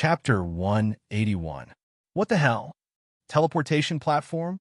Chapter 181. What the hell? Teleportation platform?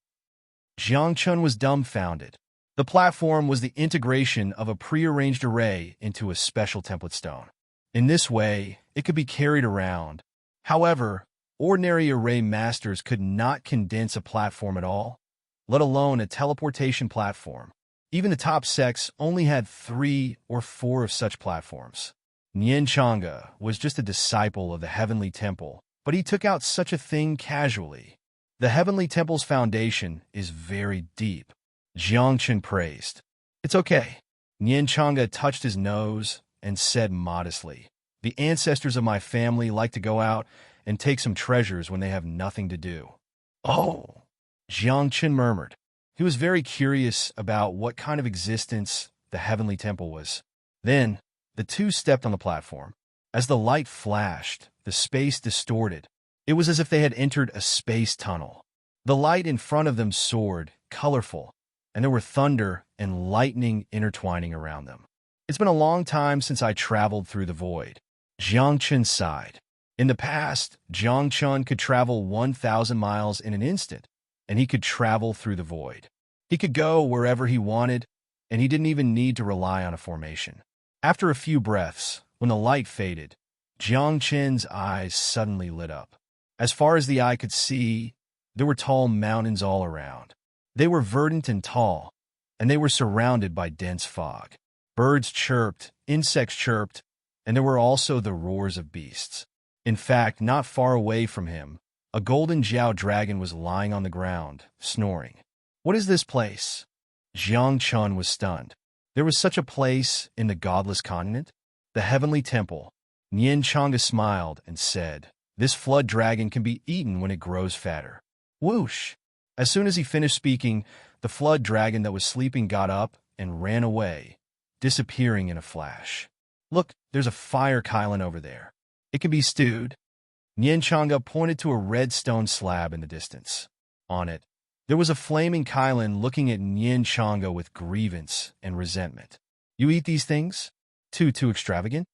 Jiangchun was dumbfounded. The platform was the integration of a prearranged array into a special template stone. In this way, it could be carried around. However, ordinary array masters could not condense a platform at all, let alone a teleportation platform. Even the top sects only had 3 or 4 of such platforms. Nian Chang'e was just a disciple of the Heavenly Temple, but he took out such a thing casually. The Heavenly Temple's foundation is very deep, Jiangchun praised. It's okay. Nian Chang'e touched his nose and said modestly, the ancestors of my family like to go out and take some treasures when they have nothing to do. Oh, Jiangchun murmured. He was very curious about what kind of existence the Heavenly Temple was. Then, the two stepped on the platform. As the light flashed, the space distorted. It was as if they had entered a space tunnel. The light in front of them soared, colorful, and there were thunder and lightning intertwining around them. It's been a long time since I traveled through the void. Jiangchun sighed. In the past, Jiangchun could travel 1,000 miles in an instant, and he could travel through the void. He could go wherever he wanted, and he didn't even need to rely on a formation. After a few breaths, when the light faded, Jiangchun's eyes suddenly lit up. As far as the eye could see, there were tall mountains all around. They were verdant and tall, and they were surrounded by dense fog. Birds chirped, insects chirped, and there were also the roars of beasts. In fact, not far away from him, a golden Jiao dragon was lying on the ground, snoring. What is this place? Jiangchun was stunned. There was such a place in the godless continent? The Heavenly Temple. Nian Chang'e smiled and said, this flood dragon can be eaten when it grows fatter. Whoosh! As soon as he finished speaking, the flood dragon that was sleeping got up and ran away, disappearing in a flash. Look, there's a fire kylan over there. It can be stewed. Nian Chang'e pointed to a red stone slab in the distance. On it, there was a flaming kylan looking at Nian Chang'e with grievance and resentment. You eat these things? Too extravagant?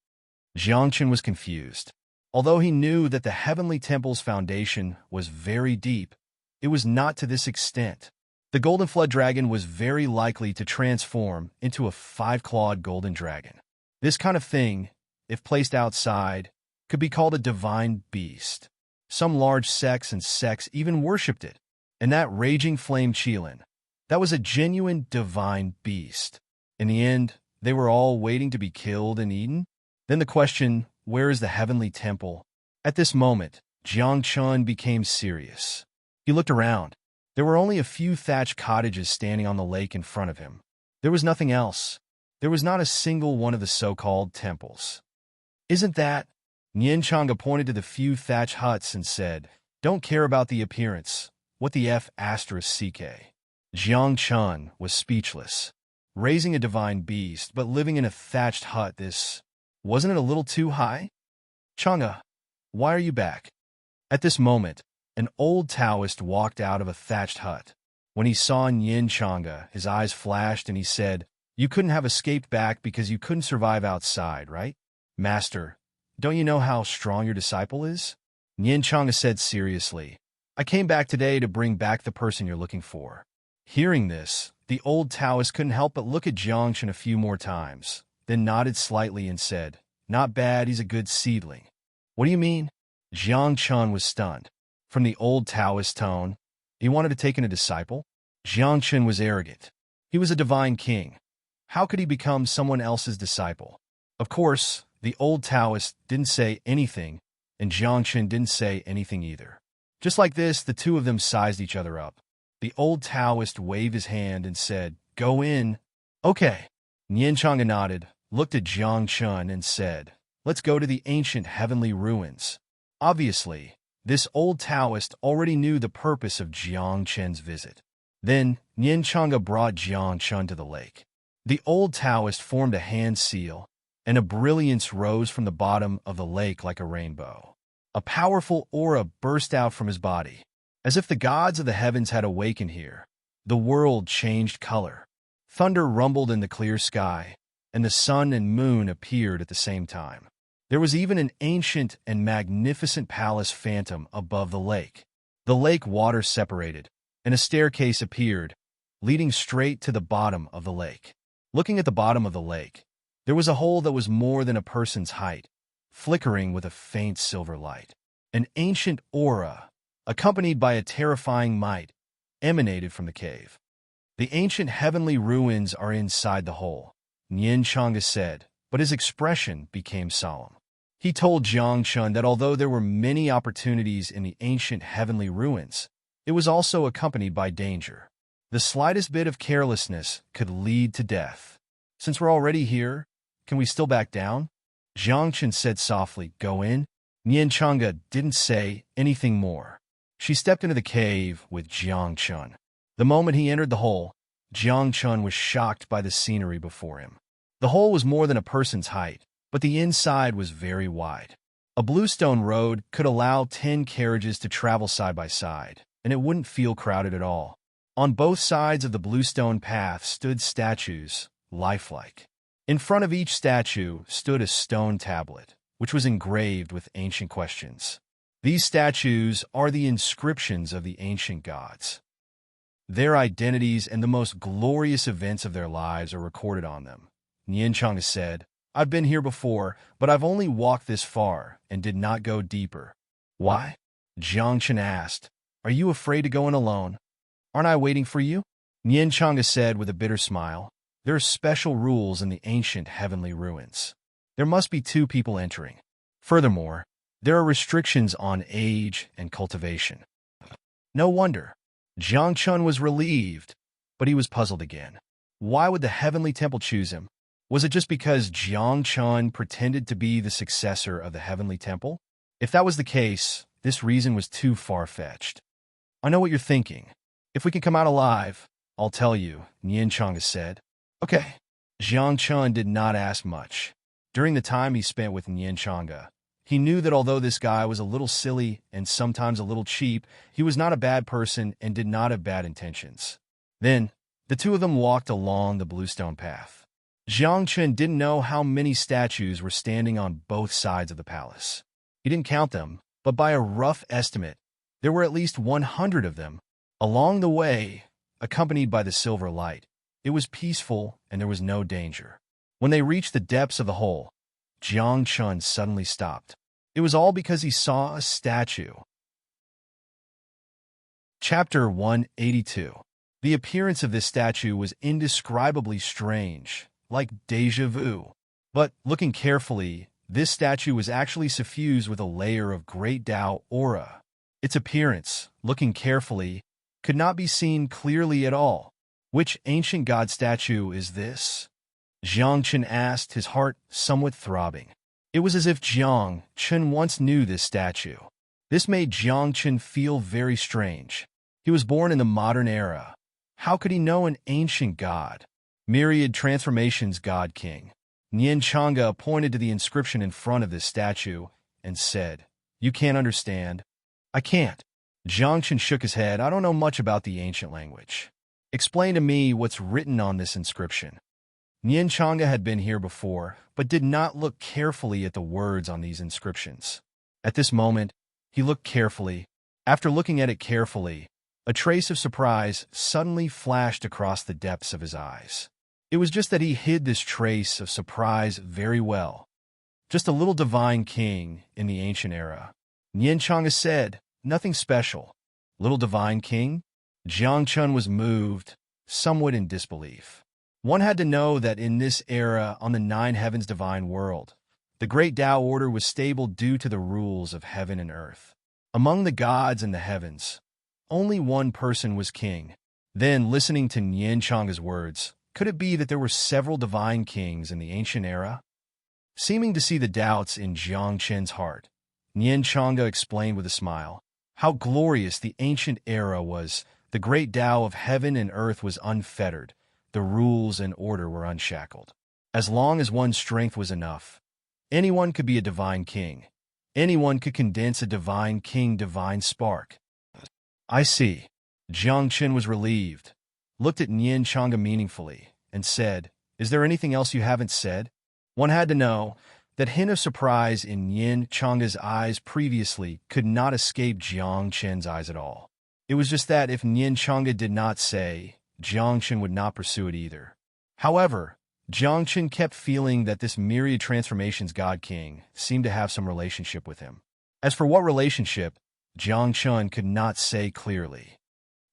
Jiangchun was confused. Although he knew that the Heavenly Temple's foundation was very deep, it was not to this extent. The golden flood dragon was very likely to transform into a 5-clawed golden dragon. This kind of thing, if placed outside, could be called a divine beast. Some large sects and sects even worshipped it. And that raging flame Qilin, that was a genuine divine beast. In the end, they were all waiting to be killed and eaten. Then the question, where is the Heavenly Temple? At this moment, Jiangchun became serious. He looked around. There were only a few thatched cottages standing on the lake in front of him. There was nothing else. There was not a single one of the so-called temples. Isn't that? Nian Chang'e pointed to the few thatched huts and said, don't care about the appearance. What the F***ck? Jiangchun was speechless. Raising a divine beast, but living in a thatched hut, wasn't it a little too high? Chang'e, why are you back? At this moment, an old Taoist walked out of a thatched hut. When he saw Nian Chang'e, his eyes flashed and he said, you couldn't have escaped back because you couldn't survive outside, right? Master, don't you know how strong your disciple is? Nian Chang'e said seriously, I came back today to bring back the person you're looking for. Hearing this, the old Taoist couldn't help but look at Jiangchun a few more times, then nodded slightly and said, not bad, he's a good seedling. What do you mean? Jiangchun was stunned. From the old Taoist tone, he wanted to take in a disciple? Jiangchun was arrogant. He was a divine king. How could he become someone else's disciple? Of course, the old Taoist didn't say anything, and Jiangchun didn't say anything either. Just like this, the two of them sized each other up. The old Taoist waved his hand and said, go in. Okay. Nian Chang'e nodded, looked at Jiangchun and said, let's go to the ancient heavenly ruins. Obviously, this old Taoist already knew the purpose of Jiangchun's visit. Then, Nian Chang'e brought Jiangchun to the lake. The old Taoist formed a hand seal, and a brilliance rose from the bottom of the lake like a rainbow. A powerful aura burst out from his body. As if the gods of the heavens had awakened here, the world changed color. Thunder rumbled in the clear sky, and the sun and moon appeared at the same time. There was even an ancient and magnificent palace phantom above the lake. The lake water separated, and a staircase appeared, leading straight to the bottom of the lake. Looking at the bottom of the lake, there was a hole that was more than a person's height, flickering with a faint silver light. An ancient aura, accompanied by a terrifying might, emanated from the cave. The ancient heavenly ruins are inside the hole, Nian Changa said, but his expression became solemn. He told Jiang Chun that although there were many opportunities in the ancient heavenly ruins, it was also accompanied by danger. The slightest bit of carelessness could lead to death. Since we're already here, can we still back down? Jiang Chun said softly, go in. Nian Changa didn't say anything more. She stepped into the cave with Jiang Chun. The moment he entered the hole, Jiang Chun was shocked by the scenery before him. The hole was more than a person's height, but the inside was very wide. A bluestone road could allow 10 carriages to travel side by side, and it wouldn't feel crowded at all. On both sides of the bluestone path stood statues, lifelike. In front of each statue stood a stone tablet, which was engraved with ancient questions. These statues are the inscriptions of the ancient gods. Their identities and the most glorious events of their lives are recorded on them. Nian Changa said, I've been here before, but I've only walked this far and did not go deeper. Why? Jiang Chun asked. Are you afraid to go in alone? Aren't I waiting for you? Nian Changa said with a bitter smile. There are special rules in the ancient heavenly ruins. There must be 2 people entering. Furthermore, there are restrictions on age and cultivation. No wonder. Jiang Chun was relieved, but he was puzzled again. Why would the heavenly temple choose him? Was it just because Jiang Chun pretended to be the successor of the heavenly temple? If that was the case, this reason was too far-fetched. I know what you're thinking. If we can come out alive, I'll tell you, Nian Changa said. Okay. Jiang Chun did not ask much. During the time he spent with Nian Changa, he knew that although this guy was a little silly and sometimes a little cheap, he was not a bad person and did not have bad intentions. Then, the 2 of them walked along the bluestone path. Jiang Chun didn't know how many statues were standing on both sides of the palace. He didn't count them, but by a rough estimate, there were at least 100 of them. Along the way, accompanied by the silver light, it was peaceful and there was no danger. When they reached the depths of the hole, Jiang Chun suddenly stopped. It was all because he saw a statue. Chapter 182. The appearance of this statue was indescribably strange, like déjà vu. But looking carefully, this statue was actually suffused with a layer of great Tao aura. Its appearance, looking carefully, could not be seen clearly at all. Which ancient god statue is this? Jiang Chun asked, his heart somewhat throbbing. It was as if Jiang Chun once knew this statue. This made Jiang Chun feel very strange. He was born in the modern era. How could he know an ancient god? Myriad Transformations God King. Nian Changa pointed to the inscription in front of this statue and said, You can't understand. I can't. Jiang Chun shook his head. I don't know much about the ancient language. Explain to me what's written on this inscription. Nian Changa had been here before, but did not look carefully at the words on these inscriptions. At this moment, he looked carefully. After looking at it carefully, a trace of surprise suddenly flashed across the depths of his eyes. It was just that he hid this trace of surprise very well. Just a little divine king in the ancient era. Nian Changa said, Nothing special. Little divine king? Jiang Chun was moved, somewhat in disbelief. One had to know that in this era on the 9 heavens divine world, the great Tao order was stable due to the rules of heaven and earth. Among the gods in the heavens, only one person was king. Then, listening to Nian Changa's words, could it be that there were several divine kings in the ancient era? Seeming to see the doubts in Jiang Chun's heart, Nian Changa explained with a smile, how glorious the ancient era was. The great Tao of heaven and earth was unfettered. The rules and order were unshackled. As long as one's strength was enough, anyone could be a divine king. Anyone could condense a divine king divine spark. I see. Jiang Chun was relieved, looked at Nian Changa meaningfully, and said, Is there anything else you haven't said? One had to know. That hint of surprise in Yin Chang's eyes previously could not escape Jiang Chen's eyes at all. It was just that if Yin Chang'e did not say, Jiang Chen would not pursue it either. However, Jiang Chen kept feeling that this myriad transformations God King seemed to have some relationship with him. As for what relationship, Jiang Chen could not say clearly.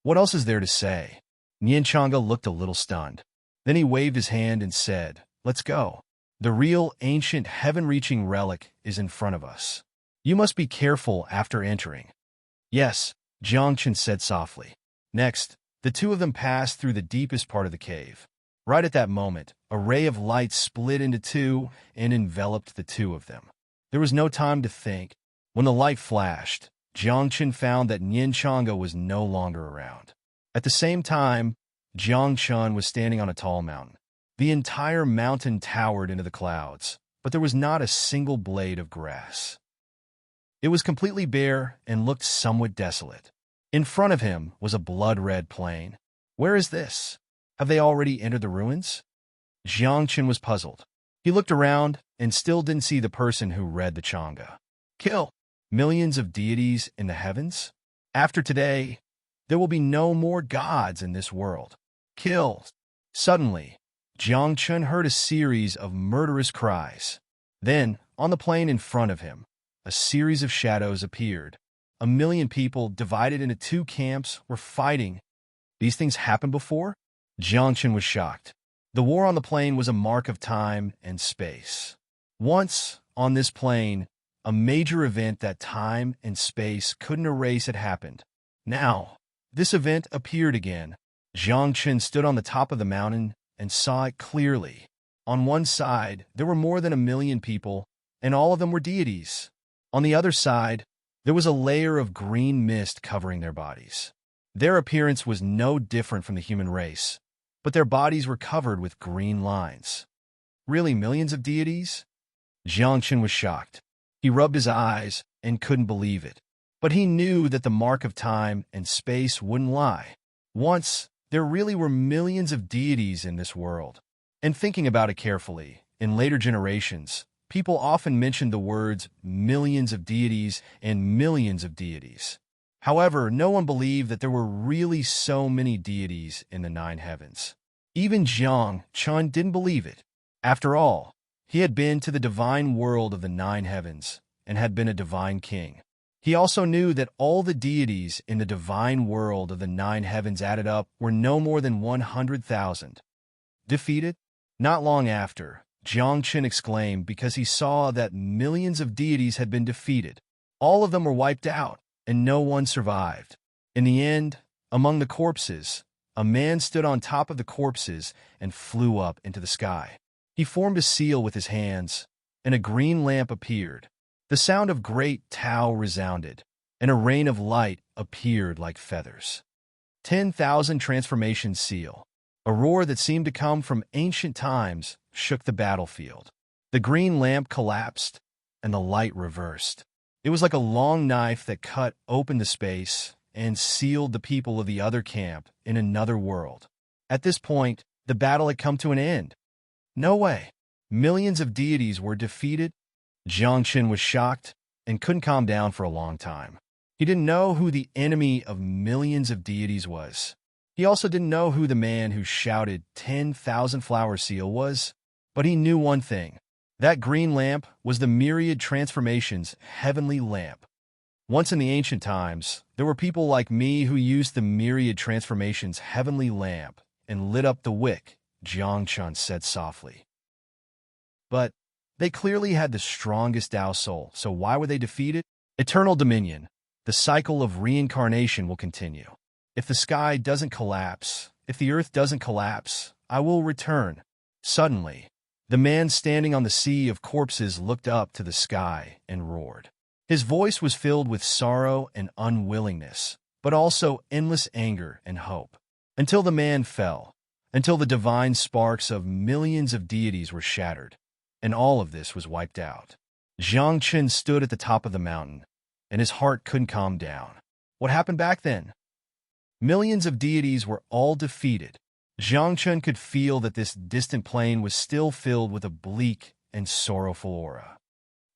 What else is there to say? Yin Chang'e looked a little stunned. Then he waved his hand and said, let's go. The real ancient heaven-reaching relic is in front of us. You must be careful after entering. Yes, Jiang Chen said softly. Next, the two of them passed through the deepest part of the cave. Right at that moment, a ray of light split into two and enveloped the two of them. There was no time to think. When the light flashed, Jiang Chen found that Yin Chang'e was no longer around. At the same time, Jiang Chen was standing on a tall mountain. The entire mountain towered into the clouds, but there was not a single blade of grass. It was completely bare and looked somewhat desolate. In front of him was a blood-red plain. Where is this? Have they already entered the ruins? Jiang Chen was puzzled. He looked around and still didn't see the person who read the Chang'e. Kill millions of deities in the heavens? After today, there will be no more gods in this world. Kill. Suddenly, Jiang Chen heard a series of murderous cries. Then, on the plain in front of him, a series of shadows appeared. 1,000,000 people, divided into two camps, were fighting. These things happened before? Jiang Chen was shocked. The war on the plain was a mark of time and space. Once, on this plain, a major event that time and space couldn't erase had happened. Now, this event appeared again. Jiang Chen stood on the top of the mountain and saw it clearly. On one side, there were more than 1,000,000 people, and all of them were deities. On the other side, there was a layer of green mist covering their bodies. Their appearance was no different from the human race, but their bodies were covered with green lines. Really, millions of deities? Jiang Chen was shocked. He rubbed his eyes and couldn't believe it. But he knew that the mark of time and space wouldn't lie. Once, there really were millions of deities in this world. And thinking about it carefully, in later generations, people often mentioned the words millions of deities and millions of deities. However, no one believed that there were really so many deities in the 9 heavens. Even Jiang Chen didn't believe it. After all, he had been to the divine world of the 9 heavens and had been a divine king. He also knew that all the deities in the divine world of the 9 heavens added up were no more than 100,000. Defeated? Not long after, Jiang Chen exclaimed because he saw that millions of deities had been defeated. All of them were wiped out, and no one survived. In the end, among the corpses, a man stood on top of the corpses and flew up into the sky. He formed a seal with his hands, and a green lamp appeared. The sound of great Tao resounded, and a rain of light appeared like feathers. 10,000 transformation seal. A roar that seemed to come from ancient times shook the battlefield. The green lamp collapsed, and the light reversed. It was like a long knife that cut open the space and sealed the people of the other camp in another world. At this point, the battle had come to an end. No way. Millions of deities were defeated. Jiang Chen was shocked and couldn't calm down for a long time. He didn't know who the enemy of millions of deities was. He also didn't know who the man who shouted 10,000 flower seal was, but he knew one thing. That green lamp was the myriad transformations heavenly lamp. Once in the ancient times, there were people like me who used the myriad transformations heavenly lamp and lit up the wick, Jiang Chen said softly. But they clearly had the strongest Tao soul, so why were they defeated? Eternal dominion. The cycle of reincarnation will continue. If the sky doesn't collapse, if the earth doesn't collapse, I will return. Suddenly, the man standing on the sea of corpses looked up to the sky and roared. His voice was filled with sorrow and unwillingness, but also endless anger and hope. Until the man fell, until the divine sparks of millions of deities were shattered, and all of this was wiped out. Jiang Chen stood at the top of the mountain, and his heart couldn't calm down. What happened back then? Millions of deities were all defeated. Jiang Chen could feel that this distant plain was still filled with a bleak and sorrowful aura.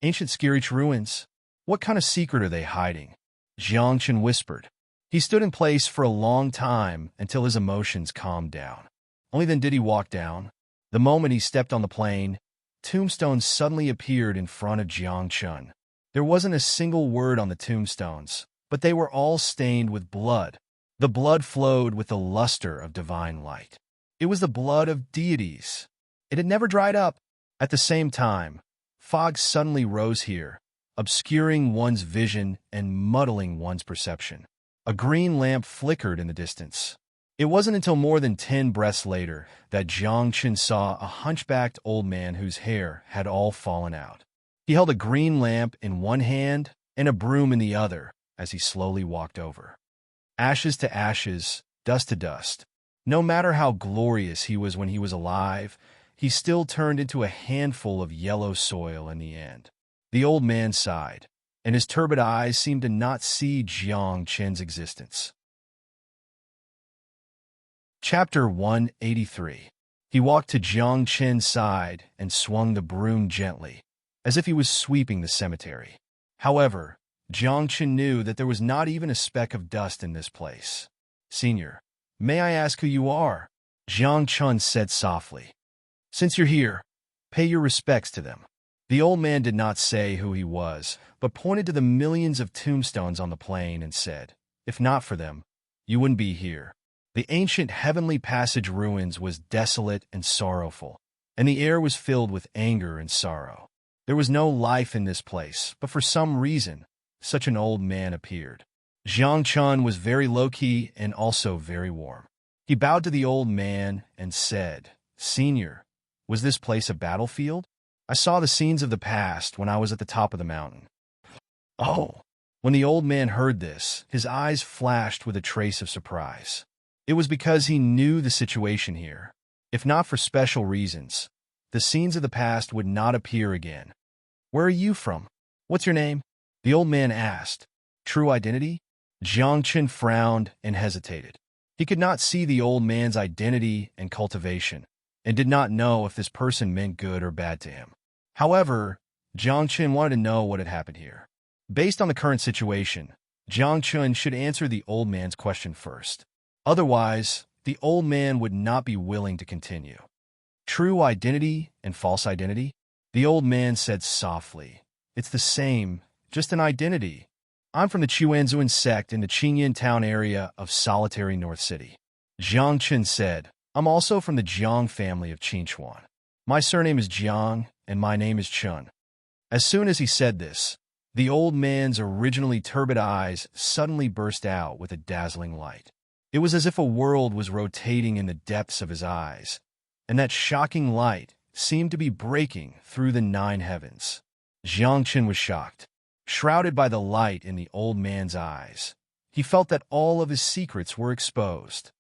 Ancient Skirich ruins? What kind of secret are they hiding? Jiangchen whispered. He stood in place for a long time until his emotions calmed down. Only then did he walk down. The moment he stepped on the plane, tombstones suddenly appeared in front of Jiangchen. There wasn't a single word on the tombstones, but they were all stained with blood. The blood flowed with the luster of divine light. It was the blood of deities. It had never dried up. At the same time, fog suddenly rose here, obscuring one's vision and muddling one's perception. A green lamp flickered in the distance. It wasn't until more than 10 breaths later that Jiangchen saw a hunchbacked old man whose hair had all fallen out. He held a green lamp in one hand and a broom in the other as he slowly walked over. Ashes to ashes, dust to dust. No matter how glorious he was when he was alive, he still turned into a handful of yellow soil in the end. The old man sighed, and his turbid eyes seemed to not see Jiangchen's existence. Chapter 183. He walked to Jiangchen's side and swung the broom gently, as if he was sweeping the cemetery. However, Jiangchen knew that there was not even a speck of dust in this place. "Senior, may I ask who you are?" Jiangchen said softly. "Since you're here, pay your respects to them." The old man did not say who he was, but pointed to the millions of tombstones on the plain and said, "If not for them, you wouldn't be here." The ancient heavenly passage ruins was desolate and sorrowful, and the air was filled with anger and sorrow. There was no life in this place, but for some reason, such an old man appeared. Jiangchen was very low-key and also very warm. He bowed to the old man and said, "Senior, was this place a battlefield? I saw the scenes of the past when I was at the top of the mountain." "Oh." When the old man heard this, his eyes flashed with a trace of surprise. It was because he knew the situation here. If not for special reasons, the scenes of the past would not appear again. "Where are you from? What's your name?" the old man asked. "True identity?" Jiangchen frowned and hesitated. He could not see the old man's identity and cultivation, and did not know if this person meant good or bad to him. However, Jiangchen wanted to know what had happened here. Based on the current situation, Jiangchen should answer the old man's question first. Otherwise, the old man would not be willing to continue. "True identity and false identity?" the old man said softly. "It's the same, just an identity. I'm from the Chuanzuan sect in the Qingyan town area of solitary North City." Jiangchen said, "I'm also from the Jiang family of Qinchuan. My surname is Jiang, and my name is Chun." As soon as he said this, the old man's originally turbid eyes suddenly burst out with a dazzling light. It was as if a world was rotating in the depths of his eyes, and that shocking light seemed to be breaking through the 9 heavens. Jiangchen was shocked. Shrouded by the light in the old man's eyes, he felt that all of his secrets were exposed.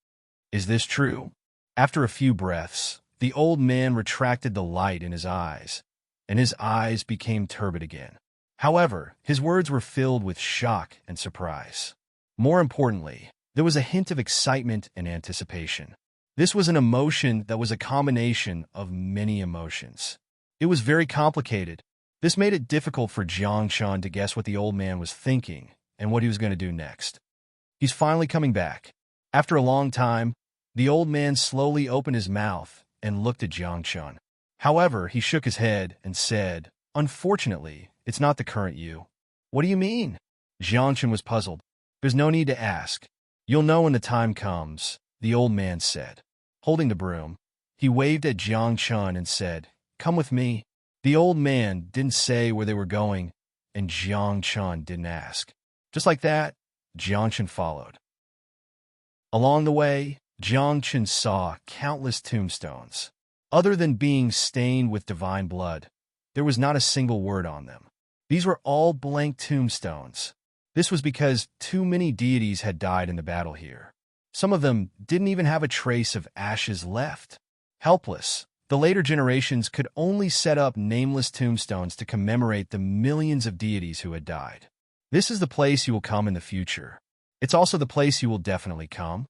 "Is this true?" After a few breaths, the old man retracted the light in his eyes, and his eyes became turbid again. However, his words were filled with shock and surprise. More importantly, there was a hint of excitement and anticipation. This was an emotion that was a combination of many emotions. It was very complicated. This made it difficult for Jiangchen to guess what the old man was thinking and what he was going to do next. "He's finally coming back." After a long time, the old man slowly opened his mouth and looked at Jiangchen. However, he shook his head and said, "Unfortunately, it's not the current you." "What do you mean?" Jiangchen was puzzled. "There's no need to ask. You'll know when the time comes," the old man said. Holding the broom, he waved at Jiangchen and said, "Come with me." The old man didn't say where they were going, and Jiangchen didn't ask. Just like that, Jiangchen followed. Along the way, Jiangchen saw countless tombstones. Other than being stained with divine blood, there was not a single word on them. These were all blank tombstones. This was because too many deities had died in the battle here. Some of them didn't even have a trace of ashes left. Helpless, the later generations could only set up nameless tombstones to commemorate the millions of deities who had died. This is the place you will come in the future. It's also the place you will definitely come.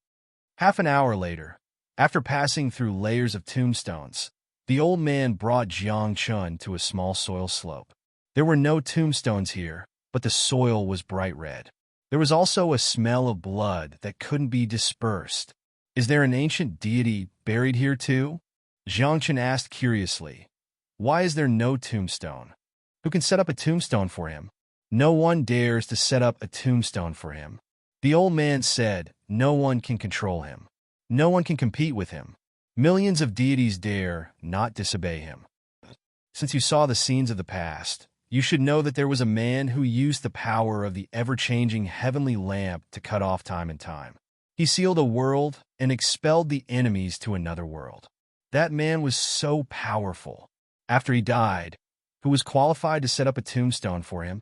Half an hour later, after passing through layers of tombstones, The old man brought Jiang Chun to a small soil slope. There were no tombstones here, but the soil was bright red. There was also a smell of blood that couldn't be dispersed. Is there an ancient deity buried here too? Jiang Chun asked curiously. Why is there no tombstone? Who can set up a tombstone for him? No one dares to set up a tombstone for him. The old man said, no one can control him. No one can compete with him. Millions of deities dare not disobey him. Since you saw the scenes of the past, you should know that there was a man who used the power of the ever-changing heavenly lamp to cut off time and time. He sealed a world and expelled the enemies to another world. That man was so powerful. After he died, who was qualified to set up a tombstone for him?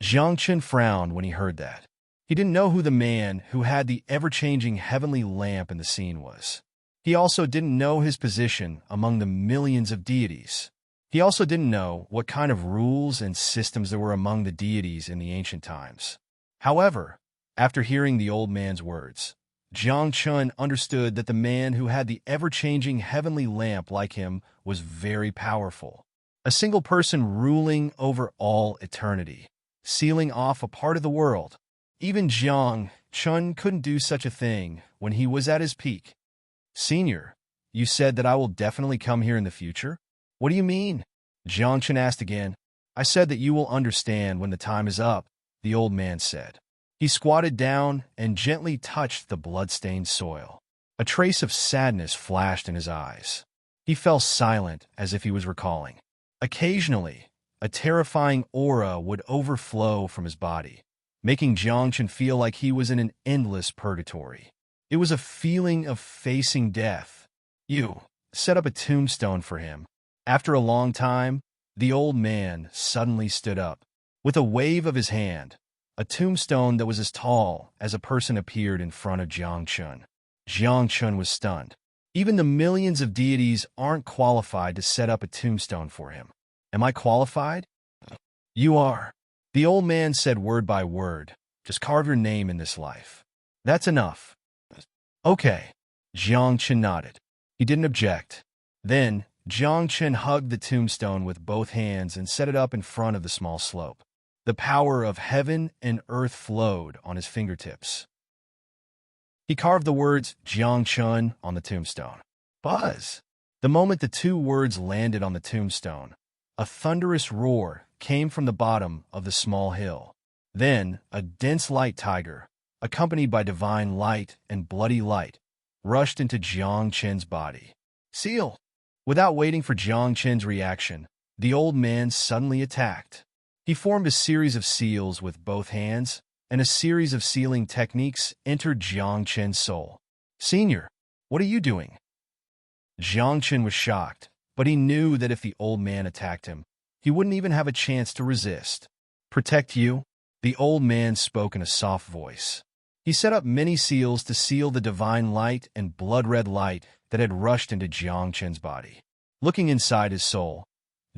Jiang Chun frowned when he heard that. He didn't know who the man who had the ever-changing heavenly lamp in the scene was. He also didn't know his position among the millions of deities. He also didn't know what kind of rules and systems there were among the deities in the ancient times. However, after hearing the old man's words, Jiang Chun understood that the man who had the ever-changing heavenly lamp like him was very powerful. A single person ruling over all eternity, sealing off a part of the world. Even Jiang Chun couldn't do such a thing when he was at his peak. Senior, you said that I will definitely come here in the future? What do you mean? Jiang Chun asked again. I said that you will understand when the time is up, the old man said. He squatted down and gently touched the blood-stained soil. A trace of sadness flashed in his eyes. He fell silent as if he was recalling. Occasionally, a terrifying aura would overflow from his body, making Jiang Chun feel like he was in an endless purgatory. It was a feeling of facing death. You set up a tombstone for him. After a long time, the old man suddenly stood up. With a wave of his hand, a tombstone that was as tall as a person appeared in front of Jiang Chun. Jiang Chun was stunned. Even the millions of deities aren't qualified to set up a tombstone for him. Am I qualified? You are. The old man said word by word. Just carve your name in this life. That's enough. Okay. Jiang Chun nodded. He didn't object. Then, Jiang Chun hugged the tombstone with both hands and set it up in front of the small slope. The power of heaven and earth flowed on his fingertips. He carved the words Jiang Chun on the tombstone. Buzz! The moment the two words landed on the tombstone, a thunderous roar came from the bottom of the small hill. Then, a dense light tiger, accompanied by divine light and bloody light, rushed into Jiang Chun's body. Seal! Without waiting for Jiang Chun's reaction, the old man suddenly attacked. He formed a series of seals with both hands, and a series of sealing techniques entered Jiang Chun's soul. Senior, what are you doing? Jiang Chun was shocked, but he knew that if the old man attacked him, he wouldn't even have a chance to resist. Protect you? The old man spoke in a soft voice. He set up many seals to seal the divine light and blood-red light that had rushed into Jiang Chun's body. Looking inside his soul,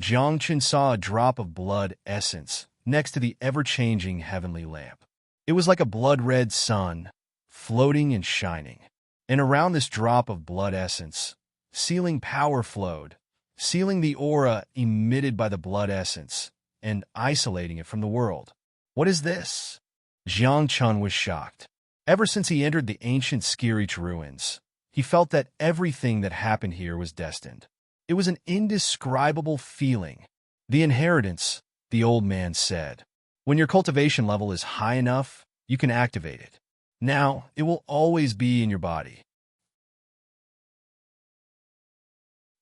Jiang Chun saw a drop of blood essence next to the ever-changing heavenly lamp. It was like a blood-red sun, floating and shining. And around this drop of blood essence, sealing power flowed, sealing the aura emitted by the blood essence, and isolating it from the world. What is this? Jiang Chun was shocked. Ever since he entered the ancient Skirich ruins, he felt that everything that happened here was destined. It was an indescribable feeling. The inheritance, the old man said. When your cultivation level is high enough, you can activate it. Now, it will always be in your body.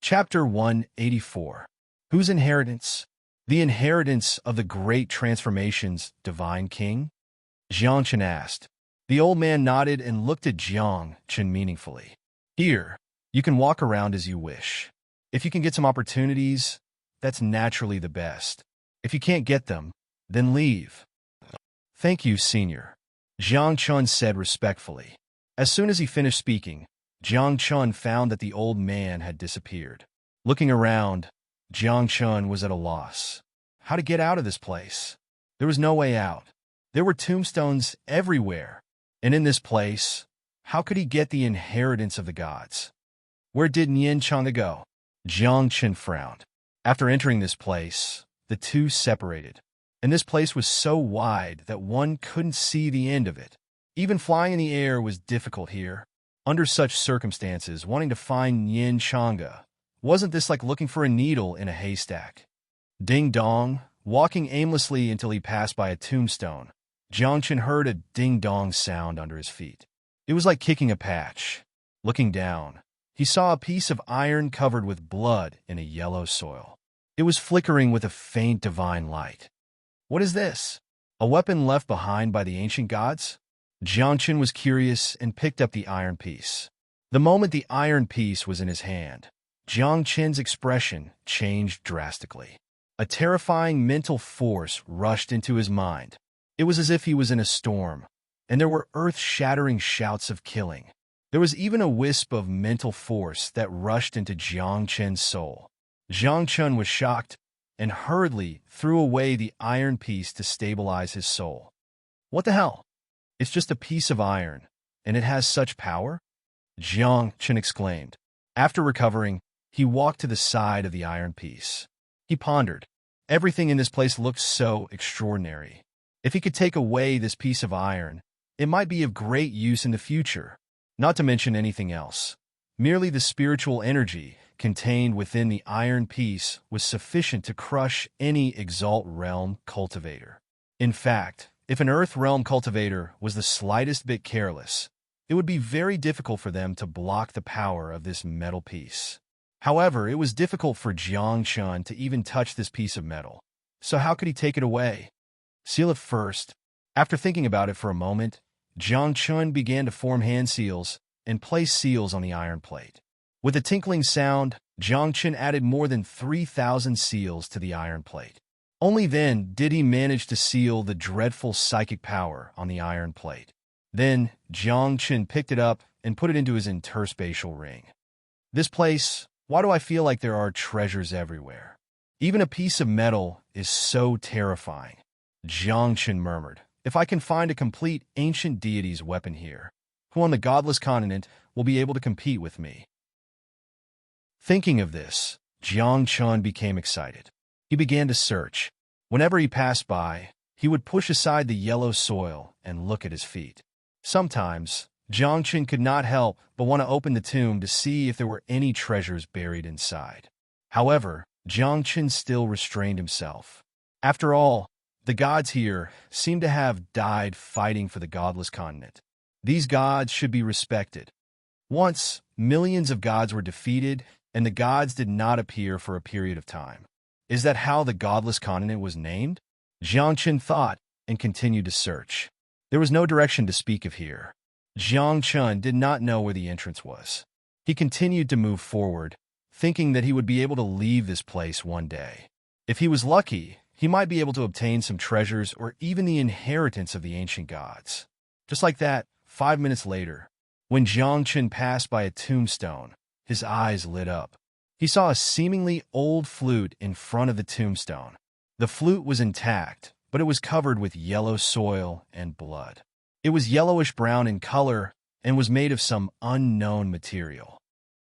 Chapter 184. Whose inheritance? The inheritance of the great transformation's divine king? Jiang Chun asked. The old man nodded and looked at Jiang Chun meaningfully. Here, you can walk around as you wish. If you can get some opportunities, that's naturally the best. If you can't get them, then leave. Thank you, Senior, Jiang Chun said respectfully. As soon as he finished speaking, Jiang Chun found that the old man had disappeared. Looking around, Jiang Chun was at a loss. How to get out of this place? There was no way out. There were tombstones everywhere. And in this place, how could he get the inheritance of the gods? Where did Nian Changa go? Jiang Chen frowned. After entering this place, the two separated, and this place was so wide that one couldn't see the end of it. Even flying in the air was difficult here. Under such circumstances, wanting to find Yin Chang'e, wasn't this like looking for a needle in a haystack? Ding-dong, walking aimlessly until he passed by a tombstone, Jiang Chen heard a ding-dong sound under his feet. It was like kicking a patch. Looking down, he saw a piece of iron covered with blood in a yellow soil. It was flickering with a faint divine light. What is this? A weapon left behind by the ancient gods? Jiang Chen was curious and picked up the iron piece. The moment the iron piece was in his hand, Jiang Chen's expression changed drastically. A terrifying mental force rushed into his mind. It was as if he was in a storm, and there were earth-shattering shouts of killing. There was even a wisp of mental force that rushed into Jiang Chen's soul. Jiang Chen was shocked and hurriedly threw away the iron piece to stabilize his soul. What the hell? It's just a piece of iron, and it has such power? Jiang Chen exclaimed. After recovering, he walked to the side of the iron piece. He pondered. Everything in this place looked so extraordinary. If he could take away this piece of iron, it might be of great use in the future, not to mention anything else. Merely the spiritual energy contained within the iron piece was sufficient to crush any Exalt Realm cultivator. In fact, if an Earth Realm cultivator was the slightest bit careless, it would be very difficult for them to block the power of this metal piece. However, it was difficult for Jiang Chen to even touch this piece of metal. So how could he take it away? Seal it first. After thinking about it for a moment, Jiang Chen began to form hand seals and place seals on the iron plate. With a tinkling sound, Jiang Chen added more than 3,000 seals to the iron plate. Only then did he manage to seal the dreadful psychic power on the iron plate. Then, Jiang Chen picked it up and put it into his interspatial ring. This place, why do I feel like there are treasures everywhere? Even a piece of metal is so terrifying. Jiang Chen murmured, if I can find a complete ancient deity's weapon here, who on the godless continent will be able to compete with me? Thinking of this, Jiang Chen became excited. He began to search. Whenever he passed by, he would push aside the yellow soil and look at his feet. Sometimes, Jiang Chen could not help but want to open the tomb to see if there were any treasures buried inside. However, Jiang Chen still restrained himself. After all, the gods here seem to have died fighting for the godless continent. These gods should be respected. Once, millions of gods were defeated, and the gods did not appear for a period of time. Is that how the godless continent was named? Jiang Chen thought and continued to search. There was no direction to speak of here. Jiang Chen did not know where the entrance was. He continued to move forward, thinking that he would be able to leave this place one day. If he was lucky, he might be able to obtain some treasures or even the inheritance of the ancient gods. Just like that, 5 minutes later, when Jiang Chen passed by a tombstone, his eyes lit up. He saw a seemingly old flute in front of the tombstone. The flute was intact, but it was covered with yellow soil and blood. It was yellowish-brown in color and was made of some unknown material.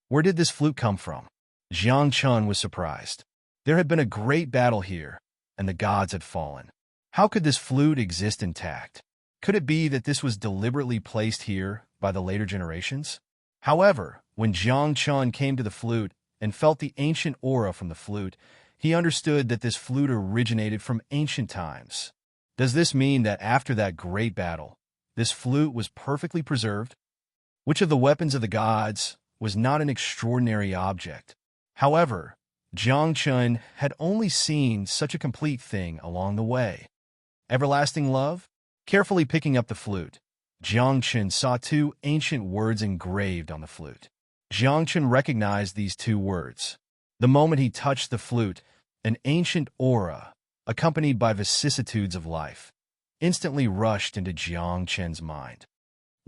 Where did this flute come from? Jiang Chen was surprised. There had been a great battle here, and the gods had fallen. How could this flute exist intact? Could it be that this was deliberately placed here by the later generations? However, when Jiang Chen came to the flute and felt the ancient aura from the flute, he understood that this flute originated from ancient times. Does this mean that after that great battle, this flute was perfectly preserved? Which of the weapons of the gods was not an extraordinary object? However, Jiang Chen had only seen such a complete thing along the way. Everlasting love? Carefully picking up the flute, Jiang Chen saw 2 ancient words engraved on the flute. Jiang Chen recognized these 2 words. The moment he touched the flute, an ancient aura, accompanied by vicissitudes of life, instantly rushed into Jiang Chen's mind.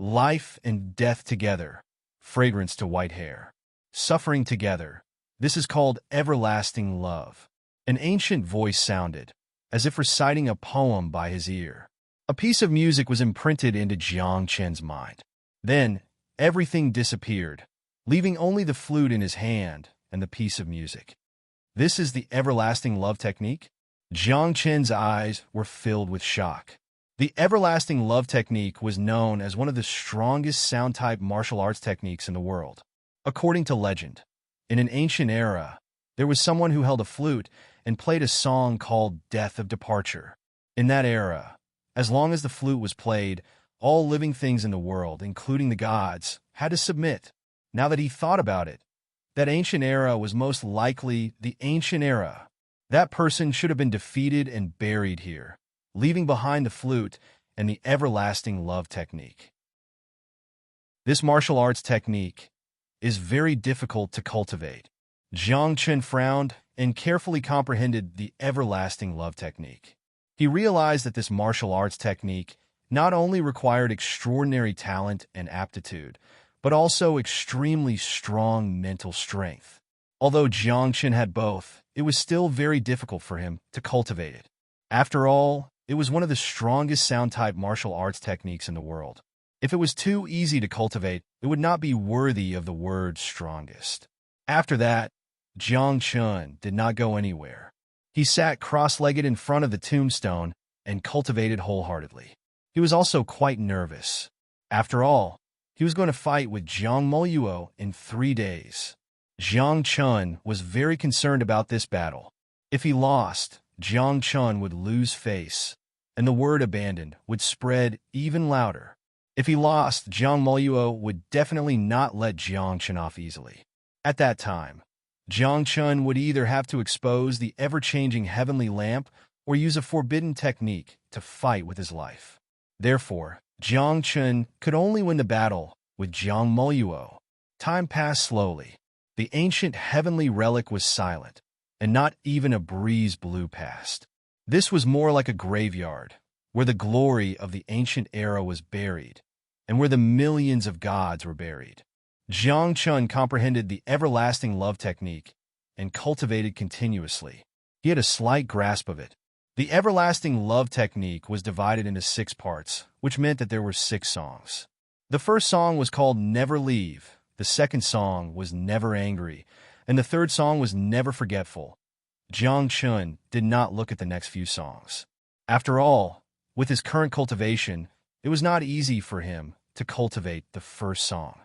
Life and death together, fragrance to white hair. Suffering together, this is called everlasting love. An ancient voice sounded, as if reciting a poem by his ear. A piece of music was imprinted into Jiang Chen's mind. Then, everything disappeared, leaving only the flute in his hand and the peace of music. This is the everlasting love technique? Jiang Chen's eyes were filled with shock. The everlasting love technique was known as one of the strongest sound-type martial arts techniques in the world. According to legend, in an ancient era, there was someone who held a flute and played a song called Death of Departure. In that era, as long as the flute was played, all living things in the world, including the gods, had to submit. Now that he thought about it, that ancient era was most likely the ancient era. That person should have been defeated and buried here, leaving behind the flute and the everlasting love technique. This martial arts technique is very difficult to cultivate. Jiang Chen frowned and carefully comprehended the everlasting love technique. He realized that this martial arts technique not only required extraordinary talent and aptitude, but also extremely strong mental strength. Although Jiang Chen had both, it was still very difficult for him to cultivate it. After all, it was one of the strongest sound-type martial arts techniques in the world. If it was too easy to cultivate, it would not be worthy of the word strongest. After that, Jiang Chen did not go anywhere. He sat cross-legged in front of the tombstone and cultivated wholeheartedly. He was also quite nervous. After all, he was going to fight with Jiang Moluo in 3 days. Jiang Chen was very concerned about this battle. If he lost, Jiang Chen would lose face, and the word abandoned would spread even louder. If he lost, Jiang Moluo would definitely not let Jiang Chen off easily. At that time, Jiang Chen would either have to expose the ever-changing heavenly lamp or use a forbidden technique to fight with his life. Therefore, Jiang Chen could only win the battle with Jiang Moluo. Time passed slowly. The ancient heavenly relic was silent, and not even a breeze blew past. This was more like a graveyard, where the glory of the ancient era was buried, and where the millions of gods were buried. Jiang Chen comprehended the everlasting love technique and cultivated continuously. He had a slight grasp of it. The everlasting love technique was divided into 6 parts, which meant that there were 6 songs. The first song was called Never Leave, the second song was Never Angry, and the third song was Never Forgetful. Jiang Chen did not look at the next few songs. After all, with his current cultivation, it was not easy for him to cultivate the first song.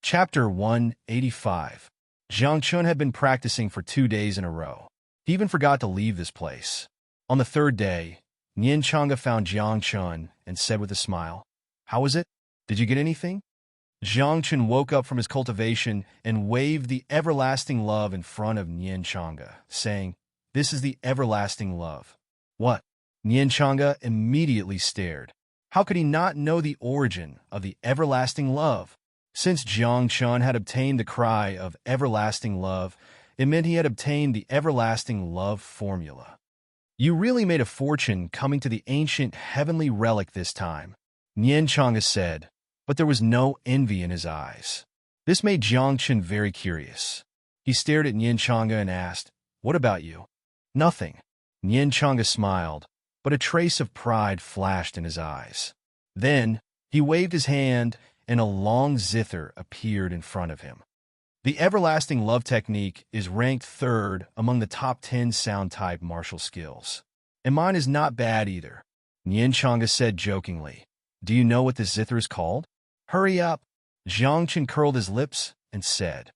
Chapter 185. Jiang Chen had been practicing for 2 days in a row. He even forgot to leave this place. On the 3rd day, Nian Chang'e found Jiang Chen and said with a smile, "How was it? Did you get anything?" Jiang Chen woke up from his cultivation and waved the everlasting love in front of Nian Chang'e, saying, "This is the everlasting love." What? Nian Chang'e immediately stared. How could he not know the origin of the everlasting love? Since Jiang Chen had obtained the cry of everlasting love, it meant he had obtained the everlasting love formula. You really made a fortune coming to the ancient heavenly relic this time, Nian Chang'e said, but there was no envy in his eyes. This made Jiang Chen very curious. He stared at Nian Chang'e and asked, "What about you?" "Nothing." Nian Chang'e smiled, but a trace of pride flashed in his eyes. Then, he waved his hand and a long zither appeared in front of him. The everlasting love technique is ranked 3rd among the top 10 sound-type martial skills. And mine is not bad either, Nian Chang'e said jokingly. "Do you know what this zither is called?" "Hurry up." Jiang Chen curled his lips and said,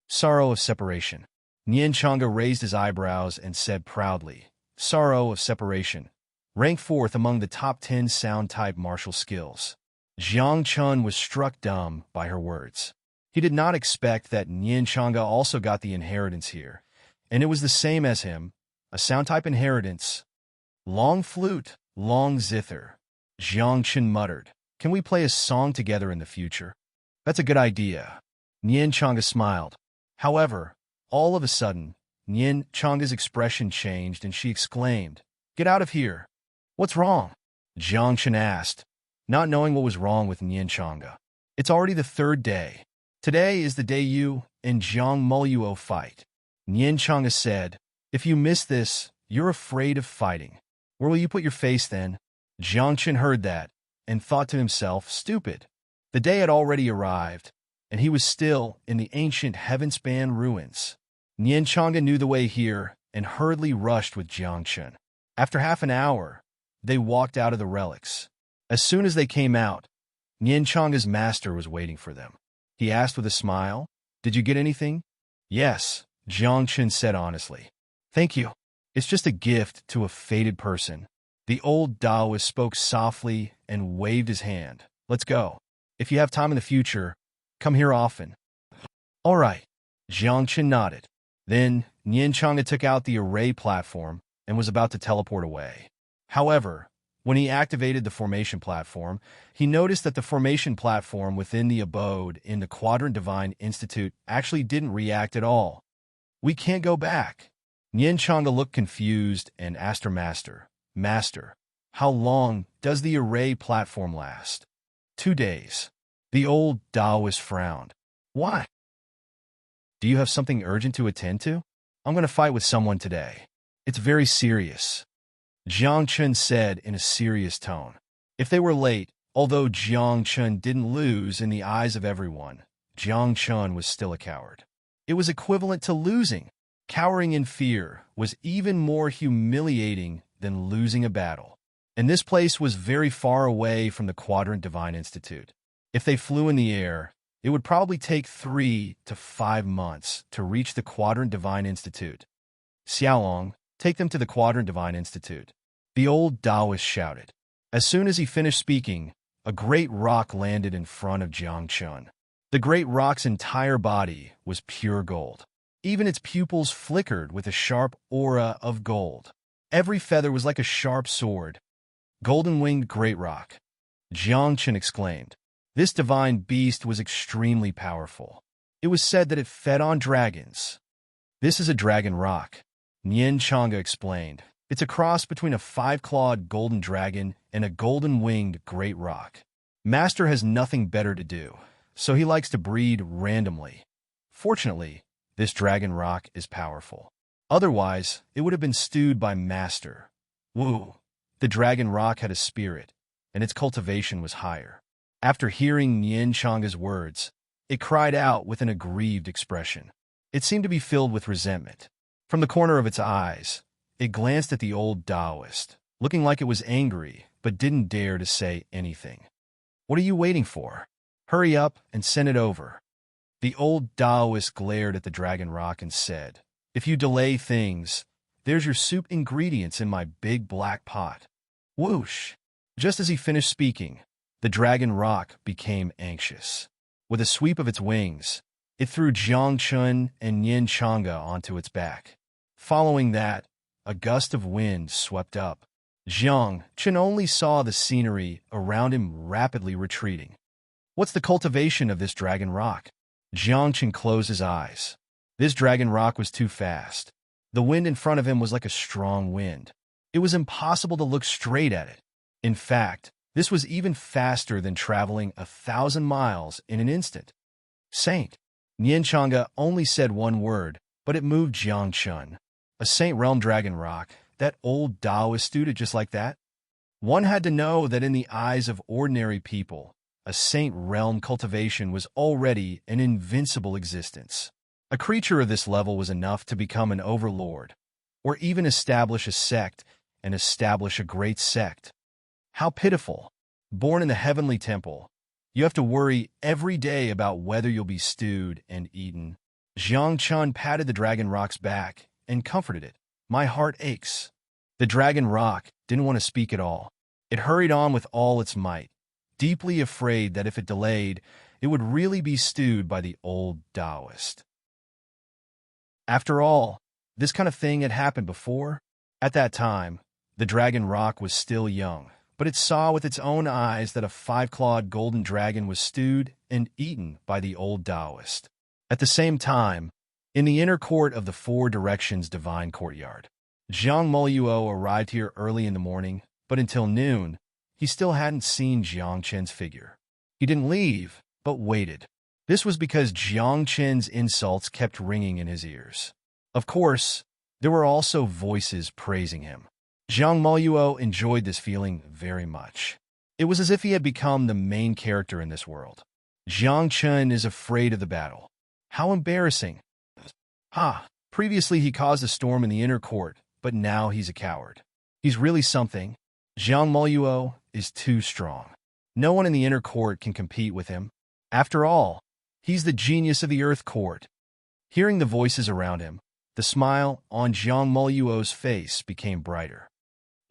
"Sorrow of separation." Nian Chang'e raised his eyebrows and said proudly, "Sorrow of separation, ranked 4th among the top 10 sound-type martial skills." Jiang Chen was struck dumb by her words. He did not expect that Nian Chang'e also got the inheritance here, and it was the same as him, a sound-type inheritance. "Long flute, long zither," Jiang Chen muttered. "Can we play a song together in the future?" "That's a good idea." Nian Chang'e smiled. However, all of a sudden, Nian Chang'e's expression changed and she exclaimed, "Get out of here." "What's wrong?" Jiang Chen asked, not knowing what was wrong with Nian Chang'e. "It's already the 3rd day. Today is the day you and Jiang Moluo fight." Nian Chang'e said, "If you miss this, you're afraid of fighting. Where will you put your face then?" Jiang Chen heard that and thought to himself, "Stupid." The day had already arrived, and he was still in the ancient heaven-span ruins. Nian Chang'e knew the way here and hurriedly rushed with Jiang Chun. After half an hour, they walked out of the relics. As soon as they came out, Nian Chang'e's master was waiting for them. He asked with a smile, "Did you get anything?" "Yes," Jiang Chun said honestly. "Thank you. It's just a gift to a fated person." The old Taoist spoke softly and waved his hand. "Let's go. If you have time in the future, come here often." "All right," Jiang Chun nodded. Then Nian Chang'e took out the array platform and was about to teleport away. However, when he activated the formation platform, he noticed that the formation platform within the abode in the Quadrant Divine Institute actually didn't react at all. "We can't go back." Nian Chang'e looked confused and asked her master, "Master, how long does the array platform last?" 2 days. The old Taoist frowned. "Why? Do you have something urgent to attend to?" "I'm going to fight with someone today. It's very serious," Jiang Chun said in a serious tone. If they were late, although Jiang Chun didn't lose in the eyes of everyone, Jiang Chun was still a coward. It was equivalent to losing. Cowering in fear was even more humiliating than losing a battle. And this place was very far away from the Quadrant Divine Institute. If they flew in the air, it would probably take 3 to 5 months to reach the Quadrant Divine Institute. "Xiaolong, take them to the Quadrant Divine Institute," the old Taoist shouted. As soon as he finished speaking, a great rock landed in front of Jiang Chun. The great rock's entire body was pure gold. Even its pupils flickered with a sharp aura of gold. Every feather was like a sharp sword. "Golden-winged great rock," Jiang Chun exclaimed. This divine beast was extremely powerful. It was said that it fed on dragons. "This is a dragon rock," Nian Chang'e explained. "It's a cross between a 5-clawed golden dragon and a golden-winged great rock. Master has nothing better to do, so he likes to breed randomly. Fortunately, this dragon rock is powerful. Otherwise, it would have been stewed by Master. Woo! The dragon rock had a spirit, and its cultivation was higher." After hearing Nian Chang'e's words, it cried out with an aggrieved expression. It seemed to be filled with resentment. From the corner of its eyes, it glanced at the old Taoist, looking like it was angry, but didn't dare to say anything. "What are you waiting for? Hurry up and send it over." The old Taoist glared at the dragon rock and said, "If you delay things, there's your soup ingredients in my big black pot." Whoosh! Just as he finished speaking, the dragon rock became anxious. With a sweep of its wings, it threw Jiang Chun and Nian Chang'e onto its back. Following that, a gust of wind swept up. Jiang Chun only saw the scenery around him rapidly retreating. "What's the cultivation of this dragon rock?" Jiang Chun closed his eyes. This dragon rock was too fast. The wind in front of him was like a strong wind. It was impossible to look straight at it. In fact, this was even faster than traveling 1,000 miles in an instant. "Saint." Nian Chang'e only said one word, but it moved Jiang Chun. A Saint Realm dragon rock, that old Taoist student just like that? One had to know that in the eyes of ordinary people, a Saint Realm cultivation was already an invincible existence. A creature of this level was enough to become an overlord, or even establish a sect and establish a great sect. How pitiful. Born in the heavenly temple, you have to worry every day about whether you'll be stewed and eaten. Jiang Chun patted the dragon rock's back and comforted it. "My heart aches." The dragon rock didn't want to speak at all. It hurried on with all its might, deeply afraid that if it delayed, it would really be stewed by the old Taoist. After all, this kind of thing had happened before. At that time, the dragon rock was still young, but it saw with its own eyes that a 5-clawed golden dragon was stewed and eaten by the old Taoist. At the same time, in the inner court of the Four Directions Divine Courtyard, Zhang Moluo arrived here early in the morning, but until noon, he still hadn't seen Jiang Chen's figure. He didn't leave, but waited. This was because Jiang Chen's insults kept ringing in his ears. Of course, there were also voices praising him. Zhang Moluo enjoyed this feeling very much. It was as if he had become the main character in this world. Jiang Chun is afraid of the battle. How embarrassing. Previously he caused a storm in the inner court, but now he's a coward. He's really something. Zhang Moluo is too strong. No one in the inner court can compete with him. After all, he's the genius of the Earth Court. Hearing the voices around him, the smile on Zhang Moluo's face became brighter.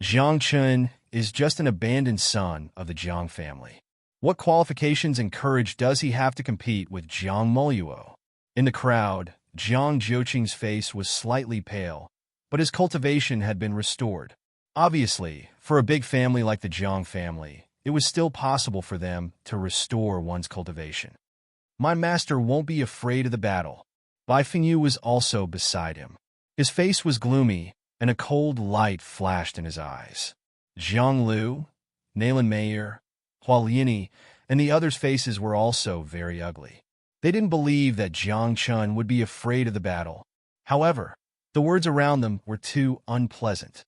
Jiang Chun is just an abandoned son of the Jiang family. What qualifications and courage does he have to compete with Zhang Moluo? In the crowd, Jiang Zhouqing's face was slightly pale, but his cultivation had been restored. Obviously, for a big family like the Jiang family, it was still possible for them to restore one's cultivation. My master won't be afraid of the battle. Bai Fengyu was also beside him. His face was gloomy, and a cold light flashed in his eyes. Zhang Lu, Naylan Mayer, Hua Liani, and the others' faces were also very ugly. They didn't believe that Jiang Chun would be afraid of the battle. However, the words around them were too unpleasant.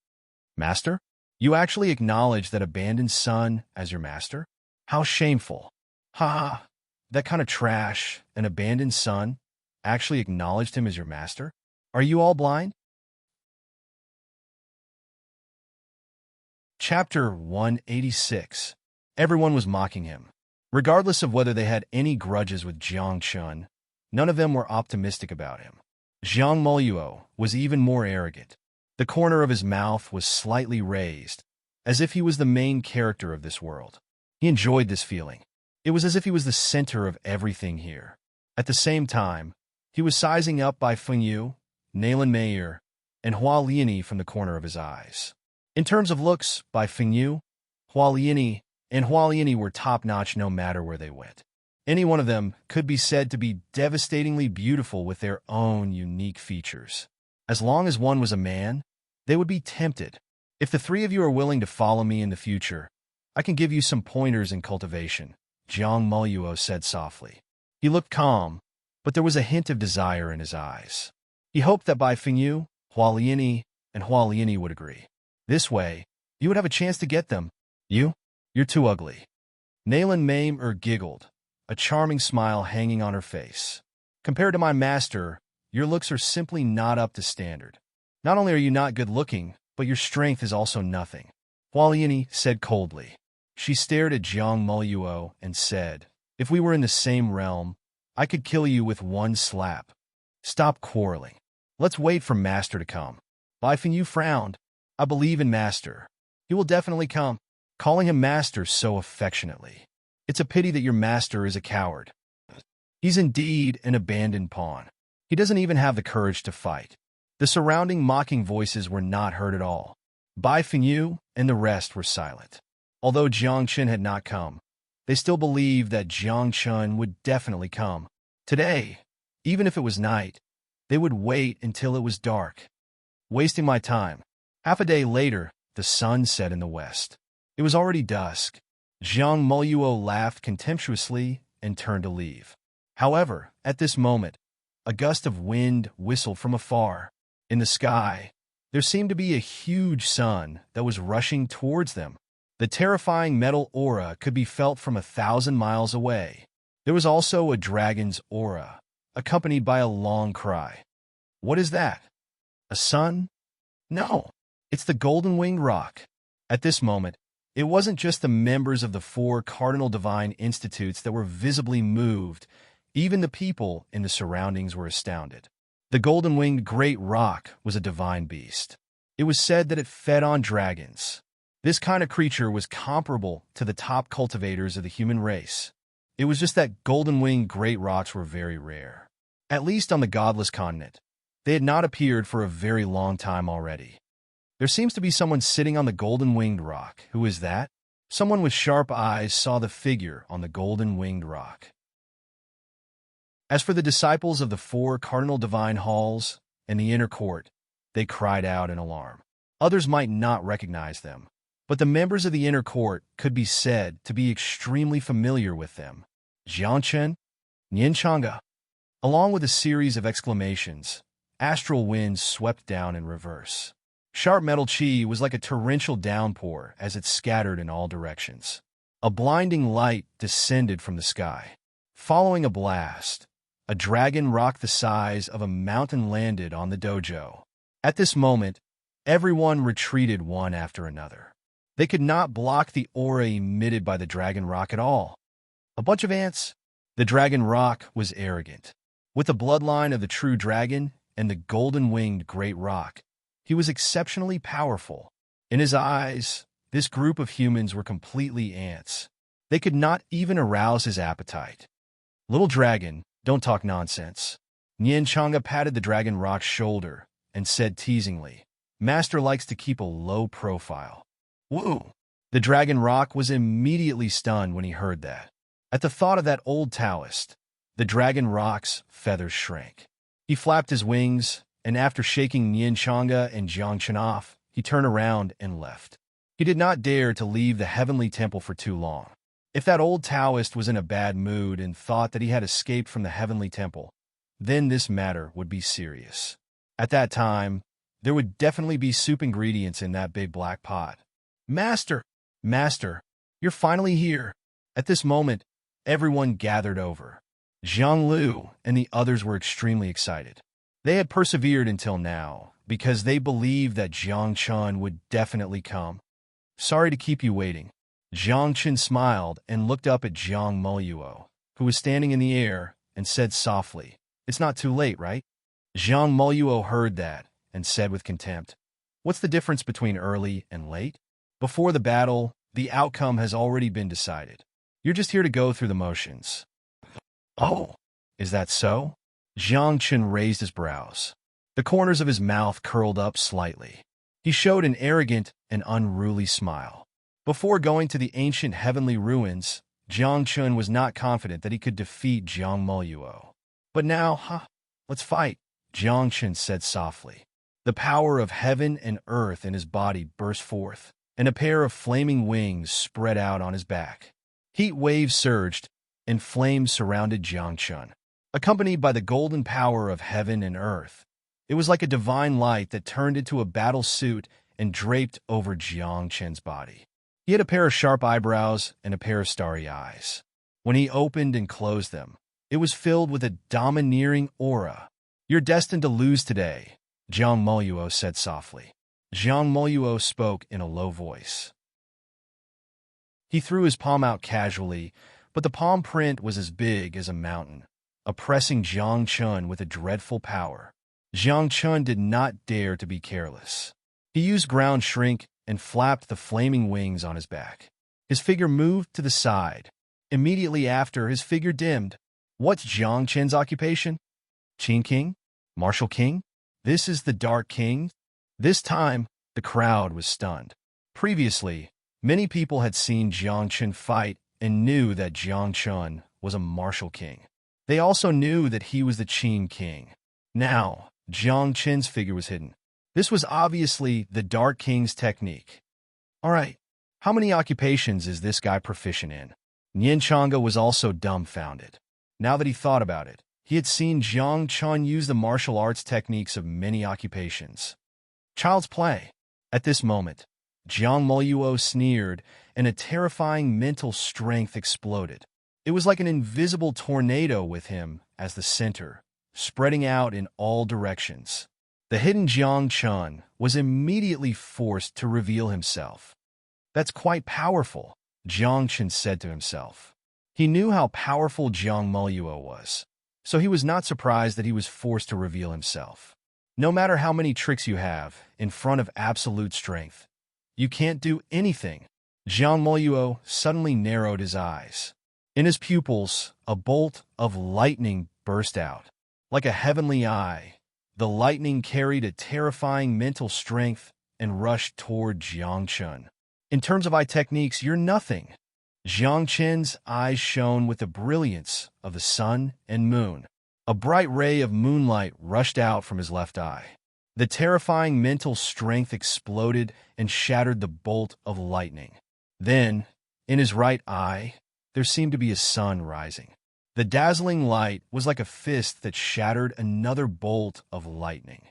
Master? You actually acknowledge that abandoned son as your master? How shameful. That kind of trash, an abandoned son, actually acknowledged him as your master? Are you all blind? Chapter 186. Everyone was mocking him. Regardless of whether they had any grudges with Jiang Chun, none of them were optimistic about him. Zhang Moluo was even more arrogant. The corner of his mouth was slightly raised, as if he was the main character of this world. He enjoyed this feeling. It was as if he was the center of everything here. At the same time, he was sizing up Bai Fengyu, Naylan Mayer, and Hua Liani from the corner of his eyes. In terms of looks, Bai Fengyu, Hua Liani were top-notch no matter where they went. Any one of them could be said to be devastatingly beautiful with their own unique features. As long as one was a man, they would be tempted. If the three of you are willing to follow me in the future, I can give you some pointers in cultivation, Zhang Moluo said softly. He looked calm, but there was a hint of desire in his eyes. He hoped that Bai Fengyu, Hua Liani would agree. This way, you would have a chance to get them. You're too ugly. Naylan Mayer giggled, a charming smile hanging on her face. Compared to my master, your looks are simply not up to standard. Not only are you not good-looking, but your strength is also nothing. Hua Liani said coldly. She stared at Zhang Moluo and said, if we were in the same realm, I could kill you with one slap. Stop quarreling. Let's wait for Master to come. Bai Fengyu frowned. I believe in Master. He will definitely come. Calling him Master so affectionately. It's a pity that your master is a coward. He's indeed an abandoned pawn. He doesn't even have the courage to fight. The surrounding mocking voices were not heard at all. Bai Fengyu and the rest were silent. Although Jiang Chun had not come, they still believed that Jiang Chun would definitely come. Today, even if it was night, they would wait until it was dark. Wasting my time. Half a day later, the sun set in the west. It was already dusk. Zhang Moluo laughed contemptuously and turned to leave. However, at this moment, a gust of wind whistled from afar. In the sky, there seemed to be a huge sun that was rushing towards them. The terrifying metal aura could be felt from 1,000 miles away. There was also a dragon's aura, accompanied by a long cry. What is that? A sun? No, it's the golden-winged roc. At this moment, it wasn't just the members of the 4 Cardinal Divine Institutes that were visibly moved. Even the people in the surroundings were astounded. The golden-winged great roc was a divine beast. It was said that it fed on dragons. This kind of creature was comparable to the top cultivators of the human race. It was just that golden-winged great rocs were very rare. At least on the godless continent. They had not appeared for a very long time already. There seems to be someone sitting on the golden-winged roc. Who is that? Someone with sharp eyes saw the figure on the golden-winged roc. As for the disciples of the 4 cardinal divine halls and the inner court, they cried out in alarm. Others might not recognize them, but the members of the inner court could be said to be extremely familiar with them. Jiangchen, Nianchanga. Along with a series of exclamations, astral winds swept down in reverse. Sharp metal chi was like a torrential downpour as it scattered in all directions. A blinding light descended from the sky. Following a blast, a dragon rock the size of a mountain landed on the dojo. At this moment, everyone retreated one after another. They could not block the aura emitted by the dragon rock at all. A bunch of ants. The dragon rock was arrogant. With the bloodline of the true dragon and the golden-winged great rock, he was exceptionally powerful. In his eyes, this group of humans were completely ants. They could not even arouse his appetite. Little dragon, don't talk nonsense. Nian Changa patted the dragon rock's shoulder and said teasingly, Master likes to keep a low profile. Woo! The dragon rock was immediately stunned when he heard that. At the thought of that old Taoist, the dragon rock's feathers shrank. He flapped his wings, and after shaking Nian Changa and Jiang Chen off, he turned around and left. He did not dare to leave the heavenly temple for too long. If that old Taoist was in a bad mood and thought that he had escaped from the heavenly temple, then this matter would be serious. At that time, there would definitely be soup ingredients in that big black pot. Master! Master! You're finally here! At this moment, everyone gathered over. Zhang Lu and the others were extremely excited. They had persevered until now, because they believed that Jiang Chen would definitely come. Sorry to keep you waiting. Jiang Chen smiled and looked up at Jiang Moluo, who was standing in the air, and said softly, It's not too late, right? Jiang Moluo heard that and said with contempt, What's the difference between early and late? Before the battle, the outcome has already been decided. You're just here to go through the motions. Oh, is that so? Jiang Chen raised his brows. The corners of his mouth curled up slightly. He showed an arrogant and unruly smile. Before going to the ancient heavenly ruins, Jiang Chen was not confident that he could defeat Jiang Moluo. But now, let's fight, Jiang Chen said softly. The power of heaven and earth in his body burst forth, and a pair of flaming wings spread out on his back. Heat waves surged, and flames surrounded Jiang Chen. Accompanied by the golden power of heaven and earth, it was like a divine light that turned into a battle suit and draped over Jiang Chen's body. He had a pair of sharp eyebrows and a pair of starry eyes. When he opened and closed them, it was filled with a domineering aura. You're destined to lose today, Jiang Moluo said softly. Jiang Moluo spoke in a low voice. He threw his palm out casually, but the palm print was as big as a mountain, oppressing Jiang Chen with a dreadful power. Jiang Chen did not dare to be careless. He used ground shrink and flapped the flaming wings on his back. His figure moved to the side. Immediately after, his figure dimmed. What's Jiang Chen's occupation? Qin King? Martial King? This is the Dark King? This time, the crowd was stunned. Previously, many people had seen Jiang Chen fight and knew that Jiang Chen was a martial king. They also knew that he was the Qin King. Now, Jiang Chen's figure was hidden. This was obviously the Dark King's technique. All right, how many occupations is this guy proficient in? Nian Changa was also dumbfounded. Now that he thought about it, he had seen Jiang Chen use the martial arts techniques of many occupations. Child's play. At this moment, Jiang Moluo sneered, and a terrifying mental strength exploded. It was like an invisible tornado with him as the center, spreading out in all directions. The hidden Jiang Chen was immediately forced to reveal himself. That's quite powerful, Jiang Chen said to himself. He knew how powerful Jiang Moluo was, so he was not surprised that he was forced to reveal himself. No matter how many tricks you have in front of absolute strength, you can't do anything. Jiang Moluo suddenly narrowed his eyes. In his pupils, a bolt of lightning burst out. Like a heavenly eye, the lightning carried a terrifying mental strength and rushed toward Jiang Chen. In terms of eye techniques, you're nothing. Jiang Chen's eyes shone with the brilliance of the sun and moon. A bright ray of moonlight rushed out from his left eye. The terrifying mental strength exploded and shattered the bolt of lightning. Then, in his right eye, there seemed to be a sun rising. The dazzling light was like a fist that shattered another bolt of lightning.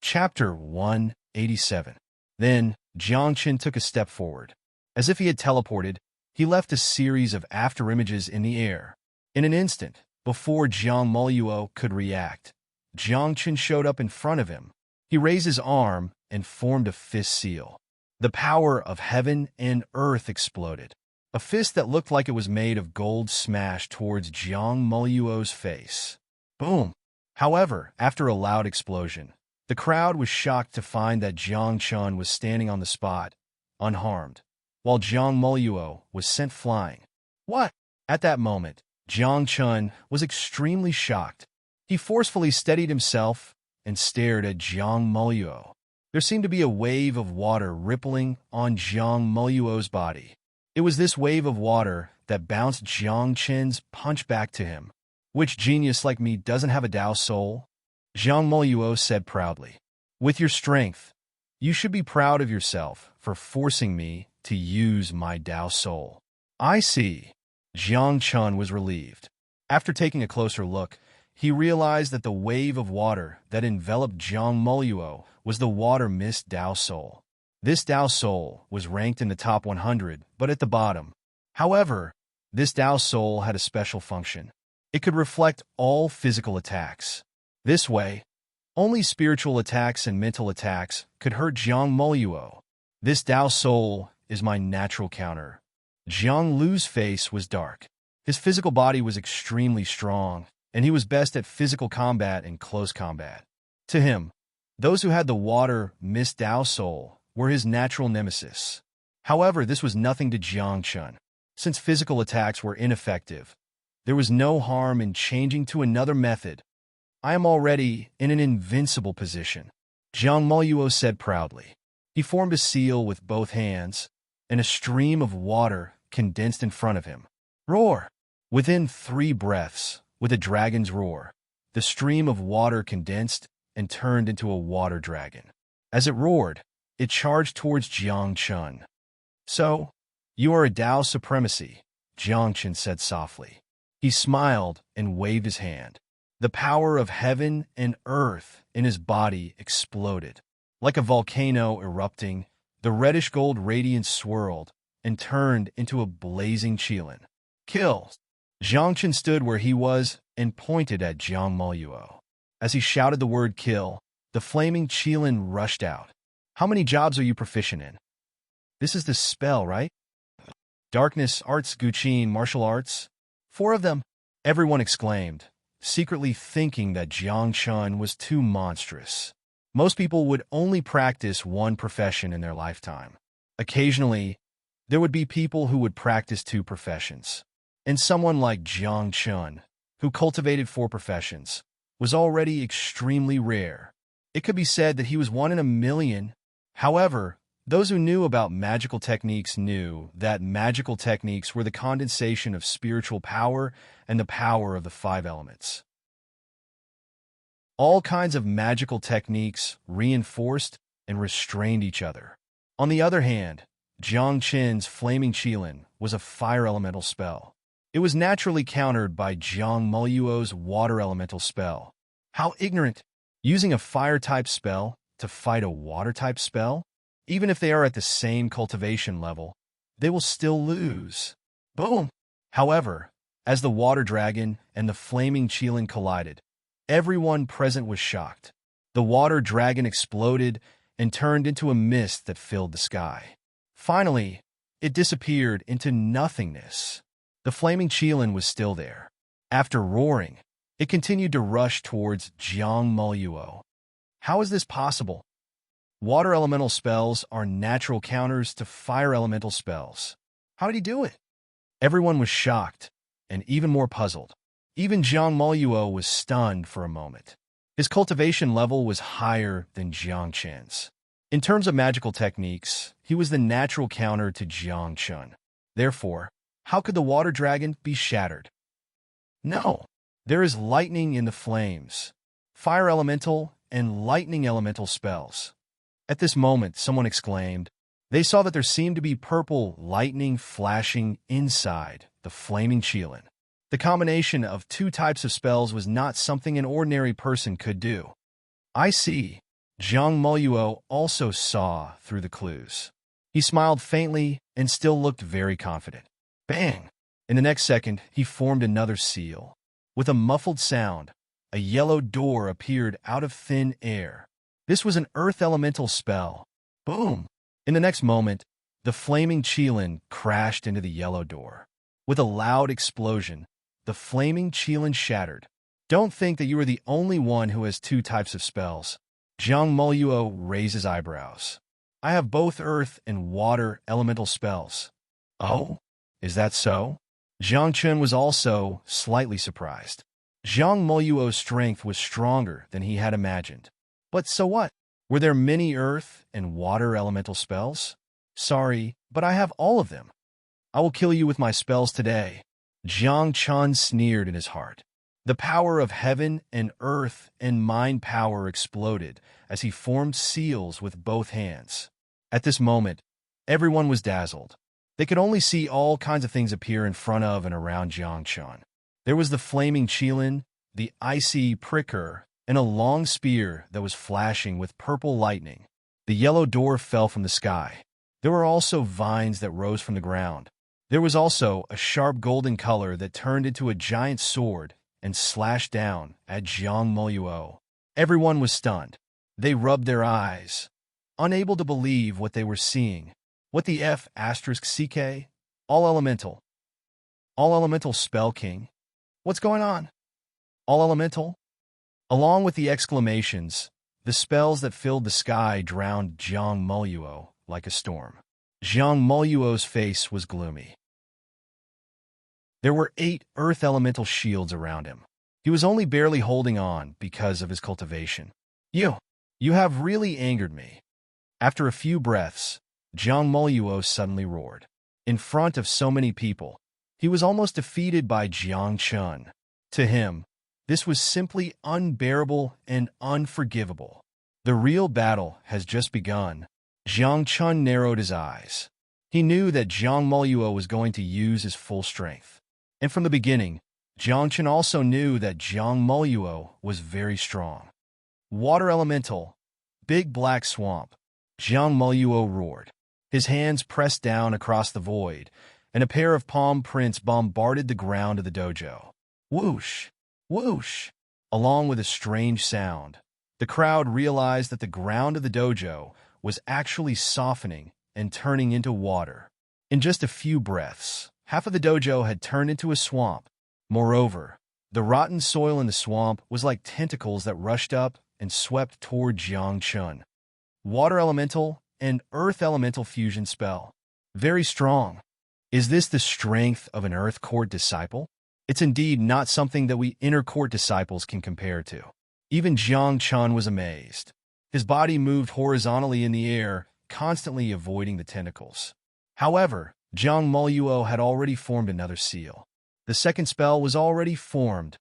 Chapter 187. Then, Jiang Chen took a step forward. As if he had teleported, He left a series of afterimages in the air. In an instant, before Jiang Moluo could react, Jiang Chen showed up in front of him. He raised his arm and formed a fist seal. The power of heaven and earth exploded. A fist that looked like it was made of gold smashed towards Jiang Moluo's face. Boom! However, after a loud explosion, the crowd was shocked to find that Jiang Chen was standing on the spot, unharmed, while Jiang Moluo was sent flying. What? At that moment, Jiang Chen was extremely shocked. He forcefully steadied himself and stared at Jiang Moluo. There seemed to be a wave of water rippling on Jiang Moluo's body. It was this wave of water that bounced Jiang Chen's punch back to him. Which genius like me doesn't have a Tao soul? Jiang Moluo said proudly. With your strength, you should be proud of yourself for forcing me to use my Tao soul. I see. Jiang Chen was relieved. After taking a closer look, he realized that the wave of water that enveloped Jiang Moluo was the water mist Tao soul. This Tao soul was ranked in the top 100, but at the bottom. However, this Tao soul had a special function. It could reflect all physical attacks. This way, only spiritual attacks and mental attacks could hurt Jiang Moluo. This Tao soul is my natural counter. Jiang Lu's face was dark. His physical body was extremely strong, and he was best at physical combat and close combat. To him, those who had the water mist Tao soul were his natural nemesis. However, this was nothing to Jiang Chen. Since physical attacks were ineffective, there was no harm in changing to another method. I am already in an invincible position, Jiang Moluo said proudly. He formed a seal with both hands, and a stream of water condensed in front of him. Roar! Within 3 breaths, with a dragon's roar, the stream of water condensed and turned into a water dragon. As it roared, it charged towards Jiang Chen. So, you are a Tao supremacy, Jiang Chen said softly. He smiled and waved his hand. The power of heaven and earth in his body exploded. Like a volcano erupting, the reddish-gold radiance swirled and turned into a blazing qilin. Kill! Jiang Chen stood where he was and pointed at Jiang Moluo. As he shouted the word kill, the flaming qilin rushed out. How many jobs are you proficient in? This is the spell, right? Darkness, arts, Guqin, martial arts? 4 of them, everyone exclaimed, secretly thinking that Jiang Chen was too monstrous. Most people would only practice one profession in their lifetime. Occasionally, there would be people who would practice 2 professions. And someone like Jiang Chen, who cultivated 4 professions, was already extremely rare. It could be said that he was 1 in a million. However, those who knew about magical techniques knew that magical techniques were the condensation of spiritual power and the power of the 5 elements. All kinds of magical techniques reinforced and restrained each other. On the other hand, Jiang Chen's flaming qilin was a fire elemental spell. It was naturally countered by Jiang Moluo's water elemental spell. How ignorant! Using a fire-type spell to fight a water-type spell? Even if they are at the same cultivation level, they will still lose. Boom! However, as the water dragon and the flaming qilin collided, everyone present was shocked. The water dragon exploded and turned into a mist that filled the sky. Finally, it disappeared into nothingness. The flaming qilin was still there. After roaring, it continued to rush towards Jiang Moluo. How is this possible? Water elemental spells are natural counters to fire elemental spells. How did he do it? Everyone was shocked, and even more puzzled. Even Jiang Moluo was stunned for a moment. His cultivation level was higher than Jiang Chen's. In terms of magical techniques, he was the natural counter to Jiang Chen. Therefore, how could the water dragon be shattered? No, there is lightning in the flames, fire elemental and lightning elemental spells. At this moment, someone exclaimed. They saw that there seemed to be purple lightning flashing inside the flaming qilin. The combination of 2 types of spells was not something an ordinary person could do. I see. Jiang Moluo also saw through the clues. He smiled faintly and still looked very confident. Bang! In the next second, he formed another seal. With a muffled sound, a yellow door appeared out of thin air. This was an earth elemental spell. Boom! In the next moment, the flaming Qilin crashed into the yellow door. With a loud explosion, the flaming Qilin shattered. Don't think that you are the only one who has two types of spells. Zhang Moluo raised his eyebrows. I have both earth and water elemental spells. Oh? Is that so? Zhang Chun was also slightly surprised. Zhang Moluo's strength was stronger than he had imagined. But so what? Were there many earth and water elemental spells? Sorry, but I have all of them. I will kill you with my spells today. Zhang Chun sneered in his heart. The power of heaven and earth and mind power exploded as he formed seals with both hands. At this moment, everyone was dazzled. They could only see all kinds of things appear in front of and around Zhang Chun. There was the flaming Qilin, the icy pricker, and a long spear that was flashing with purple lightning. The yellow door fell from the sky. There were also vines that rose from the ground. There was also a sharp golden color that turned into a giant sword and slashed down at Zhang Moluo. Everyone was stunned. They rubbed their eyes, unable to believe what they were seeing. What the F***, CK? All elemental. All elemental spell king? What's going on? All elemental? Along with the exclamations, the spells that filled the sky drowned Zhang Moluo like a storm. Zhang Moluo's face was gloomy. There were 8 earth elemental shields around him. He was only barely holding on because of his cultivation. You have really angered me. After a few breaths, Zhang Moluo suddenly roared. In front of so many people, he was almost defeated by Zhang Chun. To him, this was simply unbearable and unforgivable. The real battle has just begun. Zhang Chun narrowed his eyes. He knew that Zhang Moluo was going to use his full strength. And from the beginning, Zhang Chun also knew that Zhang Moluo was very strong. Water elemental, big black swamp. Zhang Moluo roared. His hands pressed down across the void, and a pair of palm prints bombarded the ground of the dojo. Whoosh! Whoosh! Along with a strange sound, the crowd realized that the ground of the dojo was actually softening and turning into water. In just a few breaths, half of the dojo had turned into a swamp. Moreover, the rotten soil in the swamp was like tentacles that rushed up and swept toward Zhang Chun. Water elemental and earth elemental fusion spell. Very strong. Is this the strength of an earth court disciple? It's indeed not something that we inner court disciples can compare to. Even Zhang Chun was amazed. His body moved horizontally in the air, constantly avoiding the tentacles. However, Zhang Moluo had already formed another seal. The second spell was already formed.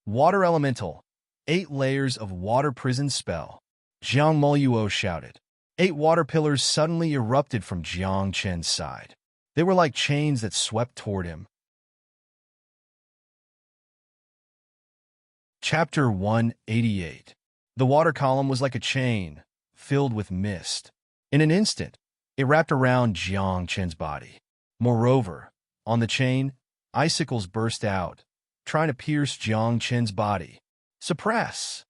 Water elemental. 8 layers of water prison spell. Zhang Moluo shouted. 8 water pillars suddenly erupted from Zhang Chen's side. They were like chains that swept toward him. Chapter 188. The water column was like a chain, filled with mist. In an instant, it wrapped around Zhang Chen's body. Moreover, on the chain, icicles burst out, trying to pierce Zhang Chen's body. Suppress!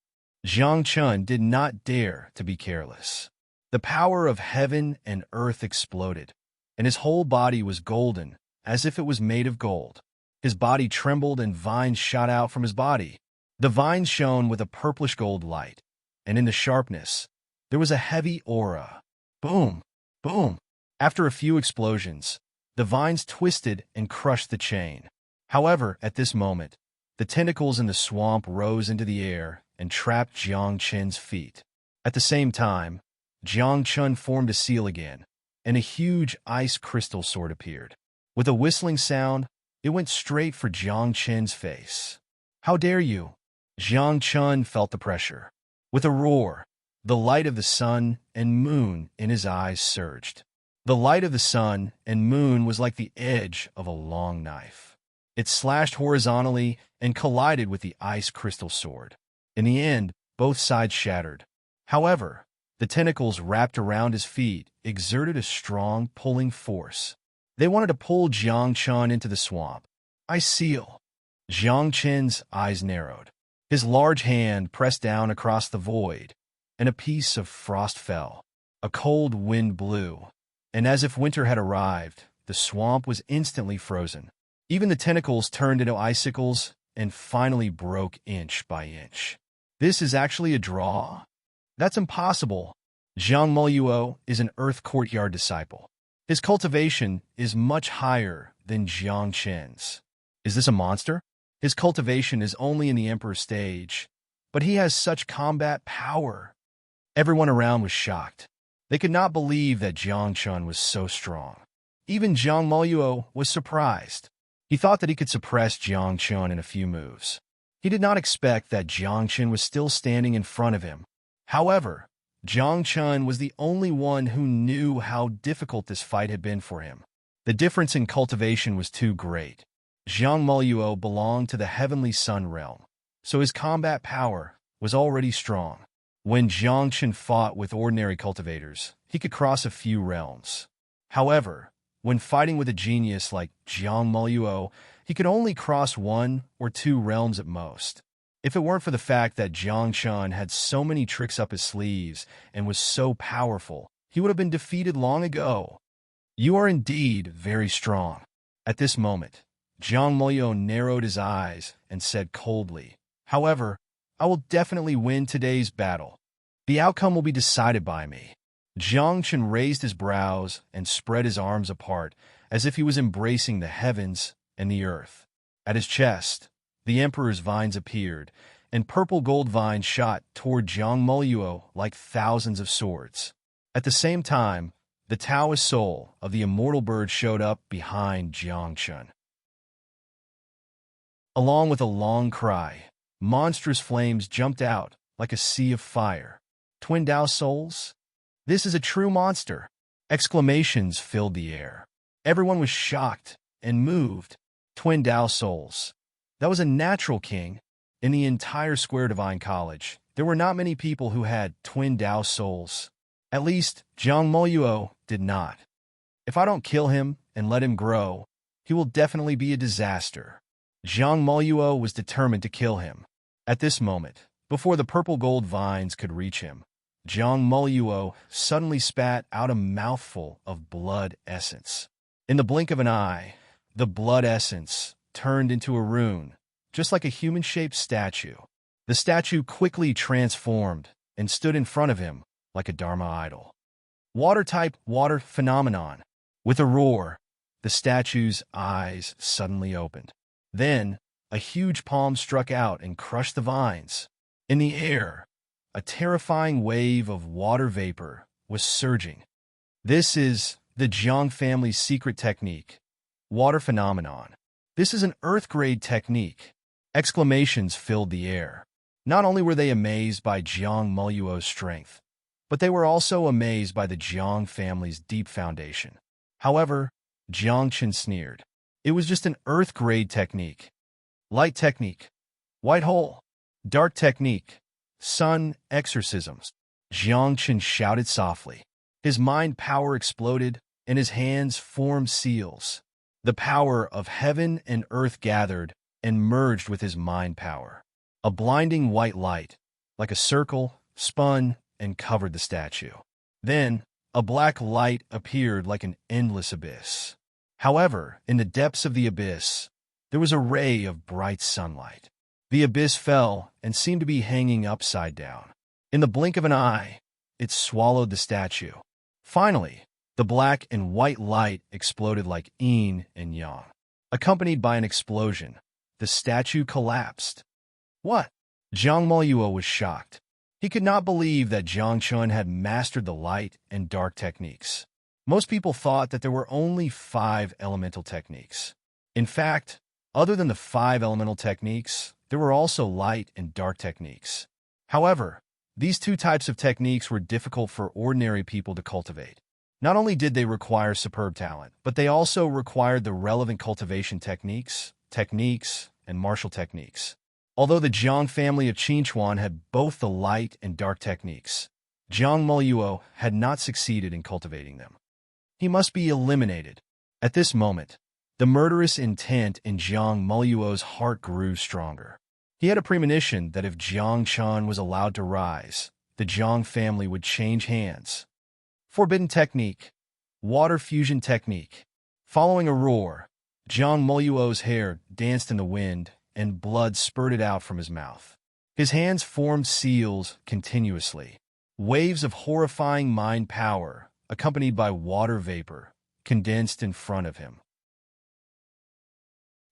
Zhang Chun did not dare to be careless. The power of heaven and earth exploded, and his whole body was golden, as if it was made of gold. His body trembled and vines shot out from his body. The vines shone with a purplish gold light, and in the sharpness, there was a heavy aura. Boom! Boom! After a few explosions, the vines twisted and crushed the chain. However, at this moment, the tentacles in the swamp rose into the air and trapped Zhang Chen's feet. At the same time, Zhang Chun formed a seal again, and a huge ice crystal sword appeared. With a whistling sound, it went straight for Zhang Chen's face. How dare you? Zhang Chun felt the pressure. With a roar, the light of the sun and moon in his eyes surged. The light of the sun and moon was like the edge of a long knife. It slashed horizontally and collided with the ice crystal sword. In the end, both sides shattered. However, the tentacles wrapped around his feet exerted a strong pulling force. They wanted to pull Jiang Chun into the swamp. I seal. Jiang Chen's eyes narrowed. His large hand pressed down across the void, and a piece of frost fell. A cold wind blew, and as if winter had arrived, the swamp was instantly frozen. Even the tentacles turned into icicles and finally broke inch by inch. This is actually a draw? That's impossible. Zhang Moluo is an Earth Courtyard disciple. His cultivation is much higher than Jiang Chen's. Is this a monster? His cultivation is only in the Emperor stage, but he has such combat power. Everyone around was shocked. They could not believe that Jiang Chun was so strong. Even Zhang Moluo was surprised. He thought that he could suppress Jiang Chun in a few moves. He did not expect that Jiang Chun was still standing in front of him. However, Jiang Chun was the only one who knew how difficult this fight had been for him. The difference in cultivation was too great. Zhang Moluo belonged to the Heavenly Sun realm, so his combat power was already strong. When Jiang Chun fought with ordinary cultivators, he could cross a few realms. However, when fighting with a genius like Zhang Moluo, he could only cross 1 or 2 realms at most. If it weren't for the fact that Jiang Chun had so many tricks up his sleeves and was so powerful, he would have been defeated long ago. You are indeed very strong. At this moment, Zhang Moluo narrowed his eyes and said coldly, "However, I will definitely win today's battle. The outcome will be decided by me." Jiang Chun raised his brows and spread his arms apart as if he was embracing the heavens and the earth. At his chest, the Emperor's vines appeared, and purple gold vines shot toward Zhang Moluo like thousands of swords. At the same time, the Taoist soul of the immortal bird showed up behind Jiang Chun. Along with a long cry, monstrous flames jumped out like a sea of fire. Twin Tao souls? This is a true monster! Exclamations filled the air. Everyone was shocked and moved. Twin Tao souls. That was a natural king. In the entire Square Divine College, there were not many people who had Twin Tao souls. At least, Zhang Moluo did not. If I don't kill him and let him grow, he will definitely be a disaster. Zhang Moluo was determined to kill him. At this moment, before the purple gold vines could reach him, Zhang Moluo suddenly spat out a mouthful of blood essence. In the blink of an eye, the blood essence turned into a rune, just like a human-shaped statue. The statue quickly transformed and stood in front of him like a Dharma idol. Water-type water phenomenon. With a roar, the statue's eyes suddenly opened. Then, a huge palm struck out and crushed the vines. In the air, a terrifying wave of water vapor was surging. This is the Jiang family's secret technique, water phenomenon. This is an Earth-grade technique. Exclamations filled the air. Not only were they amazed by Zhang Moluo's strength, but they were also amazed by the Jiang family's deep foundation. However, Jiang Chun sneered. It was just an Earth-grade technique. Light technique. White hole. Dark technique. Sun exorcisms. Jiang Chun shouted softly. His mind power exploded, and his hands formed seals. The power of heaven and earth gathered and merged with his mind power. A blinding white light, like a circle, spun and covered the statue. Then, a black light appeared like an endless abyss. However, in the depths of the abyss, there was a ray of bright sunlight. The abyss fell and seemed to be hanging upside down. In the blink of an eye, it swallowed the statue. Finally, the black and white light exploded like yin and yang. Accompanied by an explosion, the statue collapsed. What? Zhang Moluo was shocked. He could not believe that Jiang Chun had mastered the light and dark techniques. Most people thought that there were only 5 elemental techniques. In fact, other than the 5 elemental techniques, there were also light and dark techniques. However, these 2 types of techniques were difficult for ordinary people to cultivate. Not only did they require superb talent, but they also required the relevant cultivation techniques, and martial techniques. Although the Jiang family of Qinchuan had both the light and dark techniques, Zhang Moluo had not succeeded in cultivating them. He must be eliminated. At this moment, the murderous intent in Jiang Moluo's heart grew stronger. He had a premonition that if Jiang Chun was allowed to rise, the Jiang family would change hands. Forbidden technique. Water fusion technique. Following a roar, Jiang Moluo's hair danced in the wind and blood spurted out from his mouth. His hands formed seals continuously. Waves of horrifying mind power, accompanied by water vapor, condensed in front of him.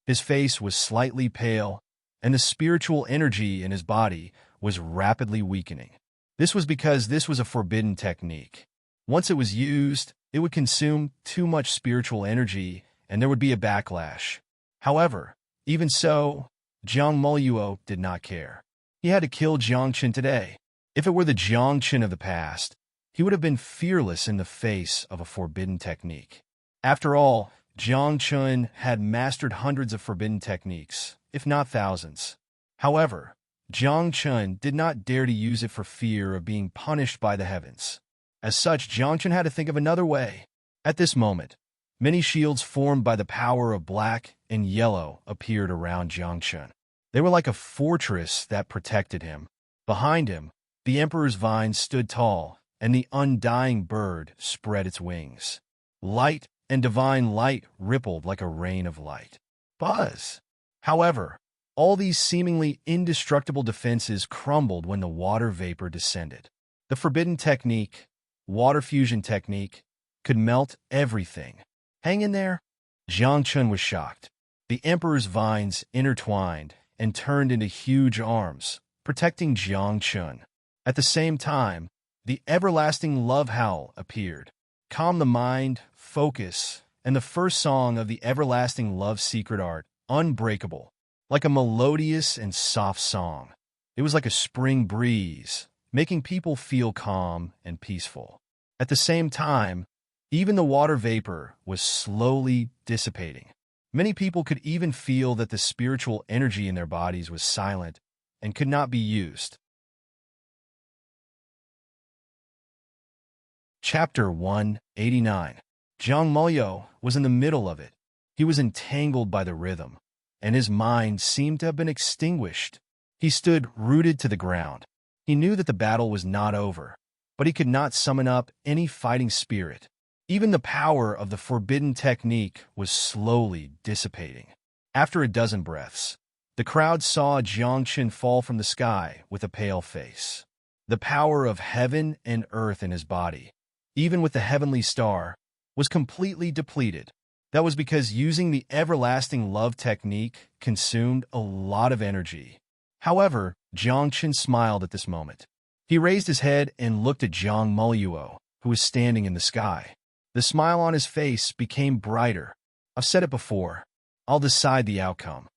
His face was slightly pale, and the spiritual energy in his body was rapidly weakening. This was because this was a forbidden technique. Once it was used, it would consume too much spiritual energy, and there would be a backlash. However, even so, Jiang Moluo did not care. He had to kill Jiang Chun today. If it were the Jiang Chun of the past, he would have been fearless in the face of a forbidden technique. After all, Jiang Chun had mastered hundreds of forbidden techniques, if not thousands. However, Jiang Chun did not dare to use it for fear of being punished by the heavens. As such, Jiang Chun had to think of another way. At this moment, many shields formed by the power of black and yellow appeared around Jiang Chun. They were like a fortress that protected him. Behind him, the Emperor's vine stood tall, and the undying bird spread its wings. Light and divine light rippled like a rain of light. Buzz! However, all these seemingly indestructible defenses crumbled when the water vapor descended. The forbidden technique, water fusion technique, could melt everything. Hang in there? Jiang Chun was shocked. The Emperor's vines intertwined and turned into huge arms, protecting Jiang Chun. At the same time, the everlasting love howl appeared. Calm the mind, focus, and the first song of the everlasting love secret art, unbreakable, like a melodious and soft song. It was like a spring breeze, making people feel calm and peaceful. At the same time, even the water vapor was slowly dissipating. Many people could even feel that the spiritual energy in their bodies was silent and could not be used. Chapter 189. Jiang Moluo was in the middle of it. He was entangled by the rhythm, and his mind seemed to have been extinguished. He stood rooted to the ground. He knew that the battle was not over, but he could not summon up any fighting spirit. Even the power of the forbidden technique was slowly dissipating. After a dozen breaths, the crowd saw Jiang Chun fall from the sky with a pale face. The power of heaven and earth in his body, even with the heavenly star, was completely depleted. That was because using the everlasting love technique consumed a lot of energy. However, Jiang Chun smiled at this moment. He raised his head and looked at Jiang Moluo, who was standing in the sky. The smile on his face became brighter. I've said it before. I'll decide the outcome.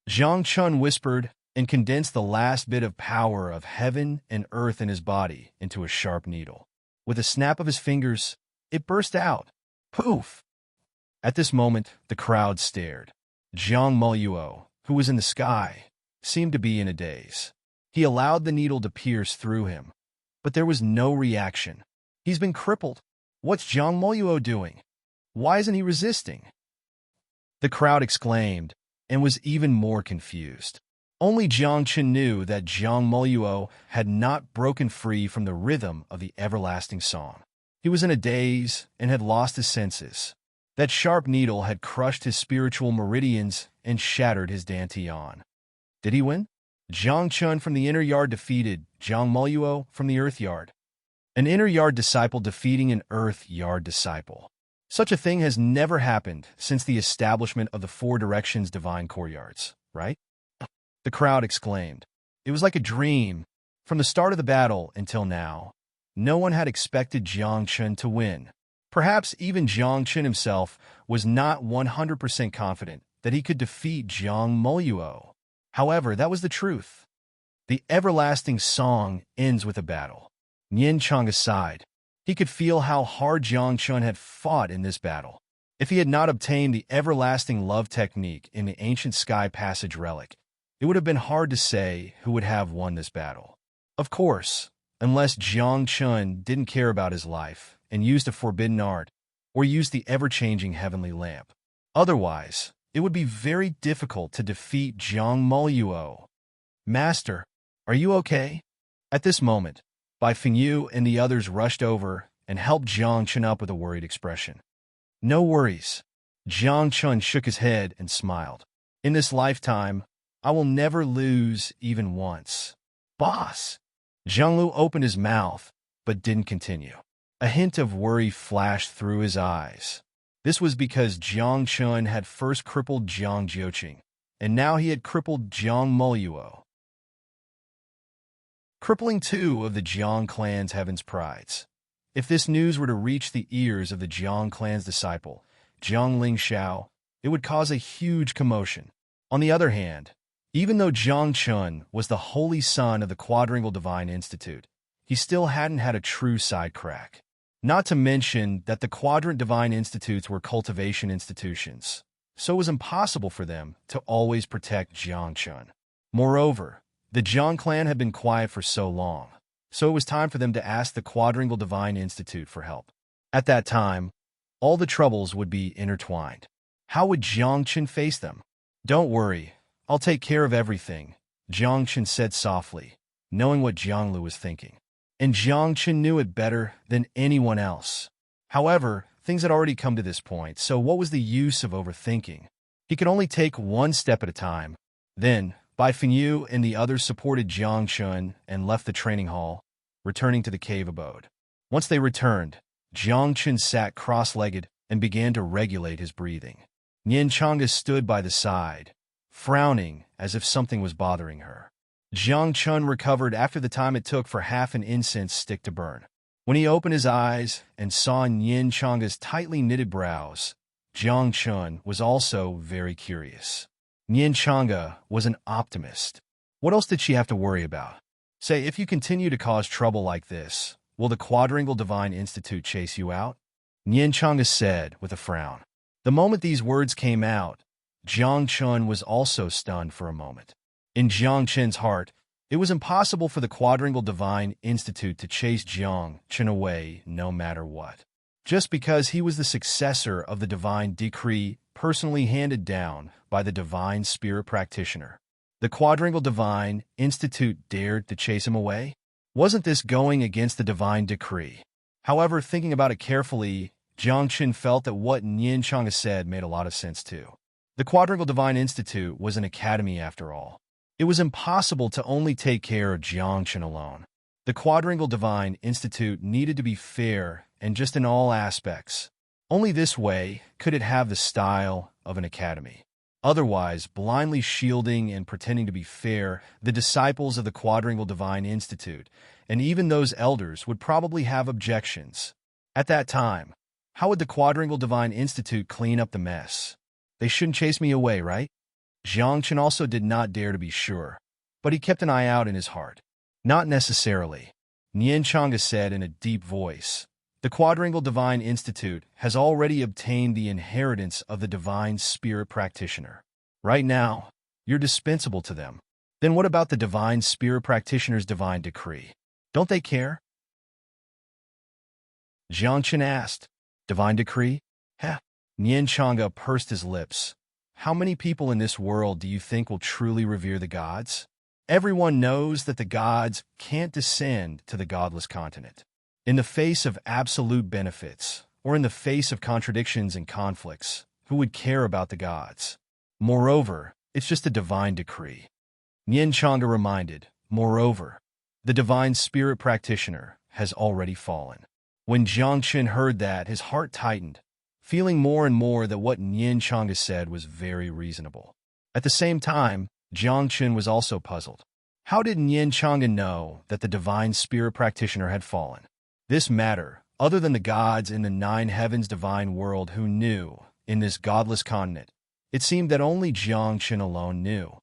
Jiang Chun whispered and condensed the last bit of power of heaven and earth in his body into a sharp needle. With a snap of his fingers, it burst out. Poof! At this moment, the crowd stared. Jiang Moluo, who was in the sky, seemed to be in a daze. He allowed the needle to pierce through him, but there was no reaction. He's been crippled. What's Jiang Moluo doing? Why isn't he resisting? The crowd exclaimed, and was even more confused. Only Jiang Chun knew that Jiang Moluo had not broken free from the rhythm of the everlasting song. He was in a daze and had lost his senses. That sharp needle had crushed his spiritual meridians and shattered his dantian. Did he win? Jiang Chun from the inner yard defeated Jiang Moluo from the earth yard. An inner yard disciple defeating an earth yard disciple. Such a thing has never happened since the establishment of the Four Directions Divine Courtyards, right? The crowd exclaimed. It was like a dream. From the start of the battle until now, no one had expected Jiang Chun to win. Perhaps even Jiang Chun himself was not 100% confident that he could defeat Jiang Moluo. However, that was the truth. The everlasting song ends with a battle. Yin Chang aside, he could feel how hard Jiang Chun had fought in this battle. If he had not obtained the everlasting love technique in the ancient sky passage relic, it would have been hard to say who would have won this battle. Of course, unless Jiang Chun didn't care about his life and used a forbidden art, or use the ever-changing heavenly lamp. Otherwise, it would be very difficult to defeat Jiang Moluo. Master, are you okay? At this moment, Bai Fengyu and the others rushed over and helped Jiang Chen up with a worried expression. No worries. Jiang Chen shook his head and smiled. In this lifetime, I will never lose even once. Boss! Zhang Lu opened his mouth, but didn't continue. A hint of worry flashed through his eyes. This was because Jiang Chen had first crippled Jiang Jiuqing, and now he had crippled Jiang Moluo, crippling two of the Jiang clan's heaven's prides. If this news were to reach the ears of the Jiang clan's disciple, Jiang Lingxiao, it would cause a huge commotion. On the other hand, even though Jiang Chun was the holy son of the Quadrangle Divine Institute, he still hadn't had a true side crack. Not to mention that the Quadrant Divine Institutes were cultivation institutions, so it was impossible for them to always protect Jiang Chun. Moreover, the Jiang clan had been quiet for so long, so it was time for them to ask the Quadrangle Divine Institute for help. At that time, all the troubles would be intertwined. How would Jiang Chen face them? Don't worry, I'll take care of everything, Jiang Chen said softly, knowing what Jiang Lu was thinking. And Jiang Chen knew it better than anyone else. However, things had already come to this point, so what was the use of overthinking? He could only take one step at a time. Then, Bai Fengyu and the others supported Jiang Chen and left the training hall, returning to the cave abode. Once they returned, Jiang Chen sat cross-legged and began to regulate his breathing. Nian Chang'e stood by the side, frowning as if something was bothering her. Jiang Chen recovered after the time it took for half an incense stick to burn. When he opened his eyes and saw Nian Chang'e's tightly knitted brows, Jiang Chen was also very curious. Nian Chang'e was an optimist. What else did she have to worry about? Say, if you continue to cause trouble like this, will the Quadrangle Divine Institute chase you out? Nian Chang'e said with a frown. The moment these words came out, Jiang Chen was also stunned for a moment. In Jiang Chen's heart, it was impossible for the Quadrangle Divine Institute to chase Jiang Chen away no matter what. Just because he was the successor of the divine decree personally handed down by the divine spirit practitioner, the Quadrangle Divine Institute dared to chase him away? Wasn't this going against the divine decree? However, thinking about it carefully, Jiang Chen felt that what Nian Chang'e said made a lot of sense too. The Quadrangle Divine Institute was an academy after all. It was impossible to only take care of Jiang Chen alone. The Quadrangle Divine Institute needed to be fair and just in all aspects. Only this way could it have the style of an academy. Otherwise, blindly shielding and pretending to be fair, the disciples of the Quadrangle Divine Institute, and even those elders, would probably have objections. At that time, how would the Quadrangle Divine Institute clean up the mess? They shouldn't chase me away, right? Jiang Chen also did not dare to be sure, but he kept an eye out in his heart. Not necessarily, Nian Chang'e said in a deep voice. The Quadrangle Divine Institute has already obtained the inheritance of the Divine Spirit Practitioner. Right now, you're dispensable to them. Then what about the Divine Spirit Practitioner's divine decree? Don't they care? Jiang Chen asked. Divine decree? Heh. Nian Chang'e pursed his lips. How many people in this world do you think will truly revere the gods? Everyone knows that the gods can't descend to the godless continent. In the face of absolute benefits, or in the face of contradictions and conflicts, who would care about the gods? Moreover, it's just a divine decree. Nian Chang'e reminded, moreover, the divine spirit practitioner has already fallen. When Jiang Chen heard that, his heart tightened, feeling more and more that what Nian Chang'e said was very reasonable. At the same time, Jiang Chen was also puzzled. How did Nian Chang'e know that the divine spirit practitioner had fallen? This matter, other than the gods in the nine heavens divine world who knew, in this godless continent, it seemed that only Jiang Chen alone knew.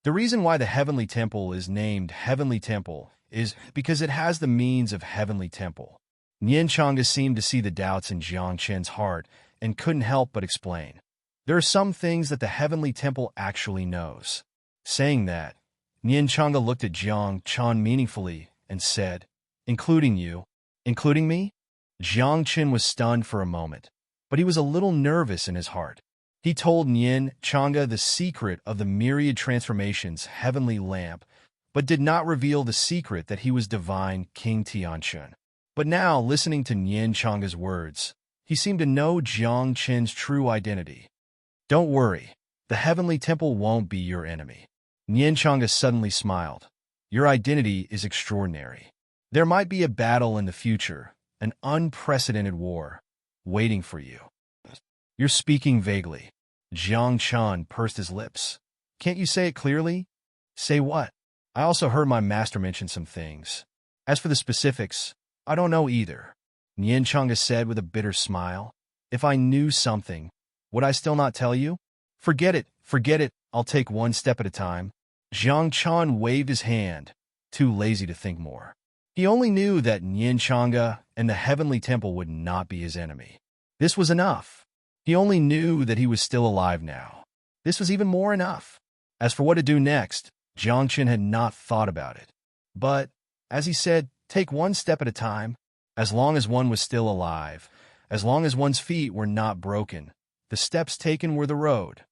The reason why the Heavenly Temple is named Heavenly Temple is because it has the means of Heavenly Temple. Nian Chang'e seemed to see the doubts in Jiang Chen's heart and couldn't help but explain. There are some things that the Heavenly Temple actually knows. Saying that, Nian Chang'e looked at Jiang Chen meaningfully and said, including you. Including me? Jiang Chen was stunned for a moment. but he was a little nervous in his heart. He told Nien Changa the secret of the myriad transformations heavenly lamp, but did not reveal the secret that he was divine King Tianchun. But now, listening to Nien Changa's words, he seemed to know Jiang Qin's true identity. Don't worry, the heavenly temple won't be your enemy. Nien Changa suddenly smiled. Your identity is extraordinary. There might be a battle in the future, an unprecedented war, waiting for you. You're speaking vaguely. Jiang Chun pursed his lips. Can't you say it clearly? Say what? I also heard my master mention some things. As for the specifics, I don't know either. Nien Changa said with a bitter smile. If I knew something, would I still not tell you? Forget it, I'll take one step at a time. Jiang Chun waved his hand, too lazy to think more. He only knew that Nien Changa and the heavenly temple would not be his enemy. This was enough. He only knew that he was still alive now. This was even more enough. As for what to do next, Jiang Qin had not thought about it. But, as he said, take one step at a time. As long as one was still alive, as long as one's feet were not broken, the steps taken were the road.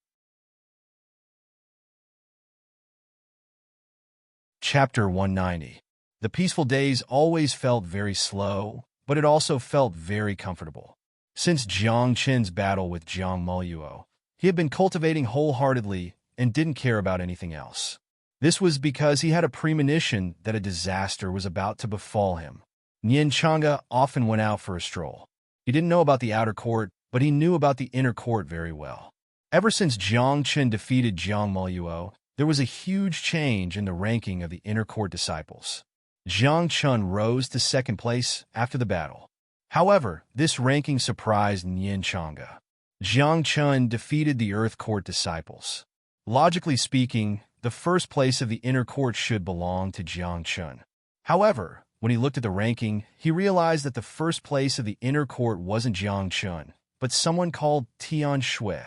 Chapter 190. The peaceful days always felt very slow, but it also felt very comfortable. Since Jiang Qin's battle with Jiang Moluo, he had been cultivating wholeheartedly and didn't care about anything else. This was because he had a premonition that a disaster was about to befall him. Nien Changa often went out for a stroll. He didn't know about the outer court, but he knew about the inner court very well. Ever since Jiang Qin defeated Jiang Moluo, there was a huge change in the ranking of the inner court disciples. Jiang Chun rose to second place after the battle. However, this ranking surprised Nien Changa. Jiang Chun defeated the Earth Court disciples. Logically speaking, the first place of the inner court should belong to Jiang Chun. However, when he looked at the ranking, he realized that the first place of the inner court wasn't Jiang Chun, but someone called Tian Shui.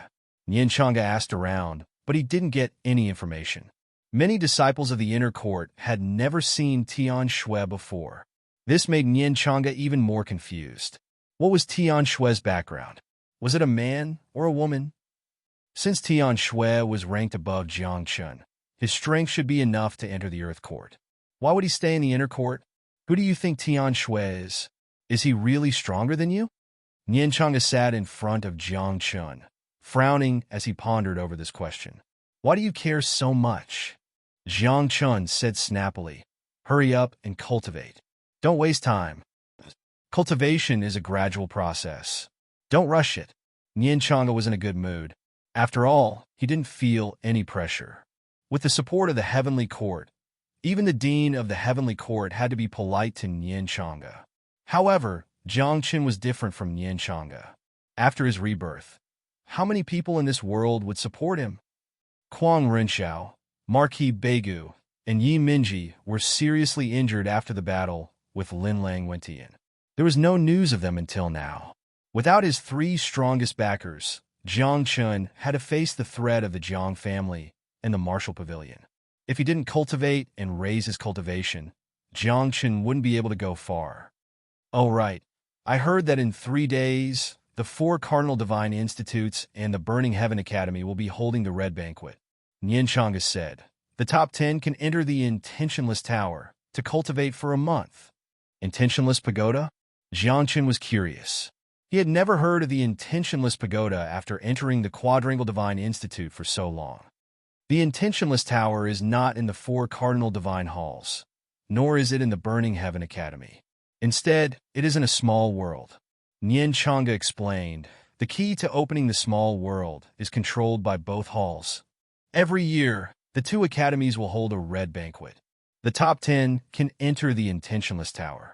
Nien Changa asked around, but he didn't get any information. Many disciples of the inner court had never seen Tian Shui before. This made Nien Changa even more confused. What was Tian Shui's background? Was it a man or a woman? Since Tian Shui was ranked above Jiang Chun, his strength should be enough to enter the Earth Court. Why would he stay in the inner court? Who do you think Tian Shui is? Is he really stronger than you? Nien Changa sat in front of Jiang Chun, frowning as he pondered over this question. Why do you care so much? Jiang Chun said snappily, hurry up and cultivate. Don't waste time. Cultivation is a gradual process. Don't rush it. Nien Changa was in a good mood. After all, he didn't feel any pressure. With the support of the heavenly court, even the dean of the heavenly court had to be polite to Nien Changa. However, Jiang Qin was different from Nien Changa. After his rebirth, how many people in this world would support him? Kuang Renshao, Marquis Beigu, and Yi Minji were seriously injured after the battle with Lin Lang Wentian. There was no news of them until now. Without his three strongest backers, Jiang Chun had to face the threat of the Jiang family and the martial pavilion. If he didn't cultivate and raise his cultivation, Jiang Chun wouldn't be able to go far. Oh right, I heard that in 3 days, the 4 Cardinal Divine Institutes and the Burning Heaven Academy will be holding the Red Banquet. Nien Changa said, the top 10 can enter the Intentionless Tower to cultivate for a month. Intentionless Pagoda? Jiang Chun was curious. He had never heard of the Intentionless Pagoda after entering the Quadrangle Divine Institute for so long. The Intentionless Tower is not in the 4 Cardinal Divine Halls, nor is it in the Burning Heaven Academy. Instead, it is in a small world. Nien Changa explained, the key to opening the small world is controlled by both halls. Every year, the 2 academies will hold a red banquet. The top 10 can enter the Intentionless Tower.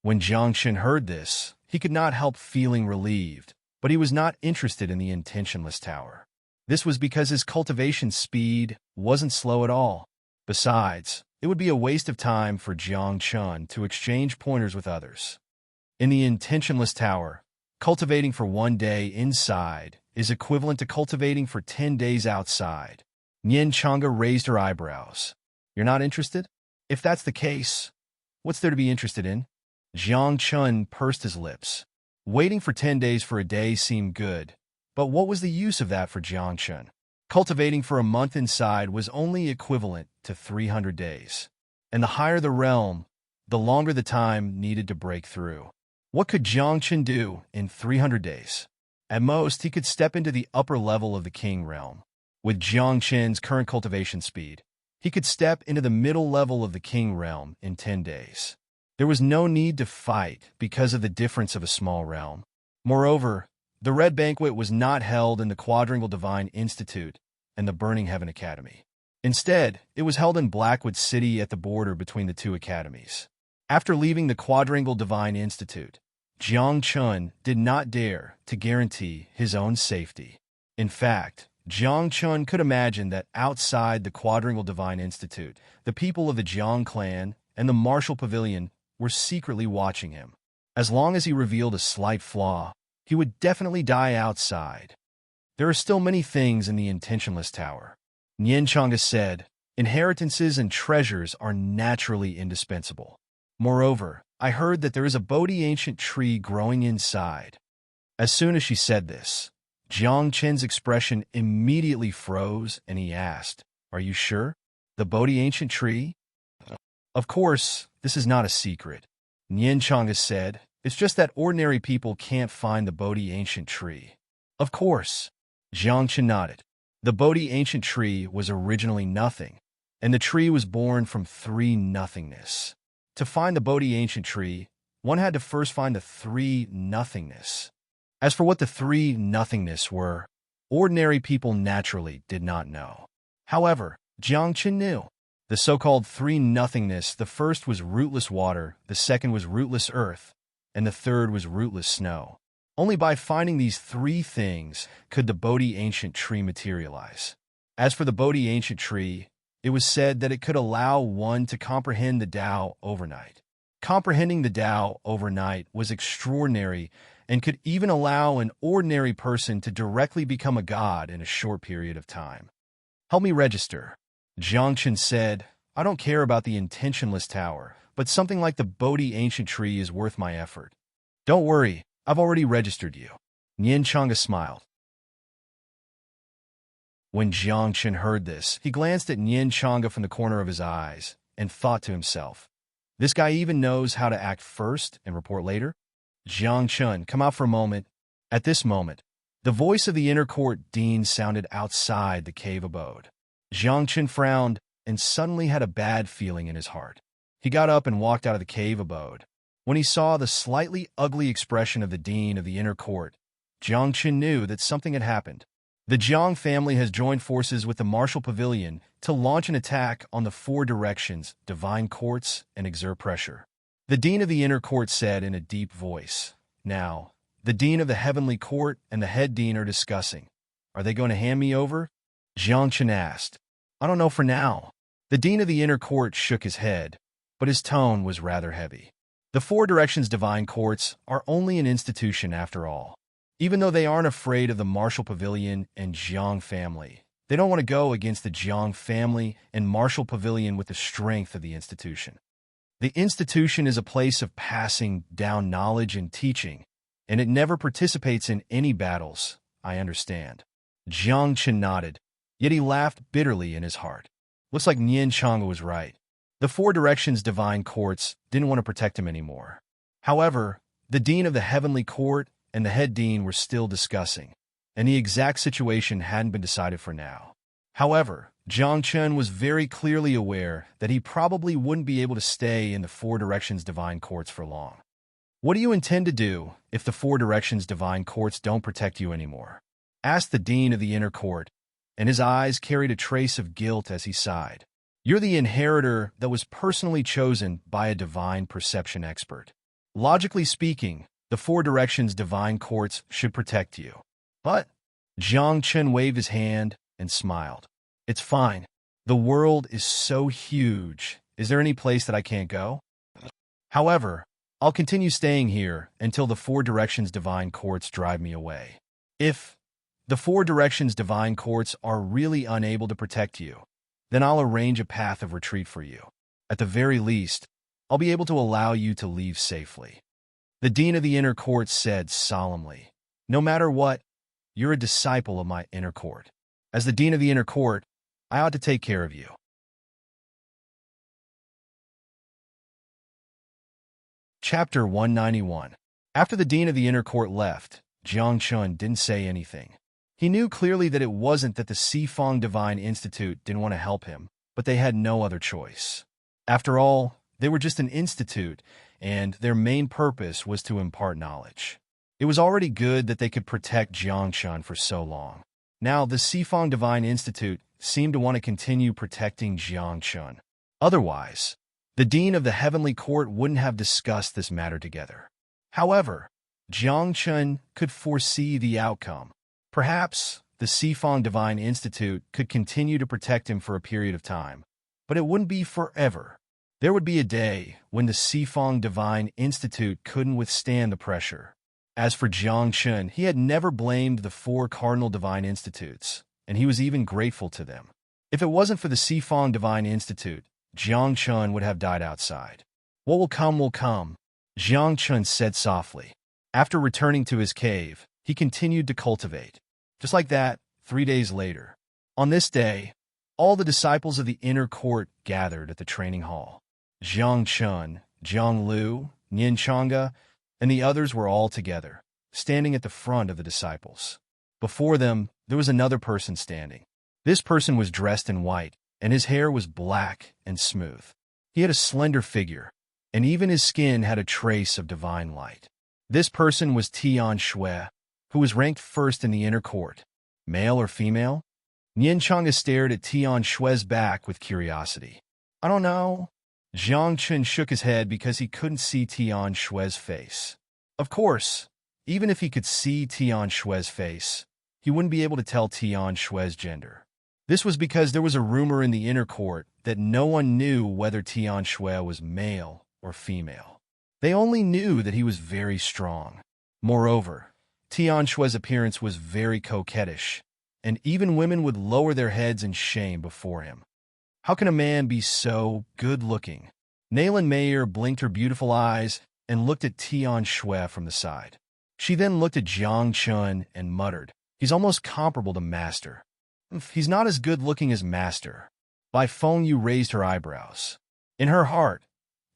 When Jiang Qin heard this, he could not help feeling relieved, but he was not interested in the Intentionless Tower. This was because his cultivation speed wasn't slow at all. Besides, it would be a waste of time for Jiang Chun to exchange pointers with others. In the Intentionless Tower, cultivating for 1 day inside is equivalent to cultivating for 10 days outside. Nien Changa raised her eyebrows. You're not interested? If that's the case, what's there to be interested in? Jiang Chun pursed his lips. Waiting for 10 days for a day seemed good, but what was the use of that for Jiangchun? Cultivating for a month inside was only equivalent to 300 days. And the higher the realm, the longer the time needed to break through. What could Jiangchun do in 300 days? At most, he could step into the upper level of the king realm. With Jiangchun's current cultivation speed, he could step into the middle level of the king realm in 10 days. There was no need to fight because of the difference of a small realm. Moreover, the Red Banquet was not held in the Quadrangle Divine Institute and the Burning Heaven Academy. Instead, it was held in Blackwood City at the border between the two academies. After leaving the Quadrangle Divine Institute, Jiangchun did not dare to guarantee his own safety. In fact, Jiangchun could imagine that outside the Quadrangle Divine Institute, the people of the Jiang clan and the Martial Pavilion were secretly watching him. As long as he revealed a slight flaw, he would definitely die outside. There are still many things in the intentionless tower. Nianchanga said, inheritances and treasures are naturally indispensable. Moreover, I heard that there is a Bodhi ancient tree growing inside. As soon as she said this, Jiang Chen's expression immediately froze and he asked, "Are you sure? The Bodhi ancient tree?" "Of course, this is not a secret," Nianchanga said. "It's just that ordinary people can't find the Bodhi ancient tree." "Of course," Jiang Chen nodded. The Bodhi ancient tree was originally nothing, and the tree was born from three nothingness. To find the Bodhi ancient tree, one had to first find the three nothingness. As for what the three nothingness were, ordinary people naturally did not know. However, Jiang Chen knew. The so-called three nothingness, the first was rootless water, the second was rootless earth, and the third was rootless snow. Only by finding these three things could the Bodhi ancient tree materialize. As for the Bodhi ancient tree, it was said that it could allow one to comprehend the Tao overnight. Comprehending the Tao overnight was extraordinary and could even allow an ordinary person to directly become a god in a short period of time. "Help me register," Jiang Chen said. "I don't care about the intentionless tower, but something like the Bodhi ancient tree is worth my effort." "Don't worry, I've already registered you." Nianchanga smiled. When Jiang Chen heard this, he glanced at Nianchanga from the corner of his eyes and thought to himself, "This guy even knows how to act first and report later?" "Jiang Chen, come out for a moment." At this moment, the voice of the inner court dean sounded outside the cave abode. Jiang Chen frowned and suddenly had a bad feeling in his heart. He got up and walked out of the cave abode. When he saw the slightly ugly expression of the dean of the inner court, Jiang Chen knew that something had happened. The Jiang family has joined forces with the Martial Pavilion to launch an attack on the four directions, divine courts, and exert pressure. The dean of the inner court said in a deep voice, "Now, the dean of the heavenly court and the head dean are discussing. Are they going to hand me over?" Jiang Chen asked. "I don't know for now." The dean of the inner court shook his head, but his tone was rather heavy. The four directions divine courts are only an institution after all. Even though they aren't afraid of the Martial Pavilion and Jiang family, they don't want to go against the Jiang family and Martial Pavilion with the strength of the institution. The institution is a place of passing down knowledge and teaching, and it never participates in any battles, I understand. Jiang Chen nodded, yet he laughed bitterly in his heart. Looks like Nianchanga was right. The four directions divine courts didn't want to protect him anymore. However, the dean of the heavenly court and the head dean were still discussing, and the exact situation hadn't been decided for now. However, Jiang Chen was very clearly aware that he probably wouldn't be able to stay in the four directions divine courts for long. "What do you intend to do if the four directions divine courts don't protect you anymore?" asked the dean of the inner court, and his eyes carried a trace of guilt as he sighed. "You're the inheritor that was personally chosen by a divine perception expert. Logically speaking, the four directions divine courts should protect you. But," Jiang Chen waved his hand and smiled. "It's fine. The world is so huge. Is there any place that I can't go? However, I'll continue staying here until the four directions divine courts drive me away. If the four directions divine courts are really unable to protect you, then I'll arrange a path of retreat for you. At the very least, I'll be able to allow you to leave safely." The dean of the inner court said solemnly, "No matter what, you're a disciple of my inner court. As the dean of the inner court, I ought to take care of you." Chapter 191. After the dean of the inner court left, Jiang Chun didn't say anything. He knew clearly that it wasn't that the Sifang Divine Institute didn't want to help him, but they had no other choice. After all, they were just an institute, and their main purpose was to impart knowledge. It was already good that they could protect Jiang Chun for so long. Now, the Sifang Divine Institute seemed to want to continue protecting Jiang Chun. Otherwise, the dean of the heavenly court wouldn't have discussed this matter together. However, Jiang Chun could foresee the outcome. Perhaps the Sifang Divine Institute could continue to protect him for a period of time, but it wouldn't be forever. There would be a day when the Sifang Divine Institute couldn't withstand the pressure. As for Jiang Chun, he had never blamed the 4 cardinal divine institutes, and he was even grateful to them. If it wasn't for the Sifang Divine Institute, Jiang Chun would have died outside. "What will come," Jiang Chun said softly. After returning to his cave, he continued to cultivate. Just like that, 3 days later. On this day, all the disciples of the inner court gathered at the training hall. Jiang Chun, Jiang Lu, Nian Chang'e, and the others were all together, standing at the front of the disciples. Before them, there was another person standing. This person was dressed in white, and his hair was black and smooth. He had a slender figure, and even his skin had a trace of divine light. This person was Tian Shui, who was ranked first in the inner court. Male or female? Nian Chang'e stared at Tian Shui's back with curiosity. "I don't know." Jiang Chun shook his head because he couldn't see Tian Shui's face. Of course, even if he could see Tian Shui's face, he wouldn't be able to tell Tian Shui's gender. This was because there was a rumor in the inner court that no one knew whether Tian Shui was male or female. They only knew that he was very strong. Moreover, Tian Shui's appearance was very coquettish, and even women would lower their heads in shame before him. How can a man be so good-looking? Nayland Mayer blinked her beautiful eyes and looked at Tian Shui from the side. She then looked at Jiang Chun and muttered, "He's almost comparable to Master." "He's not as good-looking as Master." Bai Fengyu raised her eyebrows. In her heart,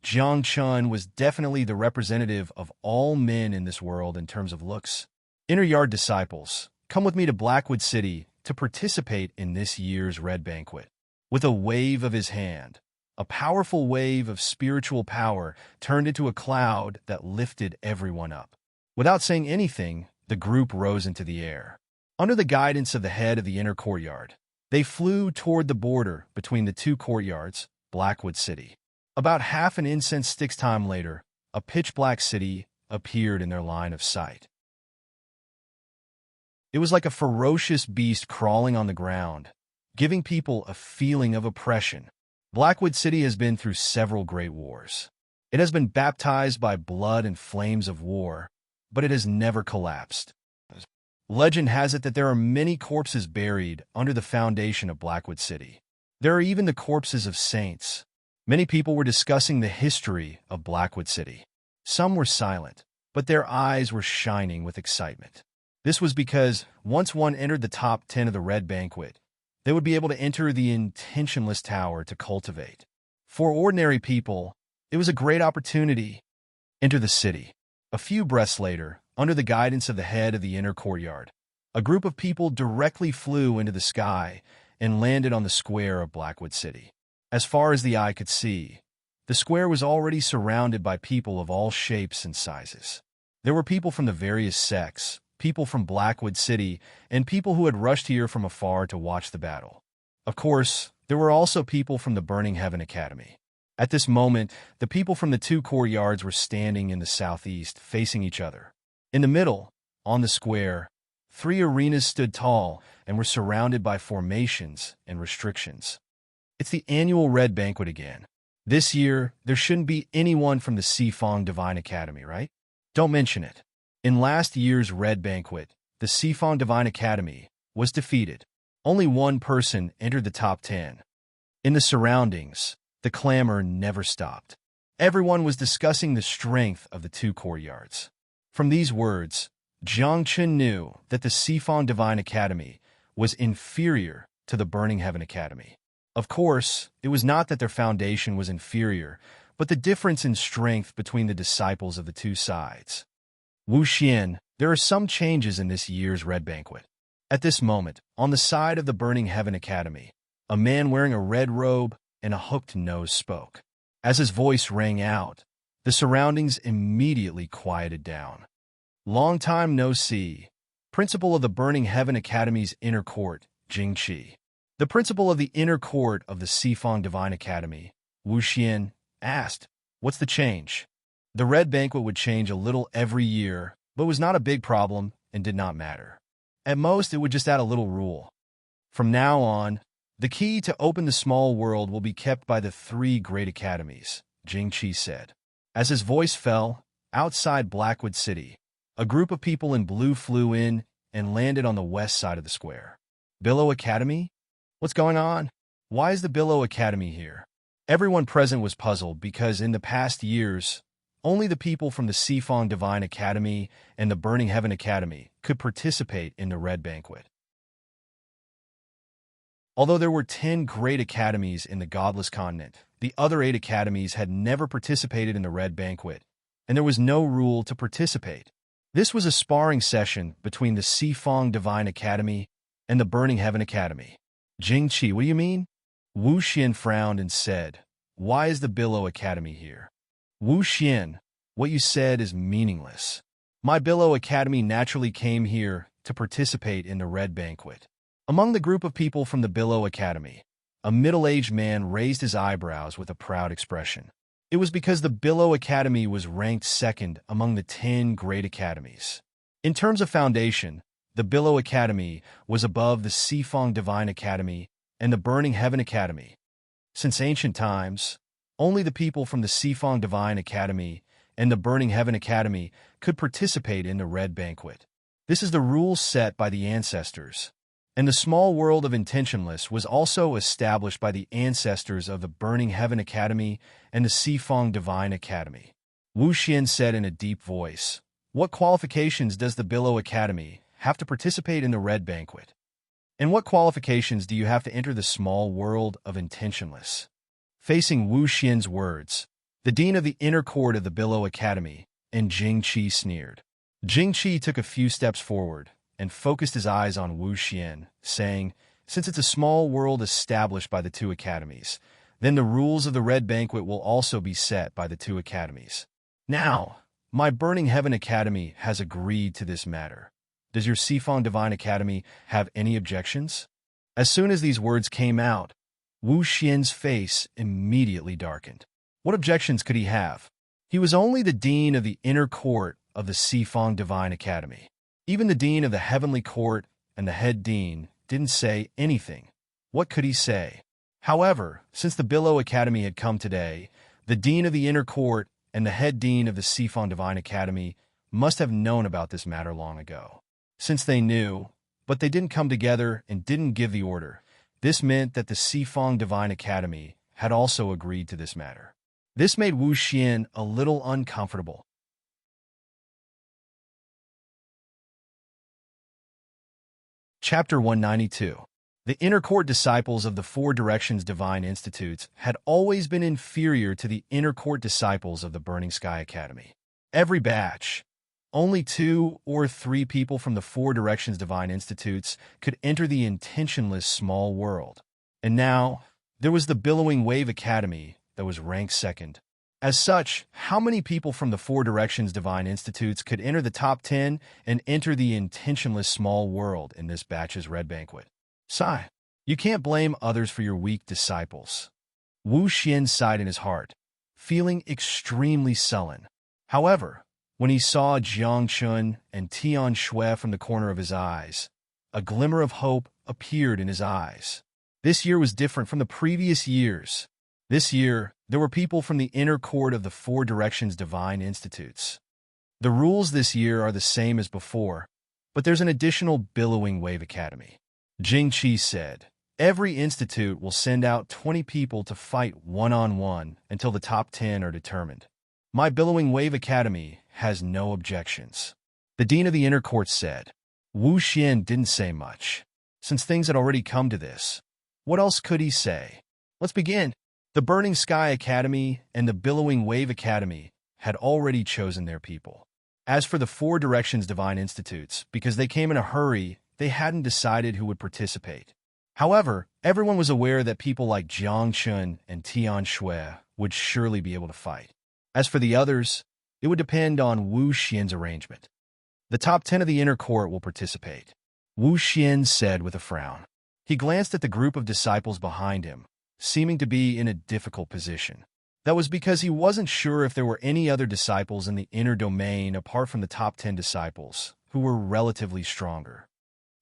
Jiang Chun was definitely the representative of all men in this world in terms of looks. Inner Yard disciples, come with me to Blackwood City to participate in this year's Red Banquet. With a wave of his hand, a powerful wave of spiritual power turned into a cloud that lifted everyone up. Without saying anything, the group rose into the air. Under the guidance of the head of the inner courtyard, they flew toward the border between the 2 courtyards, Blackwood City. About half an incense stick's time later, a pitch-black city appeared in their line of sight. It was like a ferocious beast crawling on the ground, giving people a feeling of oppression. Blackwood City has been through several great wars. It has been baptized by blood and flames of war, but it has never collapsed. Legend has it that there are many corpses buried under the foundation of Blackwood City. There are even the corpses of saints. Many people were discussing the history of Blackwood City. Some were silent, but their eyes were shining with excitement. This was because once one entered the top 10 of the Red Banquet, they would be able to enter the intentionless tower to cultivate. For ordinary people, it was a great opportunity. Enter the city. A few breaths later, under the guidance of the head of the inner courtyard, a group of people directly flew into the sky and landed on the square of Blackwood City. As far as the eye could see, the square was already surrounded by people of all shapes and sizes. There were people from the various sects, people from Blackwood City, and people who had rushed here from afar to watch the battle. Of course, there were also people from the Burning Heaven Academy. At this moment, the people from the 2 courtyards were standing in the southeast, facing each other. In the middle, on the square, 3 arenas stood tall and were surrounded by formations and restrictions. It's the annual Red Banquet again. This year, there shouldn't be anyone from the Sifang Divine Academy, right? Don't mention it. In last year's Red Banquet, the Sifang Divine Academy was defeated. Only one person entered the top 10. In the surroundings, the clamor never stopped. Everyone was discussing the strength of the two courtyards. From these words, Jiang Chun knew that the Sifang Divine Academy was inferior to the Burning Heaven Academy. Of course, it was not that their foundation was inferior, but the difference in strength between the disciples of the two sides. Wu Xian, there are some changes in this year's Red Banquet. At this moment, on the side of the Burning Heaven Academy, a man wearing a red robe and a hooked nose spoke. As his voice rang out, the surroundings immediately quieted down. Long time no see. Principal of the Burning Heaven Academy's inner court, Jing Qi. The principal of the inner court of the Sifang Divine Academy, Wu Xian, asked, "What's the change?" The Red Banquet would change a little every year, but was not a big problem and did not matter. At most, it would just add a little rule. From now on, the key to open the small world will be kept by the three great academies, Jing Qi said. As his voice fell, outside Blackwood City, a group of people in blue flew in and landed on the west side of the square. Billow Academy? What's going on? Why is the Billow Academy here? Everyone present was puzzled because in the past years, only the people from the Sifang Divine Academy and the Burning Heaven Academy could participate in the Red Banquet. Although there were 10 great academies in the Godless Continent, the other 8 academies had never participated in the Red Banquet, and there was no rule to participate. This was a sparring session between the Sifang Divine Academy and the Burning Heaven Academy. Jing Qi, what do you mean? Wu Xian frowned and said, "Why is the Billow Academy here?" Wu Xian, what you said is meaningless. My Billow Academy naturally came here to participate in the Red Banquet. Among the group of people from the Billow Academy, a middle-aged man raised his eyebrows with a proud expression. It was because the Billow Academy was ranked second among the 10 great academies. In terms of foundation, the Billow Academy was above the Sifang Divine Academy and the Burning Heaven Academy. Since ancient times, only the people from the Sifang Divine Academy and the Burning Heaven Academy could participate in the Red Banquet. This is the rule set by the ancestors. And the small world of intentionless was also established by the ancestors of the Burning Heaven Academy and the Sifang Divine Academy. Wu Xian said in a deep voice, "What qualifications does the Billow Academy have to participate in the Red Banquet? And what qualifications do you have to enter the small world of intentionless?" Facing Wu Xian's words, the dean of the inner court of the Billow Academy and Jing Qi sneered. Jing Qi took a few steps forward and focused his eyes on Wu Xian, saying, "Since it's a small world established by the two academies, then the rules of the Red Banquet will also be set by the two academies. Now, my Burning Heaven Academy has agreed to this matter. Does your Sifang Divine Academy have any objections?" As soon as these words came out, Wu Xian's face immediately darkened. What objections could he have? He was only the dean of the inner court of the Sifang Divine Academy. Even the dean of the heavenly court and the head dean didn't say anything. What could he say? However, since the Billow Academy had come today, the dean of the inner court and the head dean of the Sifang Divine Academy must have known about this matter long ago. Since they knew, but they didn't come together and didn't give the order, this meant that the Sifang Divine Academy had also agreed to this matter. This made Wu Xian a little uncomfortable. Chapter 192. The inner court disciples of the Four Directions Divine Institutes had always been inferior to the inner court disciples of the Burning Sky Academy. Every batch, only 2 or 3 people from the Four Directions Divine Institutes could enter the intentionless small world. And now, there was the Billowing Wave Academy that was ranked second. As such, how many people from the Four Directions Divine Institutes could enter the top 10 and enter the intentionless small world in this batch's Red Banquet? Sigh. You can't blame others for your weak disciples. Wu Xian sighed in his heart, feeling extremely sullen. However, when he saw Jiang Chun and Tian Shui from the corner of his eyes, a glimmer of hope appeared in his eyes. This year was different from the previous years. This year, there were people from the inner court of the Four Directions Divine Institutes. The rules this year are the same as before, but there's an additional Billowing Wave Academy. Jing Qi said, Every institute will send out 20 people to fight one-on-one until the top 10 are determined. My Billowing Wave Academy has no objections. The dean of the inner court said. Wu Xian didn't say much. Since things had already come to this, what else could he say? Let's begin. The Burning Sky Academy and the Billowing Wave Academy had already chosen their people. As for the Four Directions Divine Institutes, because they came in a hurry, they hadn't decided who would participate. However, everyone was aware that people like Jiang Chun and Tian Shui would surely be able to fight. As for the others, it would depend on Wu Xian's arrangement. The top 10 of the inner court will participate, Wu Xian said with a frown. He glanced at the group of disciples behind him, seeming to be in a difficult position. That was because he wasn't sure if there were any other disciples in the inner domain apart from the top 10 disciples, who were relatively stronger.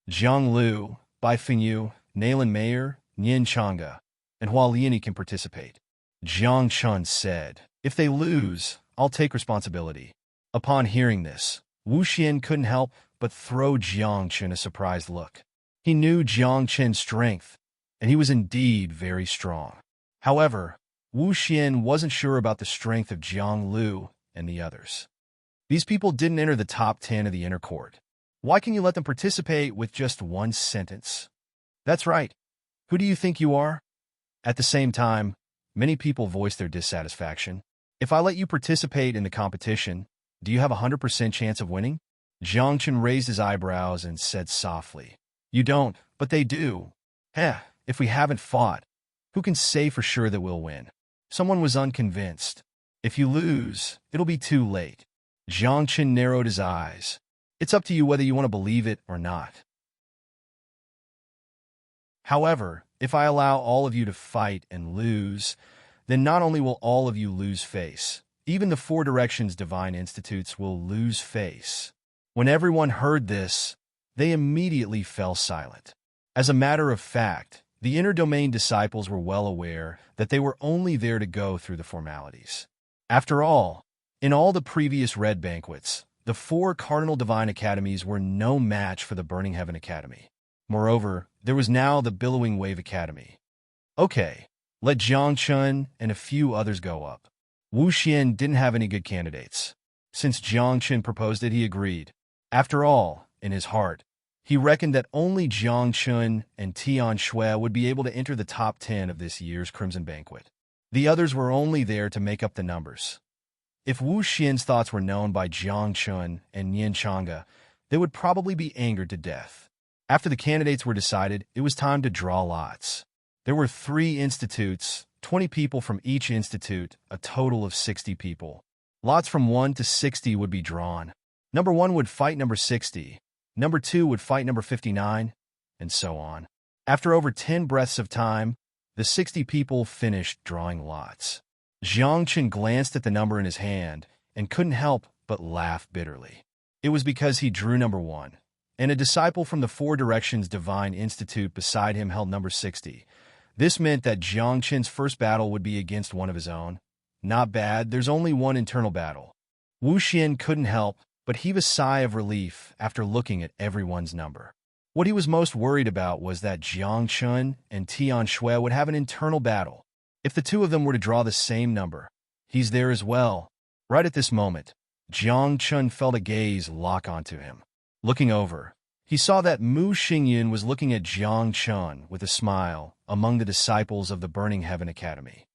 Zhang Lu, Bai Fengyu, Naylan Mayer, Nian Chang'e, and Hua Liani can participate. Jiang Chun said, If they lose, I'll take responsibility. Upon hearing this, Wu Xian couldn't help but throw Jiang Chun a surprised look. He knew Jiang Chun's strength, and he was indeed very strong. However, Wu Xian wasn't sure about the strength of Zhang Lu and the others. These people didn't enter the top 10 of the inner court. Why can you let them participate with just one sentence? That's right. Who do you think you are? At the same time, many people voiced their dissatisfaction. If I let you participate in the competition, do you have a 100% chance of winning? Jiang Chun raised his eyebrows and said softly, You don't, but they do. If we haven't fought, who can say for sure that we'll win? Someone was unconvinced. If you lose, it'll be too late. Jiang Chun narrowed his eyes. It's up to you whether you want to believe it or not. However, if I allow all of you to fight and lose, then not only will all of you lose face, even the Four Directions Divine Institutes will lose face. When everyone heard this, they immediately fell silent. As a matter of fact, the inner domain disciples were well aware that they were only there to go through the formalities. After all, in all the previous Red Banquets, the four Cardinal Divine Academies were no match for the Burning Heaven Academy. Moreover, there was now the Billowing Wave Academy. Okay, let Jiang Chun and a few others go up. Wu Xian didn't have any good candidates. Since Jiang Chun proposed it, he agreed. After all, in his heart, he reckoned that only Jiang Chun and Tian Shui would be able to enter the top 10 of this year's Crimson Banquet. The others were only there to make up the numbers. If Wu Xian's thoughts were known by Jiang Chun and Nian Chang'e, they would probably be angered to death. After the candidates were decided, it was time to draw lots. There were 3 institutes, 20 people from each institute, a total of 60 people. Lots from 1 to 60 would be drawn. Number 1 would fight number 60, number 2 would fight number 59, and so on. After over 10 breaths of time, the 60 people finished drawing lots. Jiang Chun glanced at the number in his hand and couldn't help but laugh bitterly. It was because he drew number 1, and a disciple from the Four Directions Divine Institute beside him held number 60. This meant that Jiang Chun's first battle would be against one of his own. Not bad, there's only one internal battle. Wu Xian couldn't help but heave a sigh of relief after looking at everyone's number. What he was most worried about was that Jiang Chun and Tian Shui would have an internal battle. If the two of them were to draw the same number, he's there as well. Right at this moment, Jiang Chun felt a gaze lock onto him. Looking over, he saw that Mu Xingyan was looking at Jiang Chun with a smile among the disciples of the Burning Heaven Academy.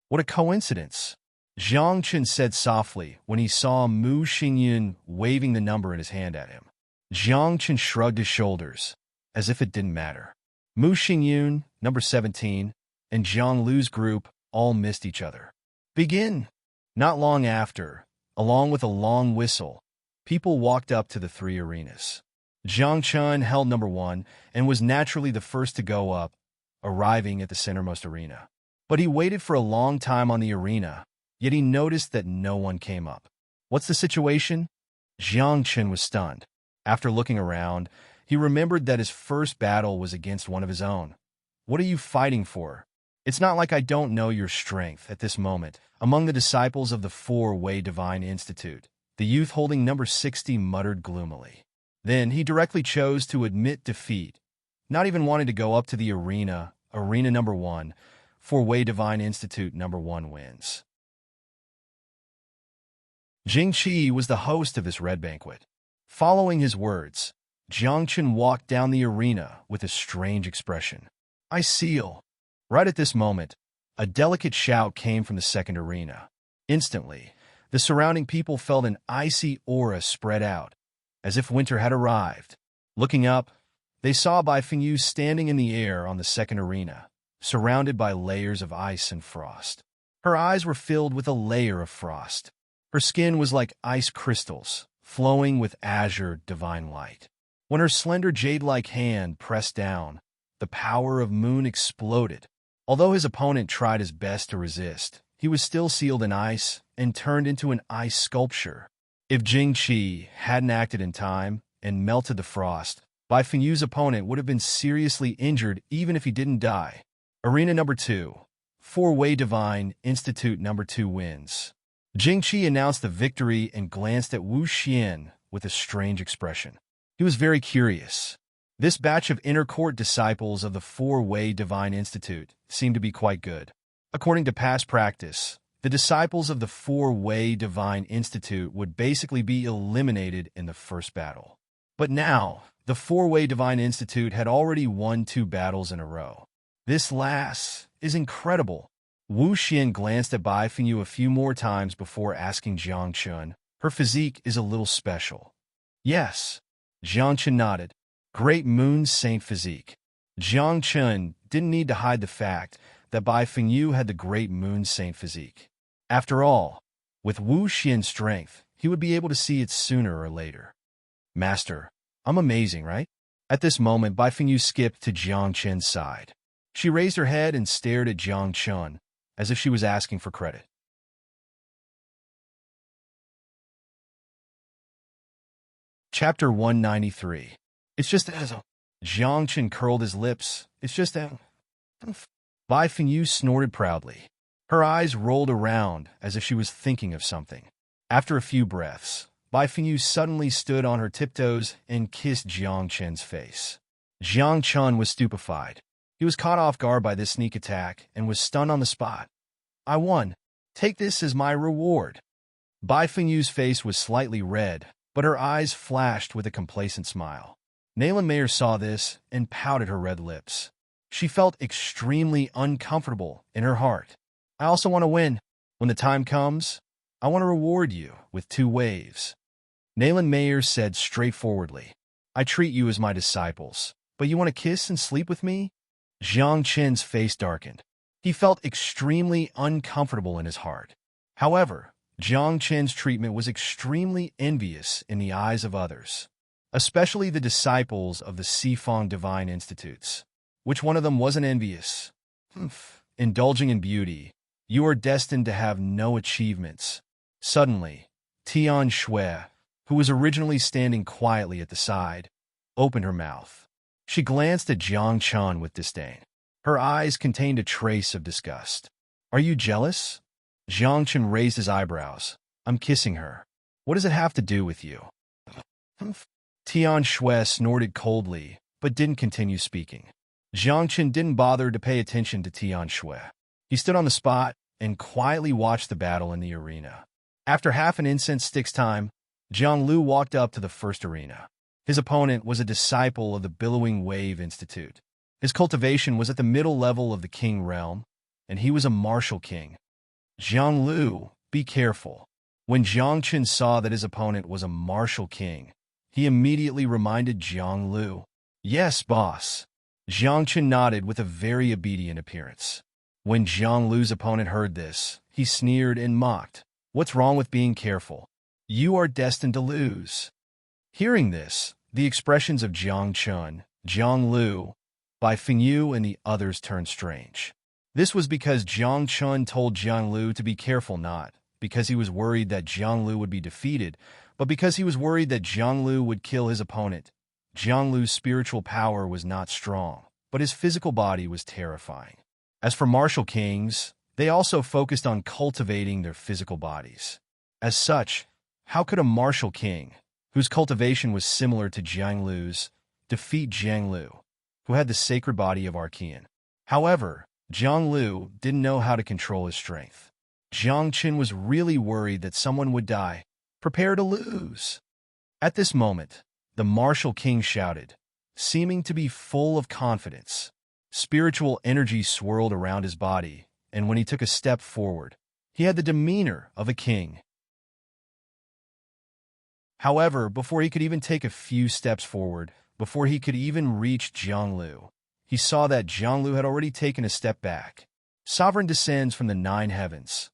What a coincidence! Jiang Chun said softly when he saw Mu Xingyan waving the number in his hand at him. Jiang Chun shrugged his shoulders, as if it didn't matter. Mu Xingyan, number 17, and Zhang Lu's group all missed each other. Begin! Not long after, along with a long whistle, people walked up to the 3 arenas. Jiang Chun held number 1 and was naturally the first to go up, arriving at the centermost arena. But he waited for a long time on the arena, yet he noticed that no one came up. What's the situation? Jiang Chun was stunned. After looking around, he remembered that his first battle was against one of his own. What are you fighting for? It's not like I don't know your strength at this moment. Among the disciples of the Four-Way Divine Institute, the youth holding number 60 muttered gloomily. Then he directly chose to admit defeat. not even wanting to go up to the arena. Arena number 1, four-way Divine Institute number 1 wins. Jing Qi was the host of this red banquet. Following his words, Jiang Chen walked down the arena with a strange expression. I seal. Right at this moment, a delicate shout came from the second arena. Instantly, the surrounding people felt an icy aura spread out, as if winter had arrived. Looking up, they saw Bai Fengyu standing in the air on the second arena, surrounded by layers of ice and frost. Her eyes were filled with a layer of frost. Her skin was like ice crystals, flowing with azure divine light. When her slender jade-like hand pressed down, the power of moon exploded. Although his opponent tried his best to resist, he was still sealed in ice and turned into an ice sculpture. If Jing Qi hadn't acted in time and melted the frost, Bai Fengyu's opponent would have been seriously injured even if he didn't die. Arena number 2, four-way Divine Institute number 2 wins. Jing Qi announced the victory and glanced at Wu Xian with a strange expression. He was very curious. This batch of inner court disciples of the four-way Divine Institute seemed to be quite good. According to past practice, the disciples of the four-way Divine Institute would basically be eliminated in the first battle. But now, the four-way Divine Institute had already won 2 battles in a row. This last is incredible. Wu Xian glanced at Bai Fengyu a few more times before asking Jiang Chen, her physique is a little special. Yes. Jiang Chen nodded. Great moon saint physique. Jiang Chen didn't need to hide the fact that Bai Fengyu had the great moon saint physique. After all, with Wu Xian's strength, he would be able to see it sooner or later. Master, I'm amazing, right? At this moment, Bai Fengyu skipped to Jiang Chen's side. She raised her head and stared at Jiang Chen, as if she was asking for credit. Chapter 193. It's just as Jiang Chen curled his lips. It's just that Bai Fengyu snorted proudly. Her eyes rolled around as if she was thinking of something. After a few breaths, Bai Fengyu suddenly stood on her tiptoes and kissed Jiang Chen's face. Jiang Chen was stupefied. He was caught off guard by this sneak attack and was stunned on the spot. I won. Take this as my reward. Bai Fengyu's face was slightly red, but her eyes flashed with a complacent smile. Nayland Mayer saw this and pouted her red lips. She felt extremely uncomfortable in her heart. I also want to win. When the time comes, I want to reward you with 2 waves. Nayland Mayer said straightforwardly, I treat you as my disciples, but you want to kiss and sleep with me? Jiang Chen's face darkened. He felt extremely uncomfortable in his heart. However, Jiang Chen's treatment was extremely envious in the eyes of others, especially the disciples of the Sifang Divine Institutes. Which one of them wasn't envious? Indulging in beauty, you are destined to have no achievements. Suddenly, Tian Shui, who was originally standing quietly at the side, opened her mouth. She glanced at Jiang Chen with disdain. Her eyes contained a trace of disgust. Are you jealous? Jiang Chen raised his eyebrows. I'm kissing her. What does it have to do with you? Tian Shui snorted coldly, but didn't continue speaking. Jiang Chen didn't bother to pay attention to Tian Shui. He stood on the spot and quietly watched the battle in the arena. After half an incense stick's time, Jiang Lu walked up to the first arena. His opponent was a disciple of the Billowing Wave Institute. His cultivation was at the middle level of the king realm, and he was a martial king. Jiang Lu, be careful. When Jiang Chen saw that his opponent was a martial king, he immediately reminded Jiang Lu. Yes, boss. Jiang Chen nodded with a very obedient appearance. When Jiang Lu's opponent heard this, he sneered and mocked. What's wrong with being careful? You are destined to lose. Hearing this, the expressions of Jiang Chen, Jiang Lu, Bai Fengyu, and the others turned strange. This was because Jiang Chen told Jiang Lu to be careful, not because he was worried that Jiang Lu would be defeated, but because he was worried that Jiang Lu would kill his opponent. Jiang Lu's spiritual power was not strong, but his physical body was terrifying. As for martial kings, they also focused on cultivating their physical bodies. As such, how could a martial king, whose cultivation was similar to Jiang Lu's, defeat Jiang Lu? who had the sacred body of Archean. However, Jiang Lu didn't know how to control his strength. Jiang Qin was really worried that someone would die. Prepare to lose. At this moment, the martial king shouted, seeming to be full of confidence. Spiritual energy swirled around his body, and when he took a step forward, he had the demeanor of a king. However, before he could even take a few steps forward, before he could even reach Jiang Lu, he saw that Jiang Lu had already taken a step back. Sovereign descends from the 9 heavens.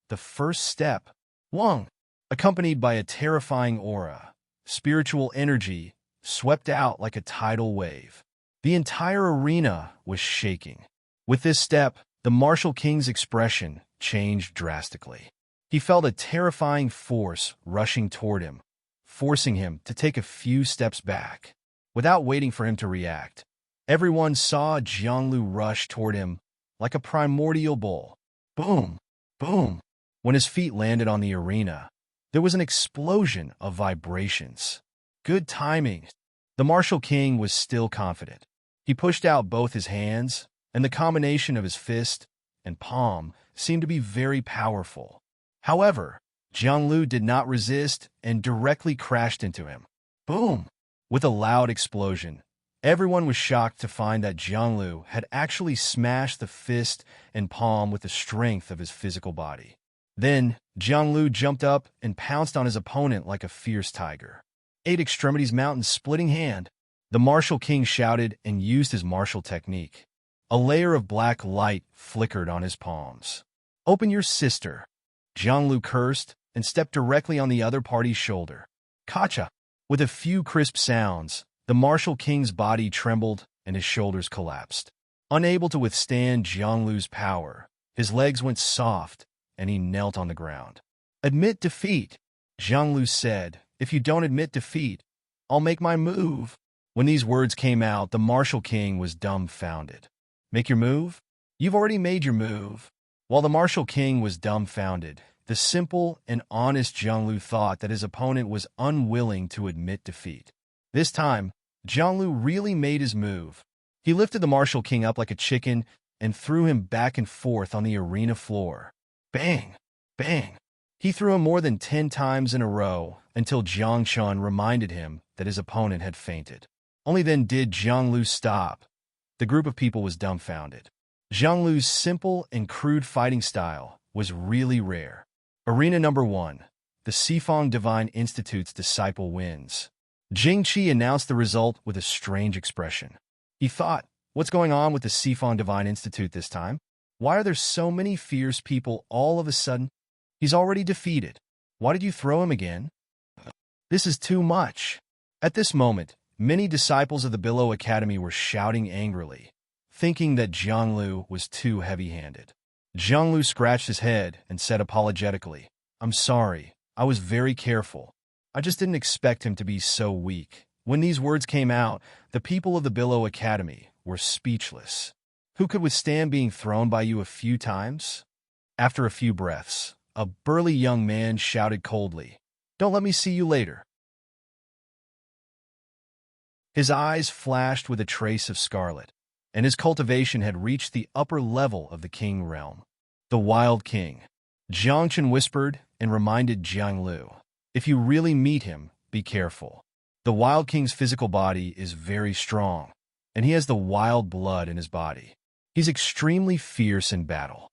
The first step, Wang, accompanied by a terrifying aura, spiritual energy, swept out like a tidal wave. The entire arena was shaking. With this step, the martial king's expression changed drastically. He felt a terrifying force rushing toward him, forcing him to take a few steps back. Without waiting for him to react, everyone saw Jiang Lu rush toward him like a primordial bull. Boom! Boom! When his feet landed on the arena, there was an explosion of vibrations. Good timing. The martial king was still confident. He pushed out both his hands, and the combination of his fist and palm seemed to be very powerful. However, Jiang Lu did not resist and directly crashed into him. Boom! With a loud explosion, everyone was shocked to find that Jiang Lu had actually smashed the fist and palm with the strength of his physical body. Then, Jiang Lu jumped up and pounced on his opponent like a fierce tiger. 8 extremities mountain splitting hand. The martial king shouted and used his martial technique. A layer of black light flickered on his palms. Open your sister. Jiang Lu cursed and stepped directly on the other party's shoulder. Kacha! With a few crisp sounds, the martial king's body trembled and his shoulders collapsed. Unable to withstand Jiang Lu's power, his legs went soft and he knelt on the ground. Admit defeat, Jiang Lu said. If you don't admit defeat, I'll make my move. When these words came out, the martial king was dumbfounded. Make your move? You've already made your move. While the martial king was dumbfounded, the simple and honest Jiang Lu thought that his opponent was unwilling to admit defeat. This time, Jiang Lu really made his move. He lifted the martial king up like a chicken and threw him back and forth on the arena floor. Bang! Bang! He threw him more than 10 times in a row until Jiang Chun reminded him that his opponent had fainted. Only then did Jiang Lu stop. The group of people was dumbfounded. Jiang Lu's simple and crude fighting style was really rare. Arena number 1. The Sifong Divine Institute's disciple wins. Jing Qi announced the result with a strange expression. He thought, what's going on with the Sifong Divine Institute this time? Why are there so many fierce people all of a sudden? He's already defeated. Why did you throw him again? This is too much. At this moment, many disciples of the Billow Academy were shouting angrily, thinking that Jiang Lu was too heavy-handed. Jiang Lu scratched his head and said apologetically, I'm sorry, I was very careful. I just didn't expect him to be so weak. When these words came out, the people of the Billow Academy were speechless. Who could withstand being thrown by you a few times? After a few breaths, a burly young man shouted coldly, Don't let me see you later. His eyes flashed with a trace of scarlet, and his cultivation had reached the upper level of the king realm. The Wild King. Jiang Chen whispered and reminded Jiang Lu, if you really meet him, be careful. The Wild King's physical body is very strong, and he has the wild blood in his body. He's extremely fierce in battle.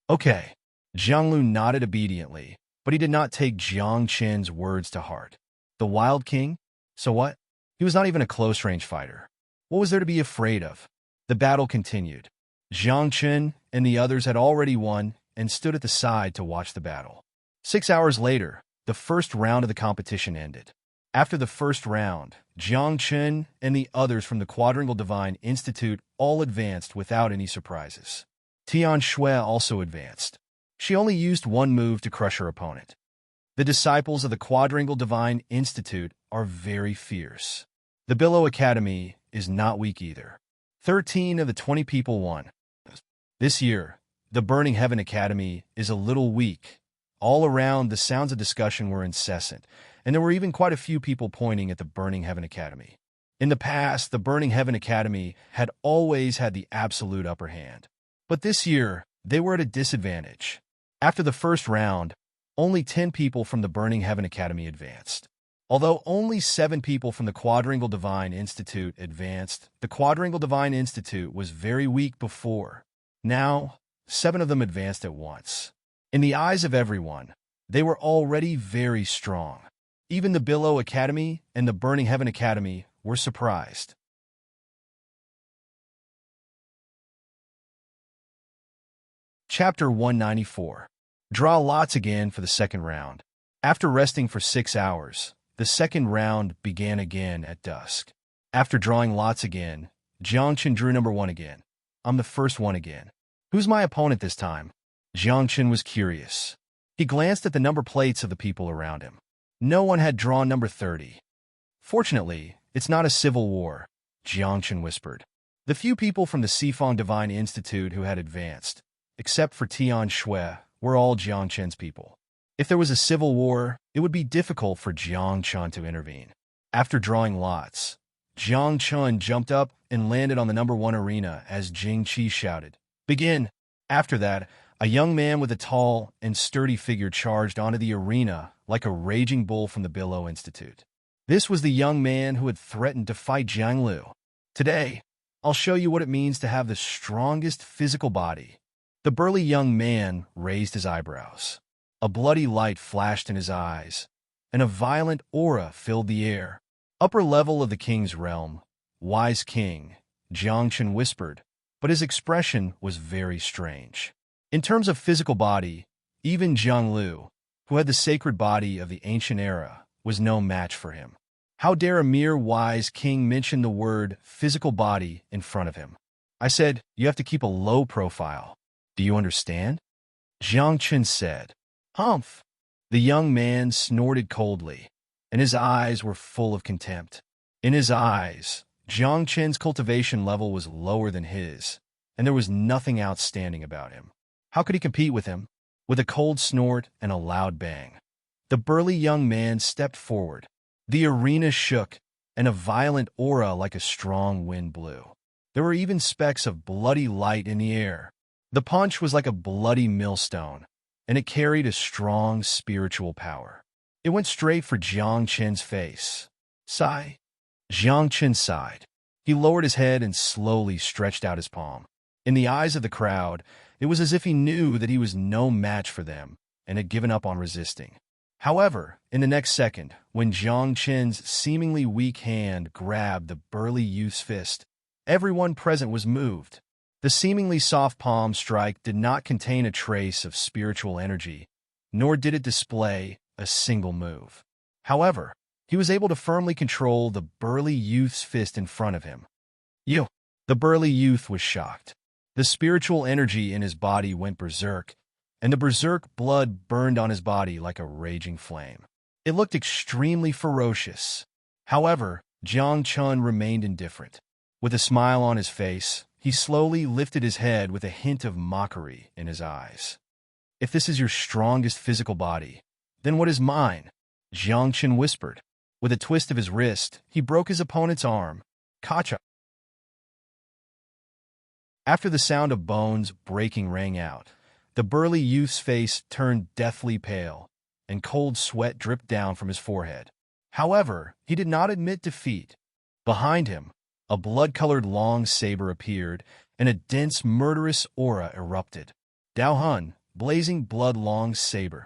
Okay. Jiang Lu nodded obediently, but he did not take Jiang Chen's words to heart. The Wild King? So what? He was not even a close-range fighter. What was there to be afraid of? The battle continued. Jiang Chen and the others had already won and stood at the side to watch the battle. 6 hours later, the first round of the competition ended. After the first round, Jiang Chen and the others from the Quadrangle Divine Institute all advanced without any surprises. Tian Shui also advanced. She only used one move to crush her opponent. The disciples of the Quadrangle Divine Institute are very fierce. The Billow Academy is not weak either. 13 of the 20 people won. This year, the Burning Heaven Academy is a little weak. All around, the sounds of discussion were incessant, and there were even quite a few people pointing at the Burning Heaven Academy. In the past, the Burning Heaven Academy had always had the absolute upper hand. But this year, they were at a disadvantage. After the first round, only 10 people from the Burning Heaven Academy advanced. Although only 7 people from the Quadrangle Divine Institute advanced, the Quadrangle Divine Institute was very weak before. Now, 7 of them advanced at once. In the eyes of everyone, they were already very strong. Even the Billow Academy and the Burning Heaven Academy were surprised. Chapter 194. Draw lots again for the second round. After resting for 6 hours, the second round began again at dusk. After drawing lots again, Jiangchen drew number 1 again. I'm the first one again. Who's my opponent this time? Jiangchen was curious. He glanced at the number plates of the people around him. No one had drawn number 30. Fortunately, it's not a civil war, Jiangchen whispered. The few people from the Sifang Divine Institute who had advanced, except for Tian Shui, were all Jiangchen's people. If there was a civil war, it would be difficult for Jiangchen to intervene. After drawing lots, Jiangchen jumped up and landed on the number 1 arena as Jing Qi shouted, "Begin!" After that, a young man with a tall and sturdy figure charged onto the arena like a raging bull from the Billow Institute. This was the young man who had threatened to fight Jiang Lu. Today, I'll show you what it means to have the strongest physical body. The burly young man raised his eyebrows. A bloody light flashed in his eyes, and a violent aura filled the air. Upper level of the king's realm, wise king, Jiangchen whispered, but his expression was very strange. In terms of physical body, even Jiang Lu, who had the sacred body of the ancient era, was no match for him. How dare a mere wise king mention the word physical body in front of him? I said, you have to keep a low profile. Do you understand? Jiangchen said. Humph! The young man snorted coldly, and his eyes were full of contempt. In his eyes, Jiangchen's cultivation level was lower than his, and there was nothing outstanding about him. How could he compete with him? With a cold snort and a loud bang, the burly young man stepped forward. The arena shook, and a violent aura like a strong wind blew. There were even specks of bloody light in the air. The punch was like a bloody millstone, and it carried a strong spiritual power. It went straight for Jiangchen's face. Sigh. Jiangchen sighed. He lowered his head and slowly stretched out his palm. In the eyes of the crowd, it was as if he knew that he was no match for them and had given up on resisting. However, in the next second, when Jiangchen's seemingly weak hand grabbed the burly youth's fist, everyone present was moved. The seemingly soft palm strike did not contain a trace of spiritual energy, nor did it display a single move. However, he was able to firmly control the burly youth's fist in front of him. You! The burly youth was shocked. The spiritual energy in his body went berserk, and the berserk blood burned on his body like a raging flame. It looked extremely ferocious. However, Jiangchen remained indifferent. With a smile on his face, he slowly lifted his head with a hint of mockery in his eyes. If this is your strongest physical body, then what is mine? Jiangchen whispered. With a twist of his wrist, he broke his opponent's arm. Kacha! After the sound of bones breaking rang out, the burly youth's face turned deathly pale, and cold sweat dripped down from his forehead. However, he did not admit defeat. Behind him, a blood-colored long saber appeared, and a dense, murderous aura erupted. Dao Hun, blazing blood long saber.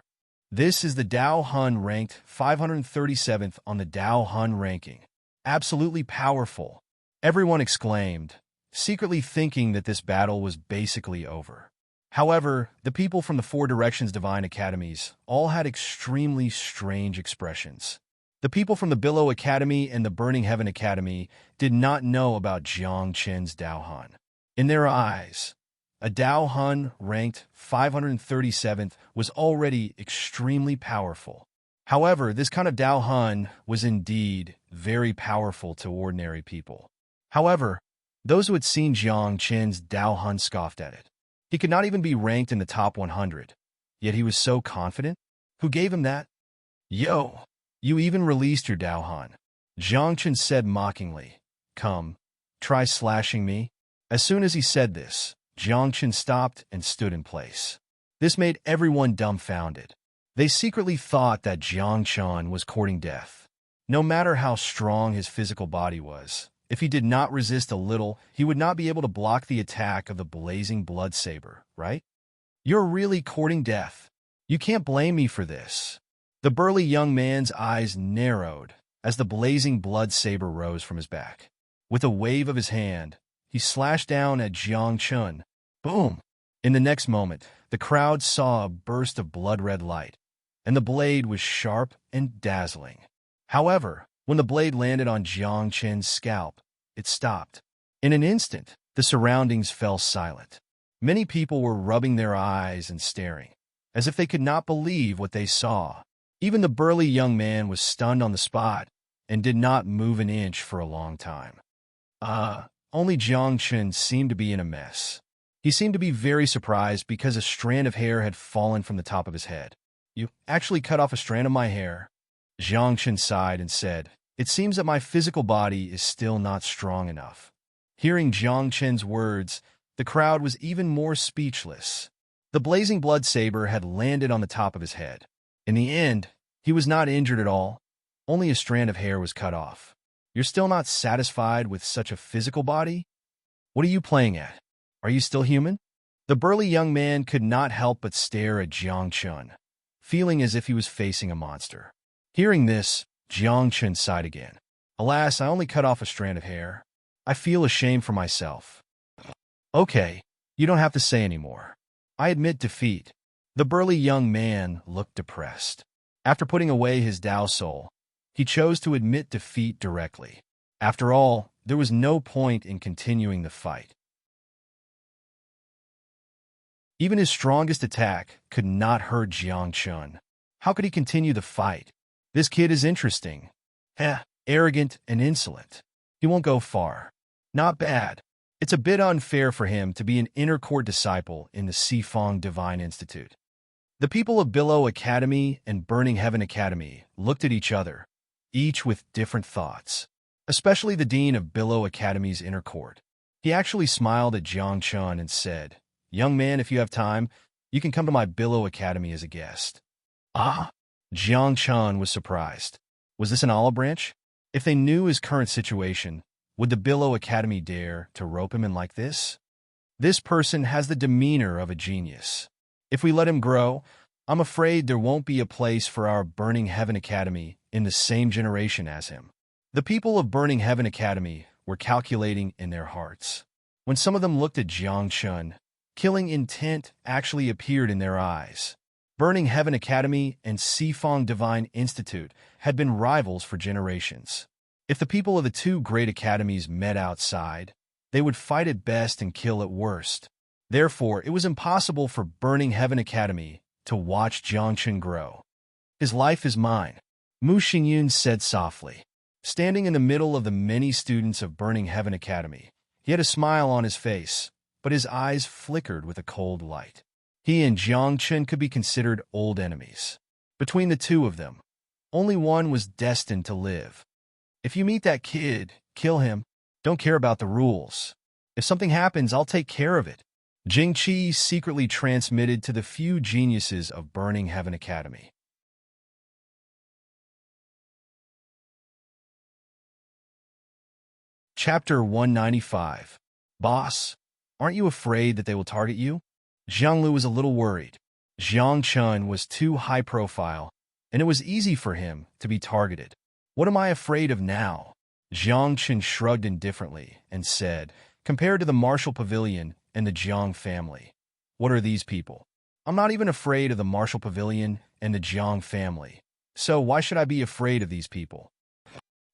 This is the Dao Hun ranked 537th on the Dao Hun ranking. Absolutely powerful. Everyone exclaimed, secretly thinking that this battle was basically over. However, the people from the Four Directions Divine Academies all had extremely strange expressions. The people from the Billow Academy and the Burning Heaven Academy did not know about Jiangchen's Dao Hun. In their eyes, a Dao Hun ranked 537th was already extremely powerful. However, this kind of Dao Hun was indeed very powerful to ordinary people. However, those who had seen Jiangchen's Dao Hun scoffed at it. He could not even be ranked in the top 100, yet he was so confident. Who gave him that? Yo! You even released your Dao Hun, Jiangchen said mockingly. Come, try slashing me. As soon as he said this, Jiang Chen stopped and stood in place. This made everyone dumbfounded. They secretly thought that Jiang Chen was courting death. No matter how strong his physical body was, if he did not resist a little, he would not be able to block the attack of the blazing blood saber, right? You're really courting death. You can't blame me for this. The burly young man's eyes narrowed as the blazing blood saber rose from his back. With a wave of his hand, he slashed down at Jiang Chen. Boom! In the next moment, the crowd saw a burst of blood-red light, and the blade was sharp and dazzling. However, when the blade landed on Jiang Chen's scalp, it stopped. In an instant, the surroundings fell silent. Many people were rubbing their eyes and staring, as if they could not believe what they saw. Even the burly young man was stunned on the spot and did not move an inch for a long time. Only Jiang Chen seemed to be in a mess. He seemed to be very surprised because a strand of hair had fallen from the top of his head. You actually cut off a strand of my hair? Jiang Chen sighed and said, It seems that my physical body is still not strong enough. Hearing Jiang Chen's words, the crowd was even more speechless. The blazing blood saber had landed on the top of his head. In the end, he was not injured at all. Only a strand of hair was cut off. You're still not satisfied with such a physical body? What are you playing at? Are you still human? The burly young man could not help but stare at Jiang Chen, feeling as if he was facing a monster. Hearing this, Jiang Chen sighed again. Alas, I only cut off a strand of hair. I feel ashamed for myself. Okay, you don't have to say anymore. I admit defeat. The burly young man looked depressed. After putting away his Tao soul, he chose to admit defeat directly. After all, there was no point in continuing the fight. Even his strongest attack could not hurt Jiang Chen. How could he continue the fight? This kid is interesting. Arrogant and insolent. He won't go far. Not bad. It's a bit unfair for him to be an inner court disciple in the Sifong Divine Institute. The people of Billow Academy and Burning Heaven Academy looked at each other, each with different thoughts, especially the dean of Billow Academy's inner court. He actually smiled at Jiang Chen and said, Young man, if you have time, you can come to my Billow Academy as a guest. Jiang Chen was surprised. Was this an olive branch? If they knew his current situation, would the Billow Academy dare to rope him in like this? This person has the demeanor of a genius. If we let him grow, I'm afraid there won't be a place for our Burning Heaven Academy in the same generation as him. The people of Burning Heaven Academy were calculating in their hearts. When some of them looked at Jiang Chen, killing intent actually appeared in their eyes. Burning Heaven Academy and Sifong Divine Institute had been rivals for generations. If the people of the two great academies met outside, they would fight at best and kill at worst. Therefore, it was impossible for Burning Heaven Academy to watch Jiang Chen grow. His life is mine, Mu Xingyun said softly. Standing in the middle of the many students of Burning Heaven Academy, he had a smile on his face, but his eyes flickered with a cold light. He and Jiang Chen could be considered old enemies. Between the two of them, only one was destined to live. If you meet that kid, kill him. Don't care about the rules. If something happens, I'll take care of it. Jing Qi secretly transmitted to the few geniuses of Burning Heaven Academy. Chapter 195. Boss, aren't you afraid that they will target you? Zhang Lu was a little worried. Jiang Chen was too high profile, and it was easy for him to be targeted. What am I afraid of now? Jiang Chen shrugged indifferently and said, compared to the Marshall Pavilion and the Jiang family, what are these people? I'm not even afraid of the Marshall Pavilion and the Jiang family. So why should I be afraid of these people?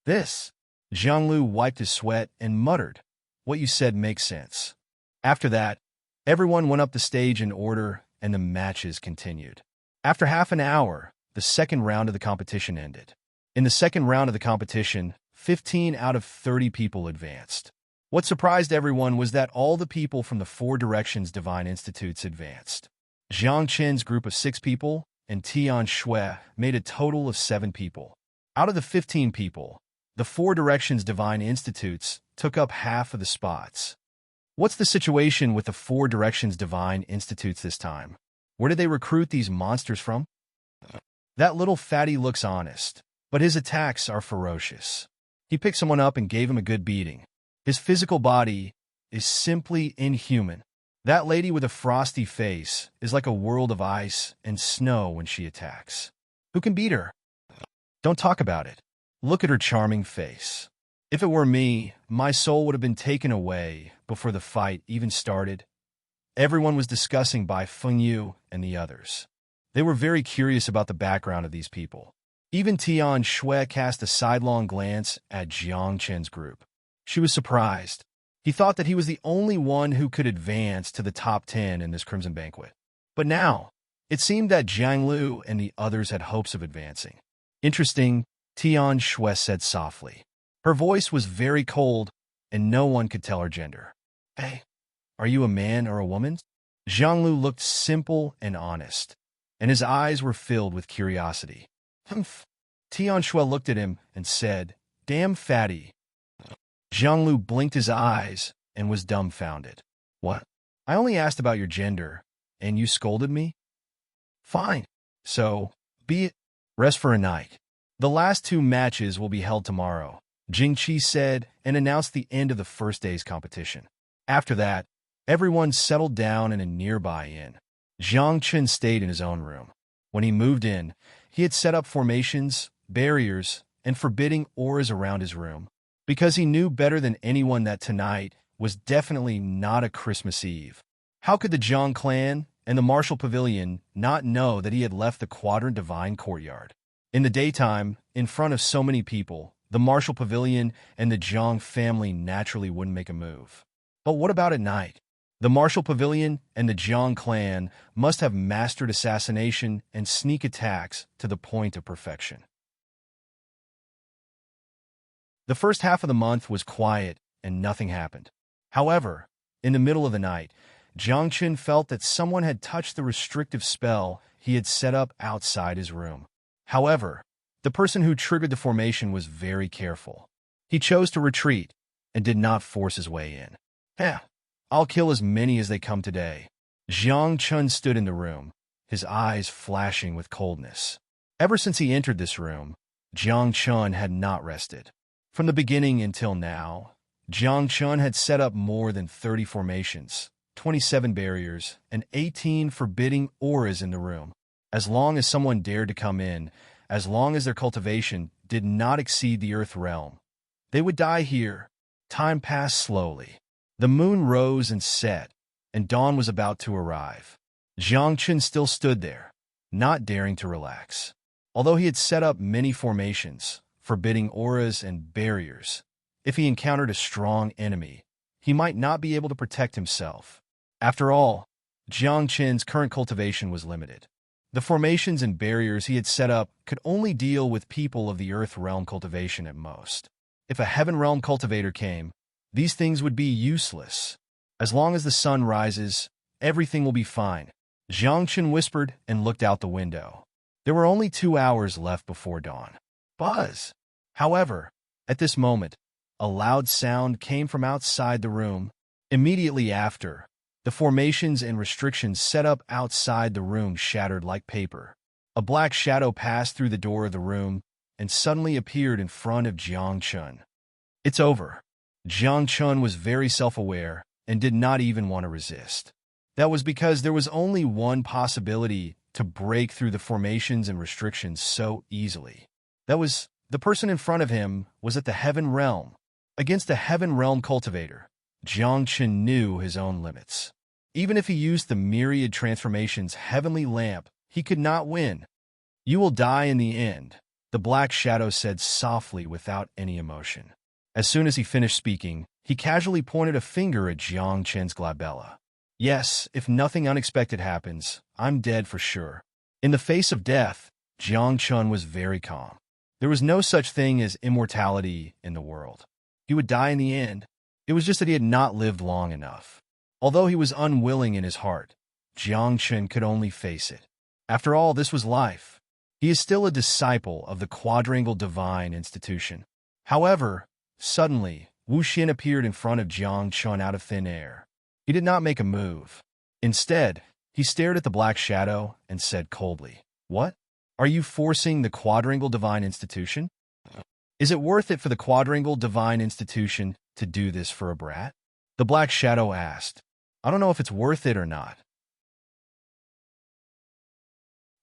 This. Zhang Lu wiped his sweat and muttered, What you said makes sense. After that, everyone went up the stage in order and the matches continued. After half an hour, the second round of the competition ended. In the second round of the competition, 15 out of 30 people advanced. What surprised everyone was that all the people from the Four Directions Divine Institutes advanced. Jiang Chen's group of 6 people and Tian Shui made a total of 7 people. Out of the 15 people, The Four Directions Divine Institutes took up half of the spots. What's the situation with the Four Directions Divine Institutes this time? Where did they recruit these monsters from? That little fatty looks honest, but his attacks are ferocious. He picked someone up and gave him a good beating. His physical body is simply inhuman. That lady with a frosty face is like a world of ice and snow when she attacks. Who can beat her? Don't talk about it. Look at her charming face. If it were me, my soul would have been taken away before the fight even started. Everyone was discussing by Feng Yu and the others. They were very curious about the background of these people. Even Tian Shui cast a sidelong glance at Jiang Chen's group. She was surprised. He thought that he was the only one who could advance to the top 10 in this Crimson Banquet. But now, it seemed that Jiang Lu and the others had hopes of advancing. Interesting, Tian Shui said softly. Her voice was very cold, and no one could tell her gender. Hey, are you a man or a woman? Jiang Lu looked simple and honest, and his eyes were filled with curiosity. Humph. Tian Shui looked at him and said, Damn fatty. Jiang Lu blinked his eyes and was dumbfounded. What? I only asked about your gender, and you scolded me? Fine. So, be it. Rest for a night. The last 2 matches will be held tomorrow, Jing Qi said, and announced the end of the first day's competition. After that, everyone settled down in a nearby inn. Jiang Chen stayed in his own room. When he moved in, he had set up formations, barriers, and forbidding auras around his room, because he knew better than anyone that tonight was definitely not a Christmas Eve. How could the Zhang clan and the Martial Pavilion not know that he had left the Quadrant Divine Courtyard? In the daytime, in front of so many people, the Martial Pavilion and the Zhang family naturally wouldn't make a move. But what about at night? The Martial Pavilion and the Zhang clan must have mastered assassination and sneak attacks to the point of perfection. The first half of the month was quiet and nothing happened. However, in the middle of the night, Jiang Chen felt that someone had touched the restrictive spell he had set up outside his room. However, the person who triggered the formation was very careful. He chose to retreat and did not force his way in. I'll kill as many as they come today. Jiang Chen stood in the room, his eyes flashing with coldness. Ever since he entered this room, Jiang Chen had not rested. From the beginning until now, Jiang Chen had set up more than 30 formations, 27 barriers, and 18 forbidding auras in the room. As long as someone dared to come in, as long as their cultivation did not exceed the Earth realm, they would die here. Time passed slowly. The moon rose and set, and dawn was about to arrive. Jiang Chen still stood there, not daring to relax. Although he had set up many formations, forbidding auras and barriers, if he encountered a strong enemy, he might not be able to protect himself. After all, Jiang Chen's current cultivation was limited. The formations and barriers he had set up could only deal with people of the Earth realm cultivation at most. If a Heaven realm cultivator came, these things would be useless. As long as the sun rises, everything will be fine, Jiang Chen whispered and looked out the window. There were only 2 hours left before dawn. Buzz! However, at this moment, a loud sound came from outside the room. Immediately after, the formations and restrictions set up outside the room shattered like paper. A black shadow passed through the door of the room and suddenly appeared in front of Jiang Chen. It's over. Jiang Chen was very self-aware and did not even want to resist. That was because there was only one possibility to break through the formations and restrictions so easily. That was, the person in front of him was at the Heaven realm. Against the Heaven realm cultivator, Jiang Chen knew his own limits. Even if he used the myriad transformations heavenly lamp, he could not win. You will die in the end, the black shadow said softly without any emotion. As soon as he finished speaking, he casually pointed a finger at Jiang Chen's glabella. Yes, if nothing unexpected happens, I'm dead for sure. In the face of death, Jiang Chen was very calm. There was no such thing as immortality in the world. He would die in the end. It was just that he had not lived long enough. Although he was unwilling in his heart, Jiang Chen could only face it. After all, this was life. He is still a disciple of the Quadrangle Divine Institution. However, suddenly, Wu Xian appeared in front of Jiang Chun out of thin air. He did not make a move. Instead, he stared at the black shadow and said coldly, "What? Are you forcing the Quadrangle Divine Institution? Is it worth it for the Quadrangle Divine Institution to do this for a brat?" The black shadow asked. "I don't know if it's worth it or not.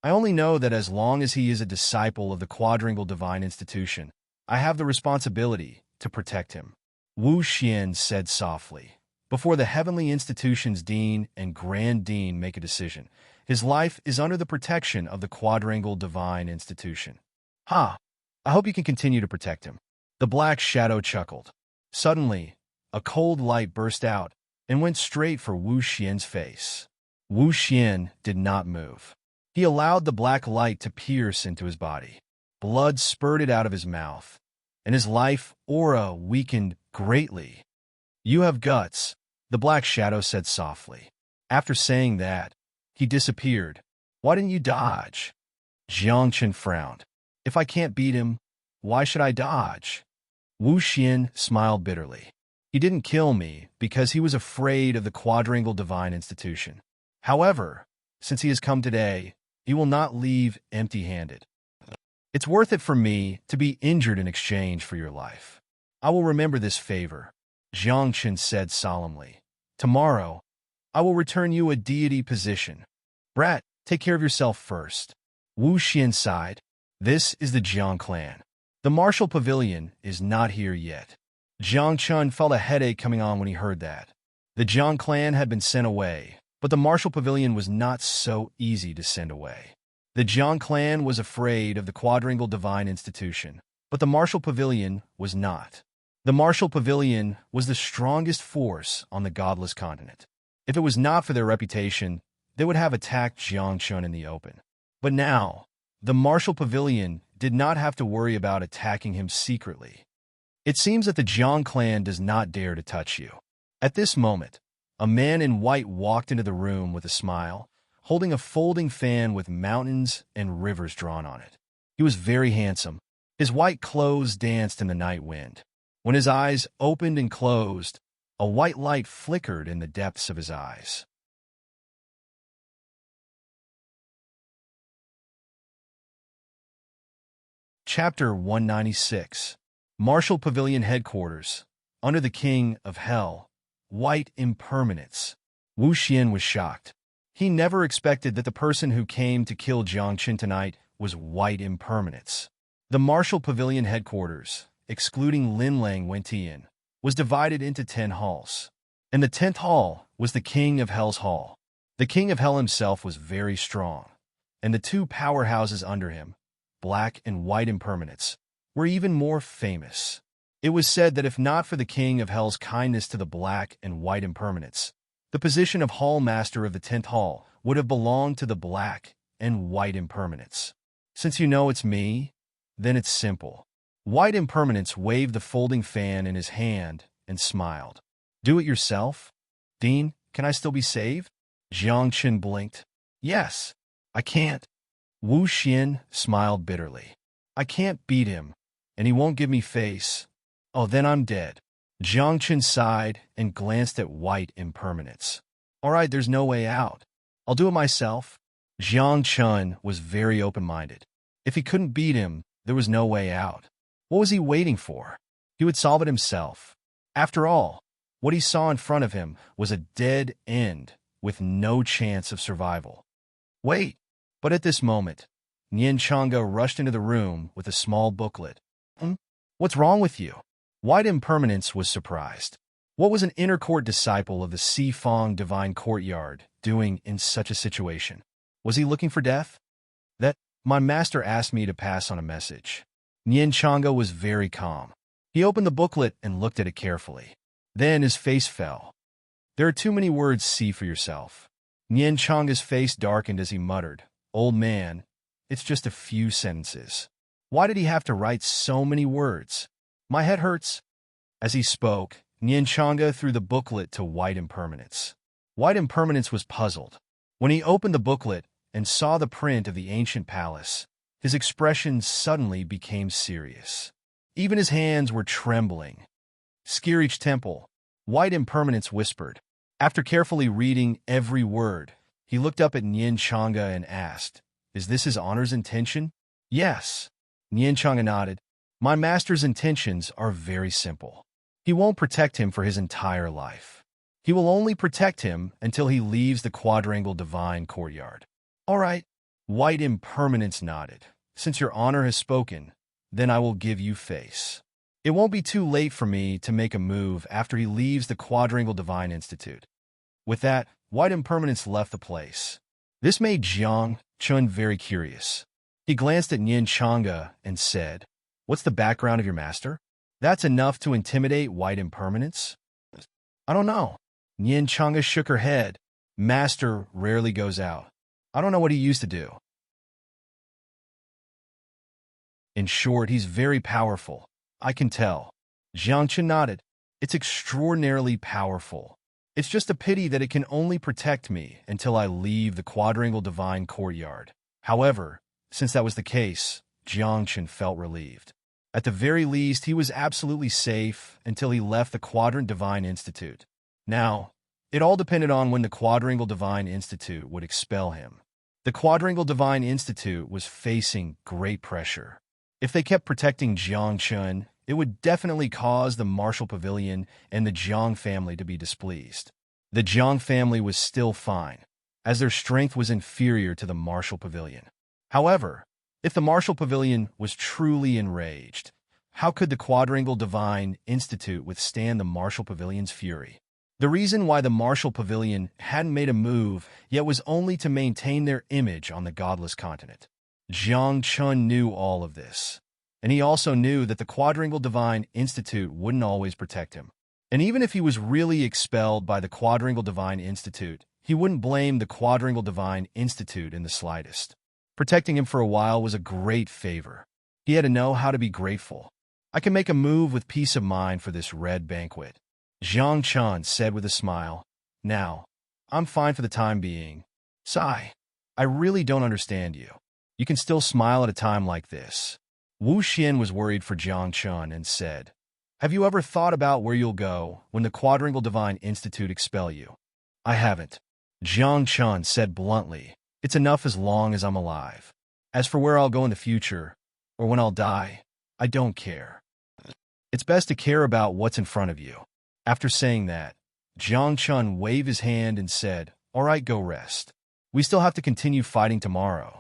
I only know that as long as he is a disciple of the Quadrangle Divine Institution, I have the responsibility to protect him," Wu Xian said softly. "Before the Heavenly Institution's Dean and Grand Dean make a decision, his life is under the protection of the Quadrangle Divine Institution." "Ha! I hope you can continue to protect him." The black shadow chuckled. Suddenly, a cold light burst out and went straight for Wu Xian's face. Wu Xian did not move. He allowed the black light to pierce into his body. Blood spurted out of his mouth, and his life aura weakened greatly. "You have guts," the black shadow said softly. After saying that, he disappeared. "Why didn't you dodge?" Jiang Chen frowned. "If I can't beat him, why should I dodge?" Wu Xian smiled bitterly. "He didn't kill me because he was afraid of the Quadrangle Divine Institution. However, since he has come today, he will not leave empty-handed. It's worth it for me to be injured in exchange for your life. I will remember this favor," Jiang Chen said solemnly. "Tomorrow, I will return you a deity position. Brat, take care of yourself first." Wu Xian sighed. "This is the Jiang clan. The martial pavilion is not here yet." Jiang Chun felt a headache coming on when he heard that. The Jiang clan had been sent away, but the martial pavilion was not so easy to send away. The Jiang clan was afraid of the Quadrangle Divine Institution, but the martial pavilion was not. The martial pavilion was the strongest force on the godless continent. If it was not for their reputation, they would have attacked Jiang Chun in the open. But now, the martial pavilion did not have to worry about attacking him secretly. It seems that the Jiang clan does not dare to touch you. At this moment, a man in white walked into the room with a smile, holding a folding fan with mountains and rivers drawn on it. He was very handsome. His white clothes danced in the night wind. When his eyes opened and closed, a white light flickered in the depths of his eyes. Chapter 196. Martial Pavilion Headquarters. Under the King of Hell. White Impermanence. Wu Xian was shocked. He never expected that the person who came to kill Jiang Chen tonight was White Impermanence. The Martial Pavilion Headquarters, excluding Lin Lang Wentian, was divided into 10 halls. And the 10th hall was the King of Hell's hall. The King of Hell himself was very strong, and the two powerhouses under him, Black and White Impermanence, were even more famous. It was said that if not for the King of Hell's kindness to the Black and White Impermanence, the position of Hall Master of the 10th Hall would have belonged to the Black and White Impermanence. Since you know it's me, then it's simple. White Impermanence waved the folding fan in his hand and smiled. "Do it yourself? Dean, can I still be saved?" Jiang Chen blinked. "Yes, I can't." Wu Xian smiled bitterly. "I can't beat him, and he won't give me face. Oh, then I'm dead." Jiang Chen sighed and glanced at White Impermanence. "All right, there's no way out. I'll do it myself." Jiang Chun was very open-minded. If he couldn't beat him, there was no way out. What was he waiting for? He would solve it himself. After all, what he saw in front of him was a dead end with no chance of survival. Wait! But at this moment, Nian Chang'e rushed into the room with a small booklet. What's wrong with you?" White Impermanence was surprised. What was an inner court disciple of the Sifang Divine Courtyard doing in such a situation? Was he looking for death? "That, my master asked me to pass on a message." Nian Chang'e was very calm. He opened the booklet and looked at it carefully. Then his face fell. "There are too many words, see for yourself." Nian Chang'e's face darkened as he muttered, "Old man, it's just a few sentences. Why did he have to write so many words? My head hurts." As he spoke, Nian Chang'e threw the booklet to White Impermanence. White Impermanence was puzzled. When he opened the booklet and saw the print of the ancient palace, his expression suddenly became serious. Even his hands were trembling. Skirich Temple, White Impermanence whispered. After carefully reading every word, he looked up at Nien Changa and asked, "Is this his honor's intention?" "Yes." Nien Changa nodded. "My master's intentions are very simple. He won't protect him for his entire life. He will only protect him until he leaves the quadrangle divine courtyard." "All right." White Impermanence nodded. "Since your honor has spoken, then I will give you face. It won't be too late for me to make a move after he leaves the Quadrangle Divine Institute." With that, White Impermanence left the place. This made Jiang Chun very curious. He glanced at Nien Changa and said, "What's the background of your master?" "That's enough to intimidate White Impermanence?" "I don't know." Nien Changa shook her head. "Master rarely goes out. I don't know what he used to do." "In short, he's very powerful. I can tell." Jiang Chun nodded. "It's extraordinarily powerful. It's just a pity that it can only protect me until I leave the Quadrangle Divine Courtyard." However, since that was the case, Jiang Chun felt relieved. At the very least, he was absolutely safe until he left the Quadrant Divine Institute. Now, it all depended on when the Quadrangle Divine Institute would expel him. The Quadrangle Divine Institute was facing great pressure. If they kept protecting Jiang Chun, it would definitely cause the Martial Pavilion and the Jiang family to be displeased. The Jiang family was still fine, as their strength was inferior to the Martial Pavilion. However, if the Martial Pavilion was truly enraged, how could the Quadrangle Divine Institute withstand the Martial Pavilion's fury? The reason why the Martial Pavilion hadn't made a move yet was only to maintain their image on the godless continent. Jiang Chun knew all of this, and he also knew that the Quadrangle Divine Institute wouldn't always protect him. And even if he was really expelled by the Quadrangle Divine Institute, he wouldn't blame the Quadrangle Divine Institute in the slightest. Protecting him for a while was a great favor. He had to know how to be grateful. "I can make a move with peace of mind for this red banquet," Jiang Chun said with a smile. "Now, I'm fine for the time being. Sigh, I really don't understand you. You can still smile at a time like this." Wu Xian was worried for Jiang Chun and said, "Have you ever thought about where you'll go when the Quadrangle Divine Institute expel you?" "I haven't." Jiang Chun said bluntly, "It's enough as long as I'm alive. As for where I'll go in the future, or when I'll die, I don't care. It's best to care about what's in front of you." After saying that, Jiang Chun waved his hand and said, "All right, go rest. We still have to continue fighting tomorrow."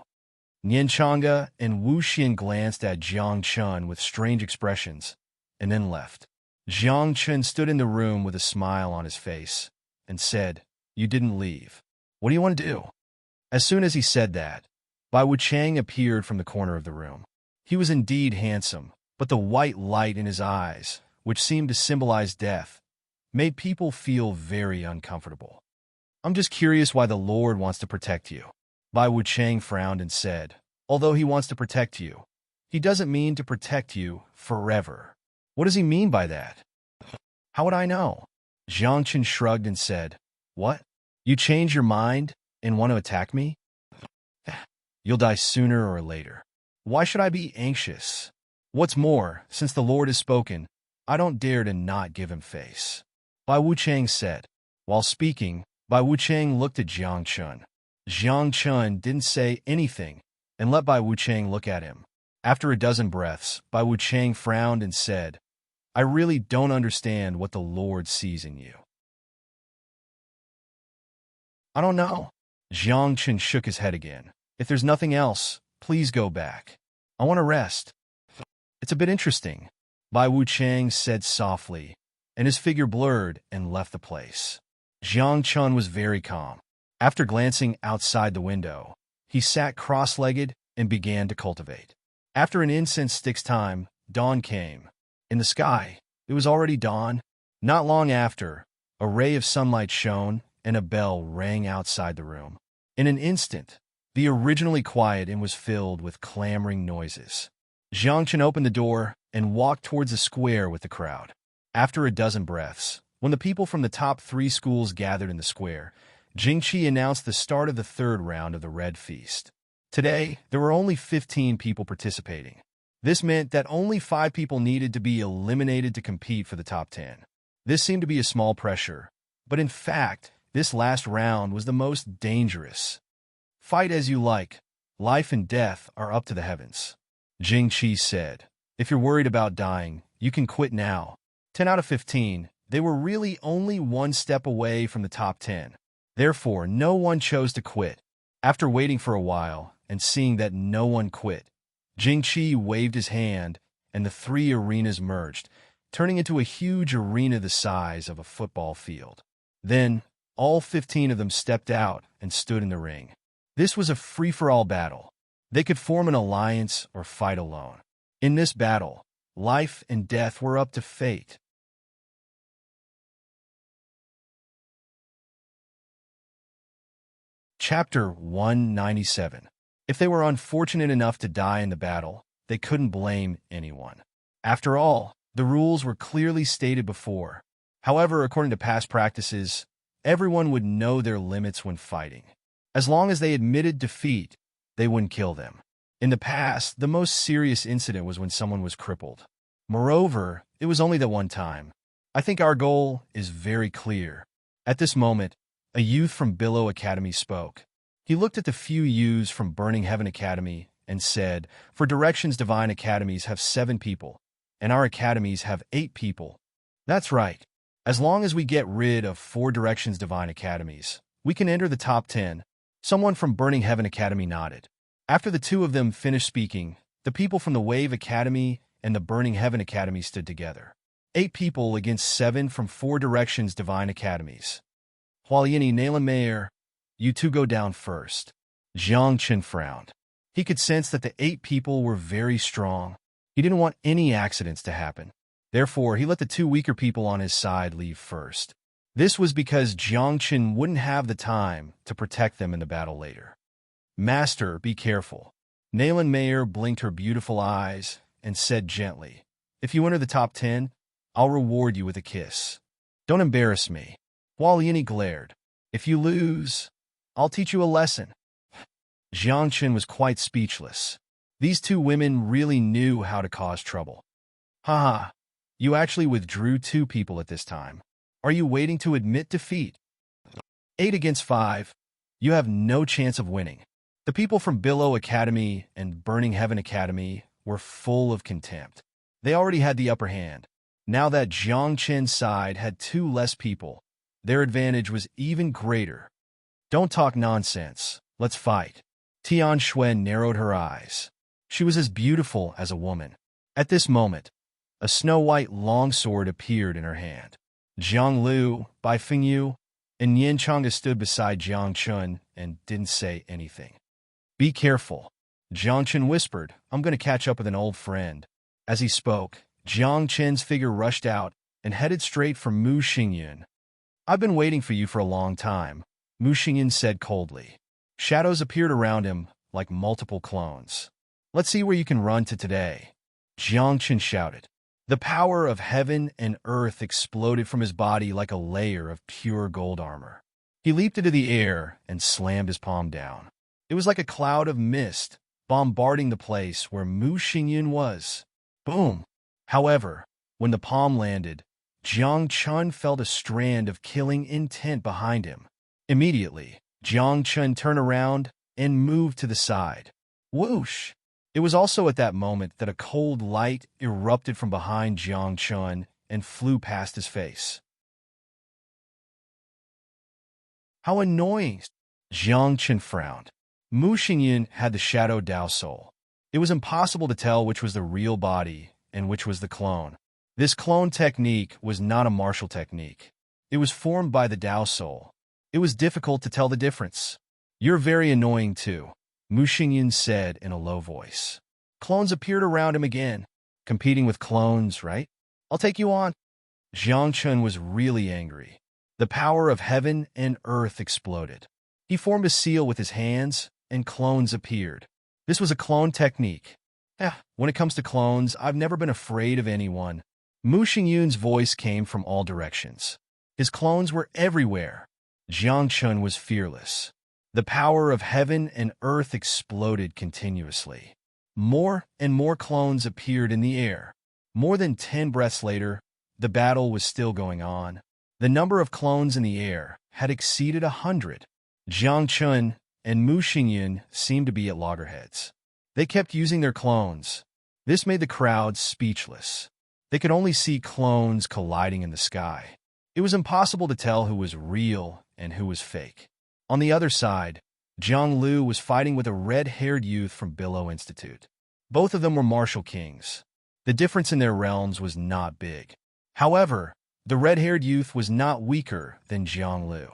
Nien Changa and Wu Xian glanced at Jiang Chun with strange expressions, and then left. Jiang Chun stood in the room with a smile on his face and said, "You didn't leave. What do you want to do?" As soon as he said that, Bai Wuchang appeared from the corner of the room. He was indeed handsome, but the white light in his eyes, which seemed to symbolize death, made people feel very uncomfortable. "I'm just curious why the Lord wants to protect you." Bai Wuchang frowned and said, "Although he wants to protect you, he doesn't mean to protect you forever." "What does he mean by that?" "How would I know?" Jiang Chun shrugged and said, "What? You change your mind and want to attack me? You'll die sooner or later. Why should I be anxious? What's more, since the Lord has spoken, I don't dare to not give him face." Bai Wuchang said. While speaking, Bai Wuchang looked at Jiang Chun. Jiang Chun didn't say anything and let Bai Wuchang look at him. After a dozen breaths, Bai Wuchang frowned and said, "I really don't understand what the Lord sees in you." "I don't know." Jiang Chun shook his head again. "If there's nothing else, please go back. I want to rest." "It's a bit interesting," Bai Wuchang said softly, and his figure blurred and left the place. Jiang Chun was very calm. After glancing outside the window, he sat cross-legged and began to cultivate. After an incense stick's time, dawn came. In the sky, it was already dawn. Not long after, a ray of sunlight shone and a bell rang outside the room. In an instant, the originally quiet inn was filled with clamoring noises. Jiang Chun opened the door and walked towards the square with the crowd. After a dozen breaths, when the people from the top 3 schools gathered in the square, Jingqi announced the start of the 3rd round of the Red Feast. Today, there were only 15 people participating. This meant that only 5 people needed to be eliminated to compete for the top 10. This seemed to be a small pressure, but in fact, this last round was the most dangerous. Fight as you like. Life and death are up to the heavens. Jing Qi said, if you're worried about dying, you can quit now. 10 out of 15, they were really only one step away from the top 10. Therefore, no one chose to quit. After waiting for a while and seeing that no one quit, Jing Qi waved his hand and the 3 arenas merged, turning into a huge arena the size of a football field. Then, all 15 of them stepped out and stood in the ring. This was a free-for-all battle. They could form an alliance or fight alone. In this battle, life and death were up to fate. Chapter 197. If they were unfortunate enough to die in the battle, they couldn't blame anyone. After all, the rules were clearly stated before. However, according to past practices, everyone would know their limits when fighting. As long as they admitted defeat, they wouldn't kill them. In the past, the most serious incident was when someone was crippled. Moreover, it was only that one time. I think our goal is very clear. At this moment, a youth from Billow Academy spoke. He looked at the few youths from Burning Heaven Academy and said, for Directions Divine Academies have 7 people, and our academies have 8 people. That's right. As long as we get rid of 4 Directions Divine Academies, we can enter the top 10. Someone from Burning Heaven Academy nodded. After the 2 of them finished speaking, the people from the Wave Academy and the Burning Heaven Academy stood together. 8 people against 7 from 4 Directions Divine Academies. Hualyini Naylan Mayer, you 2 go down first. Jiang Chen frowned. He could sense that the 8 people were very strong. He didn't want any accidents to happen. Therefore, he let the 2 weaker people on his side leave first. This was because Jiang Chen wouldn't have the time to protect them in the battle later. Master, be careful. Naylan Mayer blinked her beautiful eyes and said gently, if you enter the top 10, I'll reward you with a kiss. Don't embarrass me. Hualyini glared. If you lose, I'll teach you a lesson. Jiang Chen was quite speechless. These 2 women really knew how to cause trouble. Haha, you actually withdrew 2 people at this time. Are you waiting to admit defeat? 8 against 5. You have no chance of winning. The people from Billow Academy and Burning Heaven Academy were full of contempt. They already had the upper hand. Now that Jiang Chen's side had 2 less people, their advantage was even greater. Don't talk nonsense. Let's fight. Tian Xuan narrowed her eyes. She was as beautiful as a woman. At this moment, a snow-white longsword appeared in her hand. Jiang Lu, Bai Fingyu, and Yin Chang'e stood beside Jiang Chen and didn't say anything. Be careful. Jiang Chen whispered, I'm going to catch up with an old friend. As he spoke, Jiang Chen's figure rushed out and headed straight for Mu Xingyun. I've been waiting for you for a long time, Mu Xingyun said coldly. Shadows appeared around him like multiple clones. Let's see where you can run to today. Jiang Chen shouted. The power of heaven and earth exploded from his body like a layer of pure gold armor. He leaped into the air and slammed his palm down. It was like a cloud of mist, bombarding the place where Mu Xingyun was. Boom! However, when the palm landed, Jiang Chen felt a strand of killing intent behind him. Immediately, Jiang Chen turned around and moved to the side. Whoosh! It was also at that moment that a cold light erupted from behind Jiang Chen and flew past his face. How annoying! Jiang Chen frowned. Mu Xingyun had the Shadow Dao Soul. It was impossible to tell which was the real body and which was the clone. This clone technique was not a martial technique. It was formed by the Dao Soul. It was difficult to tell the difference. You're very annoying too, Mu Xingyun said in a low voice. Clones appeared around him again. Competing with clones, right? I'll take you on. Jiang Chen was really angry. The power of heaven and earth exploded. He formed a seal with his hands, and clones appeared. This was a clone technique. When it comes to clones, I've never been afraid of anyone. Mu Xingyun's voice came from all directions. His clones were everywhere. Jiang Chen was fearless. The power of heaven and earth exploded continuously. More and more clones appeared in the air. More than 10 breaths later, the battle was still going on. The number of clones in the air had exceeded 100. Jiang Chun and Mu Xingyun seemed to be at loggerheads. They kept using their clones. This made the crowd speechless. They could only see clones colliding in the sky. It was impossible to tell who was real and who was fake. On the other side, Jiang Lu was fighting with a red-haired youth from Billow Institute. Both of them were martial kings. The difference in their realms was not big. However, the red-haired youth was not weaker than Jiang Lu.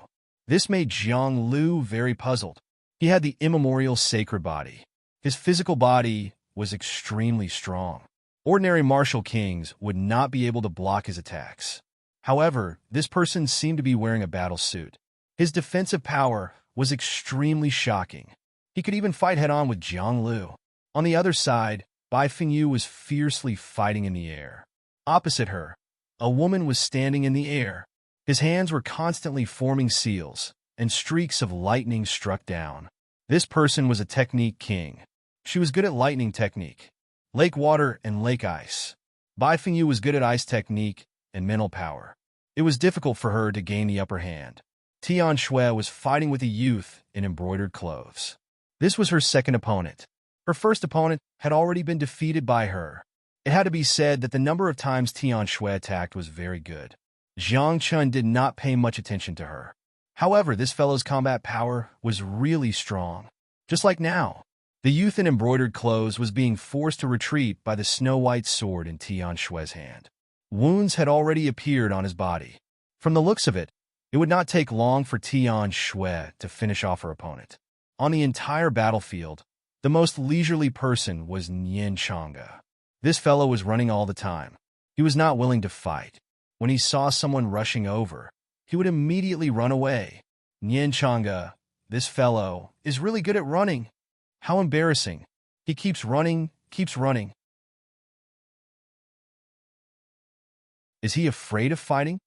This made Jiang Lu very puzzled. He had the immemorial sacred body. His physical body was extremely strong. Ordinary martial kings would not be able to block his attacks. However, this person seemed to be wearing a battle suit. His defensive power was extremely shocking. He could even fight head-on with Jiang Lu. On the other side, Bai Fengyu was fiercely fighting in the air. Opposite her, a woman was standing in the air. His hands were constantly forming seals, and streaks of lightning struck down. This person was a technique king. She was good at lightning technique, lake water, and lake ice. Bai Fengyu was good at ice technique and mental power. It was difficult for her to gain the upper hand. Tian Shui was fighting with a youth in embroidered clothes. This was her second opponent. Her first opponent had already been defeated by her. It had to be said that the number of times Tian Shui attacked was very good. Jiang Chun did not pay much attention to her. However, this fellow's combat power was really strong. Just like now, the youth in embroidered clothes was being forced to retreat by the snow-white sword in Tian Shui's hand. Wounds had already appeared on his body. From the looks of it, it would not take long for Tian Shui to finish off her opponent. On the entire battlefield, the most leisurely person was Nian Chang'e. This fellow was running all the time. He was not willing to fight. When he saw someone rushing over, he would immediately run away. Nian Chang'e, this fellow, is really good at running. How embarrassing. He keeps running, keeps running. Is he afraid of fighting?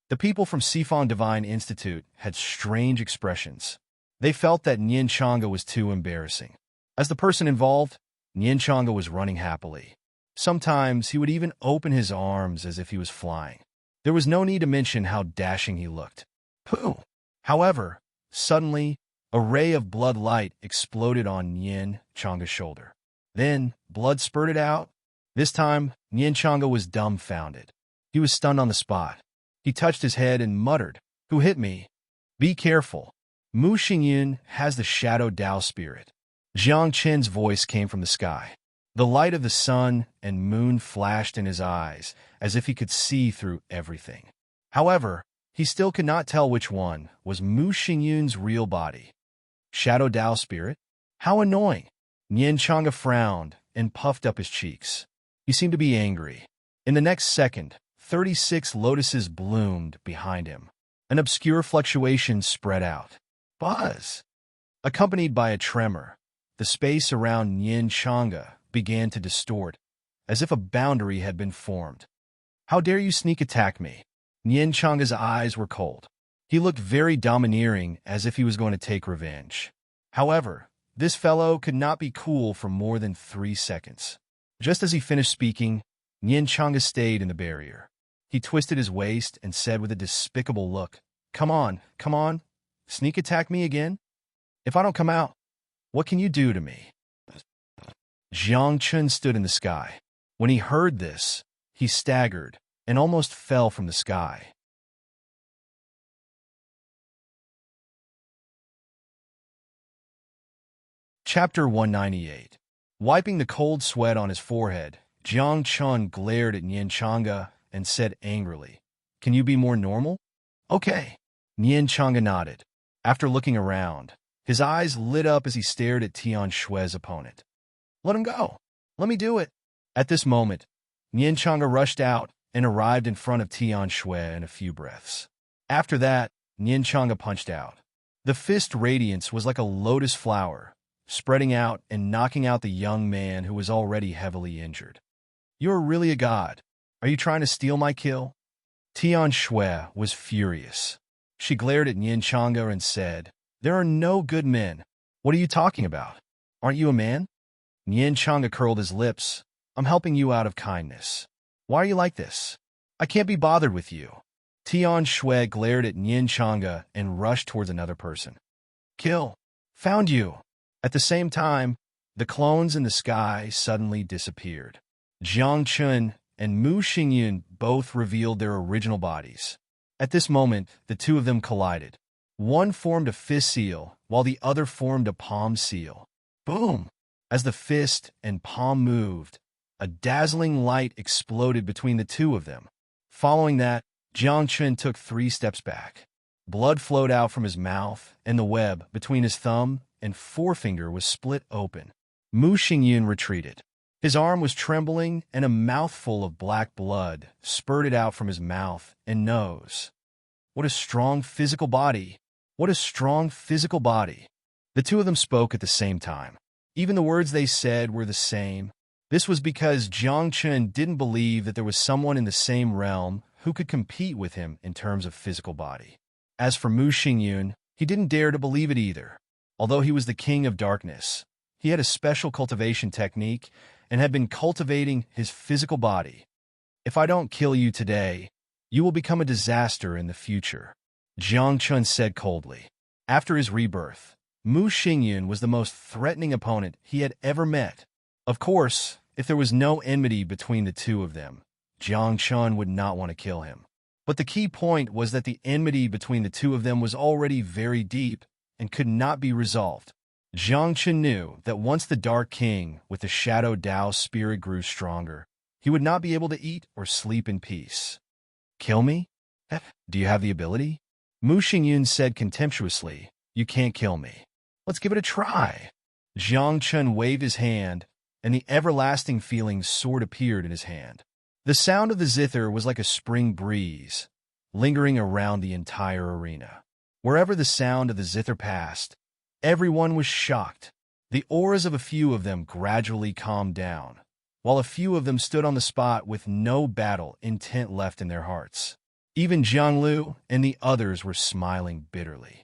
The people from Sifang Divine Institute had strange expressions. They felt that Nian Chang'e was too embarrassing. As the person involved, Nian Chang'e was running happily. Sometimes he would even open his arms as if he was flying. There was no need to mention how dashing he looked. Pooh! However, suddenly, a ray of blood light exploded on Nian Chang'e's shoulder. Then, blood spurted out. This time, Nian Chang'e was dumbfounded. He was stunned on the spot. He touched his head and muttered, "Who hit me? Be careful. Mu Xingyun has the Shadow Dao spirit." Jiang Chen's voice came from the sky. The light of the sun and moon flashed in his eyes, as if he could see through everything. However, he still could not tell which one was Mu Xingyun's real body. Shadow Dao spirit? How annoying! Nian Chang'e frowned and puffed up his cheeks. He seemed to be angry. In the next second, 36 lotuses bloomed behind him. An obscure fluctuation spread out. Buzz! Accompanied by a tremor, the space around Nian Chang'e began to distort, as if a boundary had been formed. "How dare you sneak attack me?" Nian Chang'e's eyes were cold. He looked very domineering, as if he was going to take revenge. However, this fellow could not be cool for more than 3 seconds. Just as he finished speaking, Nian Chang'e stayed in the barrier. He twisted his waist and said with a despicable look, come on, sneak attack me again? If I don't come out, what can you do to me?" Jiang Chun stood in the sky. When he heard this, he staggered and almost fell from the sky. Chapter 198. Wiping the cold sweat on his forehead, Jiang Chun glared at Nian Chang'e and said angrily, "Can you be more normal?" "Okay." Nian Chang'e nodded. After looking around, his eyes lit up as he stared at Tian Shui's opponent. "Let him go. Let me do it." At this moment, Nian Chang'e rushed out and arrived in front of Tian Shui in a few breaths. After that, Nian Chang'e punched out. The fist radiance was like a lotus flower, spreading out and knocking out the young man who was already heavily injured. "You're really a god. Are you trying to steal my kill?" Tian Shui was furious. She glared at Nian Chang'e and said, "There are no good men. What are you talking about? Aren't you a man?" Nian Changa curled his lips. I'm helping you out of kindness. Why are you like this? I can't be bothered with you. Tian Shui glared at Nian Changa and rushed towards another person. Kill. Found you. At the same time, the clones in the sky suddenly disappeared. Jiang Chun and Mu Xingyun both revealed their original bodies. At this moment, the two of them collided. One formed a fist seal, while the other formed a palm seal. Boom! As the fist and palm moved, a dazzling light exploded between the two of them. Following that, Jiang Chun took 3 steps back. Blood flowed out from his mouth, and the web between his thumb and forefinger was split open. Mu Xingyun retreated. His arm was trembling, and a mouthful of black blood spurted out from his mouth and nose. What a strong physical body! What a strong physical body! The two of them spoke at the same time. Even the words they said were the same. This was because Jiang Chun didn't believe that there was someone in the same realm who could compete with him in terms of physical body. As for Mu Xingyun, he didn't dare to believe it either. Although he was the king of darkness, he had a special cultivation technique and had been cultivating his physical body. If I don't kill you today, you will become a disaster in the future, Jiang Chun said coldly. After his rebirth, Mu Xingyun was the most threatening opponent he had ever met. Of course, if there was no enmity between the two of them, Jiang Chun would not want to kill him. But the key point was that the enmity between the two of them was already very deep and could not be resolved. Jiang Chun knew that once the Dark King with the Shadow Dao spirit grew stronger, he would not be able to eat or sleep in peace. Kill me? Do you have the ability? Mu Xingyun said contemptuously, You can't kill me. Let's give it a try. Jiang Chun waved his hand, and the everlasting feeling sword appeared in his hand. The sound of the zither was like a spring breeze, lingering around the entire arena. Wherever the sound of the zither passed, everyone was shocked. The auras of a few of them gradually calmed down, while a few of them stood on the spot with no battle intent left in their hearts. Even Jiang Lu and the others were smiling bitterly.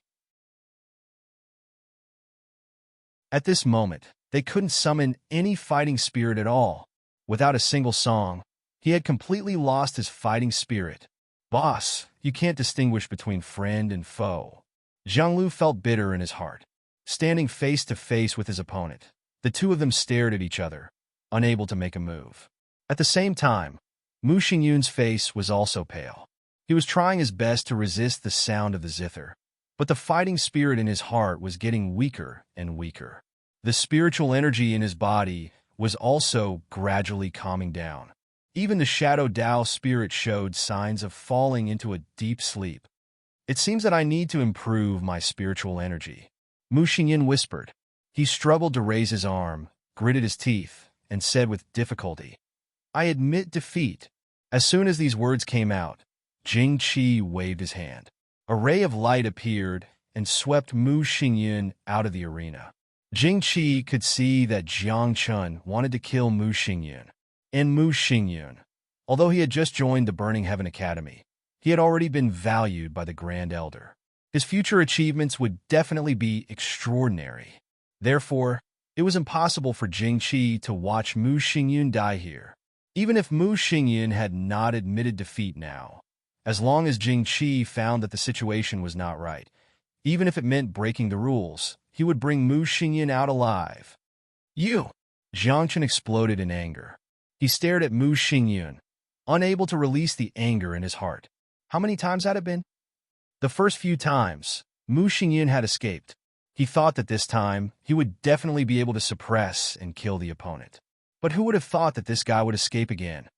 At this moment, they couldn't summon any fighting spirit at all. Without a single song, he had completely lost his fighting spirit. Boss, you can't distinguish between friend and foe. Jiang Lu felt bitter in his heart. Standing face to face with his opponent, the two of them stared at each other, unable to make a move. At the same time, Mu Xingyun's face was also pale. He was trying his best to resist the sound of the zither, but the fighting spirit in his heart was getting weaker and weaker. The spiritual energy in his body was also gradually calming down. Even the Shadow Dao spirit showed signs of falling into a deep sleep. It seems that I need to improve my spiritual energy, Mu Xingyun whispered. He struggled to raise his arm, gritted his teeth, and said with difficulty, I admit defeat. As soon as these words came out, Jing Qi waved his hand. A ray of light appeared and swept Mu Xingyun out of the arena. Jing Qi could see that Jiang Chun wanted to kill Mu Xingyun. And Mu Xingyun, although he had just joined the Burning Heaven Academy, he had already been valued by the Grand Elder. His future achievements would definitely be extraordinary. Therefore, it was impossible for Jing Qi to watch Mu Xingyun die here. Even if Mu Xingyun had not admitted defeat now, as long as Jing Qi found that the situation was not right, even if it meant breaking the rules, he would bring Mu Xingyun out alive. You! Jiang Chun exploded in anger. He stared at Mu Xingyun, unable to release the anger in his heart. How many times had it been? The first few times, Mu Xingyun had escaped. He thought that this time, he would definitely be able to suppress and kill the opponent. But who would have thought that this guy would escape again?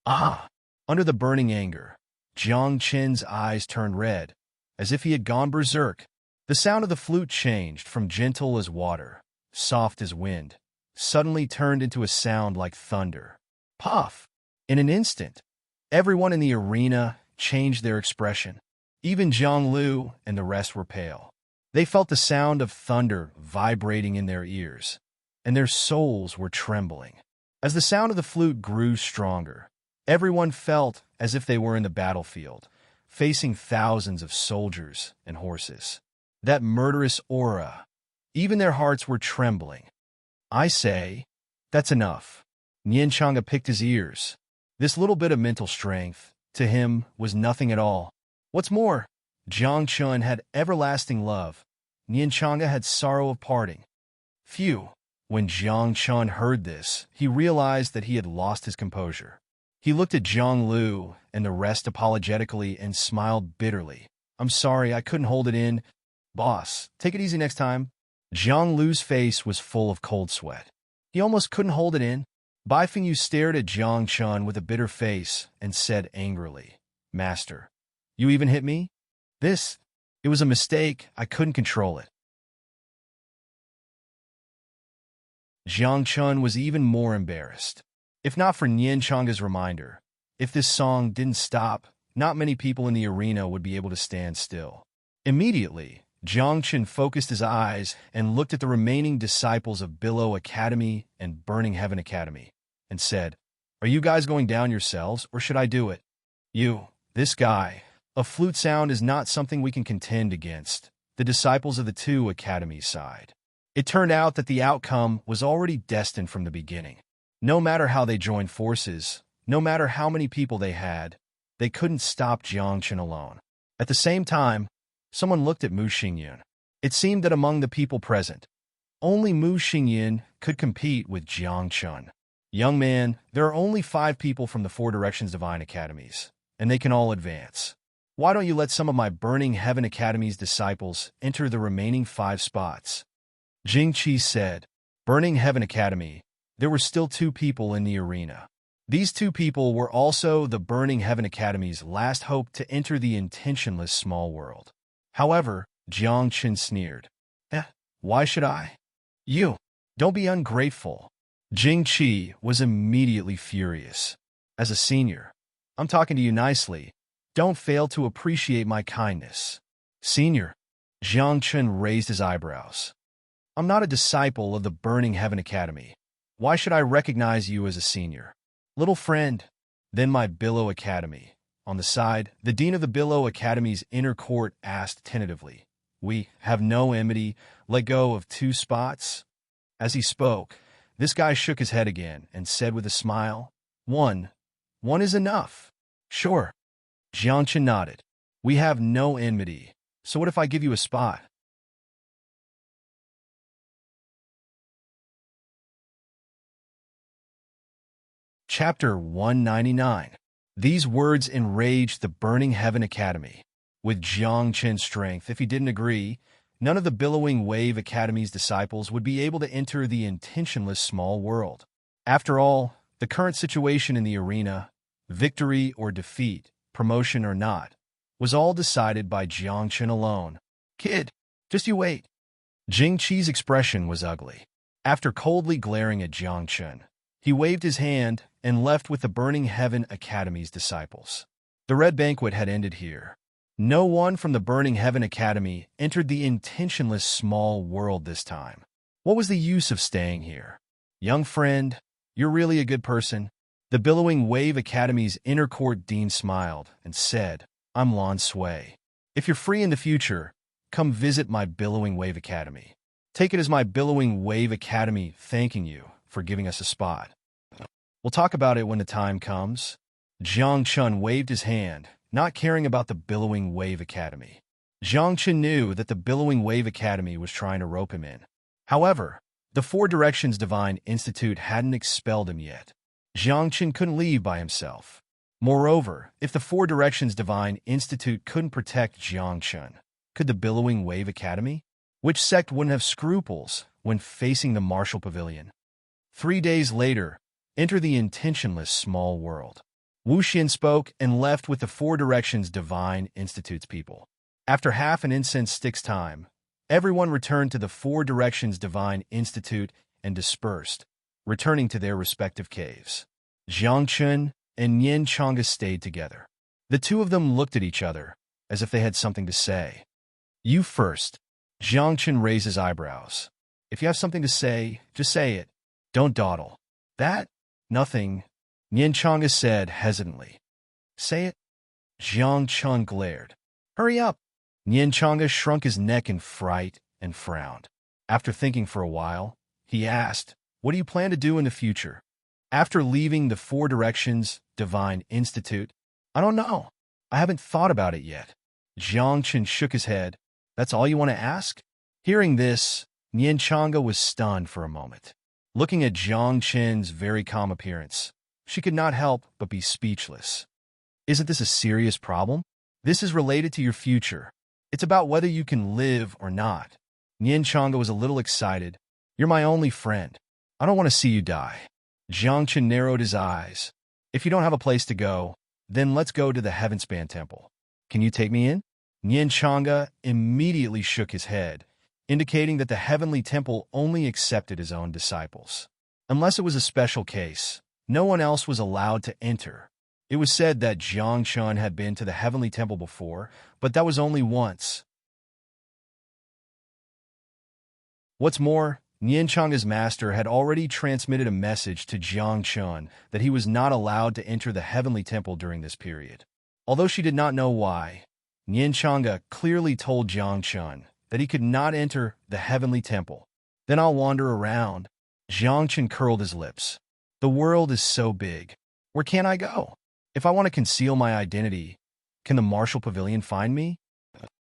Ah! Under the burning anger, Jiang Chen's eyes turned red, as if he had gone berserk. The sound of the flute changed from gentle as water, soft as wind, suddenly turned into a sound like thunder. Puff! In an instant, everyone in the arena changed their expression. Even Jiang Lu and the rest were pale. They felt the sound of thunder vibrating in their ears, and their souls were trembling. As the sound of the flute grew stronger, everyone felt as if they were in the battlefield, facing thousands of soldiers and horses. That murderous aura, even their hearts were trembling. I say, That's enough. Nien Changa picked his ears. This little bit of mental strength, to him, was nothing at all. What's more, Jiang Chun had everlasting love. Nien Changa had sorrow of parting. Phew. When Jiang Chun heard this, he realized that he had lost his composure. He looked at Zhang Lu and the rest apologetically and smiled bitterly. I'm sorry, I couldn't hold it in. Boss, take it easy next time. Zhang Lu's face was full of cold sweat. He almost couldn't hold it in. Bai Fengyu stared at Jiang Chun with a bitter face and said angrily, Master, you even hit me? It was a mistake. I couldn't control it. Jiang Chun was even more embarrassed. If not for Nien Changa's reminder, if this song didn't stop, not many people in the arena would be able to stand still. Immediately, Jiang Chun focused his eyes and looked at the remaining disciples of Billow Academy and Burning Heaven Academy, and said, Are you guys going down yourselves, or should I do it? This guy. A flute sound is not something we can contend against, the disciples of the two academies sighed. It turned out that the outcome was already destined from the beginning. No matter how they joined forces, no matter how many people they had, they couldn't stop Jiang Chun alone. At the same time, someone looked at Mu Xingyan. It seemed that among the people present, only Mu Xingyan could compete with Jiang Chun. Young man, there are only 5 people from the 4 Directions Divine Academies, and they can all advance. Why don't you let some of my Burning Heaven Academy's disciples enter the remaining 5 spots? Jing Qi said, Burning Heaven Academy, there were still 2 people in the arena. These 2 people were also the Burning Heaven Academy's last hope to enter the intentionless small world. However, Jiang Chun sneered. Why should I? You. Don't be ungrateful. Jing Qi was immediately furious. As a senior, I'm talking to you nicely. Don't fail to appreciate my kindness. Senior. Jiang Chun raised his eyebrows. I'm not a disciple of the Burning Heaven Academy. Why should I recognize you as a senior? Little friend. Then my Billow Academy. On the side, the dean of the Billow Academy's inner court asked tentatively, We have no enmity, let go of 2 spots? As he spoke, this guy shook his head again and said with a smile, One is enough. Sure. Jiang Chun nodded. We have no enmity, so what if I give you a spot? Chapter 199. These words enraged the Burning Heaven Academy. With Jiang Chun's strength, if he didn't agree, none of the Billowing Wave Academy's disciples would be able to enter the intentionless small world. After all, the current situation in the arena, victory or defeat, promotion or not, was all decided by Jiang Chun alone. Kid, just you wait. Jing Qi's expression was ugly. After coldly glaring at Jiang Chun, he waved his hand and left with the Burning Heaven Academy's disciples. The Red Banquet had ended here. No one from the Burning Heaven Academy entered the intentionless small world this time. What was the use of staying here? Young friend, you're really a good person. The Billowing Wave Academy's inner court dean smiled and said, I'm Lan Sui. If you're free in the future, come visit my Billowing Wave Academy. Take it as my Billowing Wave Academy thanking you for giving us a spot. We'll talk about it when the time comes. Jiang Chun waved his hand, not caring about the Billowing Wave Academy. Jiang Chun knew that the Billowing Wave Academy was trying to rope him in. However, the 4 Directions Divine Institute hadn't expelled him yet. Jiang Chun couldn't leave by himself. Moreover, if the 4 Directions Divine Institute couldn't protect Jiang Chun, could the Billowing Wave Academy? Which sect wouldn't have scruples when facing the Martial Pavilion? 3 days later, enter the intentionless small world. Wu Xin spoke and left with the 4 Directions Divine Institute's people. After half an incense stick's time, everyone returned to the 4 Directions Divine Institute and dispersed, returning to their respective caves. Jiang Chun and Nien Changa stayed together. The 2 of them looked at each other, as if they had something to say. You first. Jiang Chun raised his eyebrows. If you have something to say, just say it. Don't dawdle. That? Nothing. Nien Changa said hesitantly. Say it. Jiang Chun glared. Hurry up. Nien Changa shrunk his neck in fright and frowned. After thinking for a while, he asked, What do you plan to do in the future? After leaving the Four Directions Divine Institute? I don't know. I haven't thought about it yet. Jiang Chen shook his head. That's all you want to ask? Hearing this, Nian Changa was stunned for a moment. Looking at Jiang Chen's very calm appearance, she could not help but be speechless. Isn't this a serious problem? This is related to your future. It's about whether you can live or not. Nian Changa was a little excited. You're my only friend. I don't want to see you die. Jiang Chen narrowed his eyes. If you don't have a place to go, then let's go to the Heavenspan Temple. Can you take me in? Nian Changa immediately shook his head, indicating that the Heavenly Temple only accepted his own disciples. Unless it was a special case, no one else was allowed to enter. It was said that Jiang Chen had been to the Heavenly Temple before, but that was only once. What's more, Nian Changa's master had already transmitted a message to Jiang Chen that he was not allowed to enter the Heavenly Temple during this period. Although she did not know why, Nian Changa clearly told Jiang Chen that he could not enter the Heavenly Temple. Then I'll wander around. Jiang Chen curled his lips. The world is so big. Where can I go? If I want to conceal my identity, can the Martial Pavilion find me?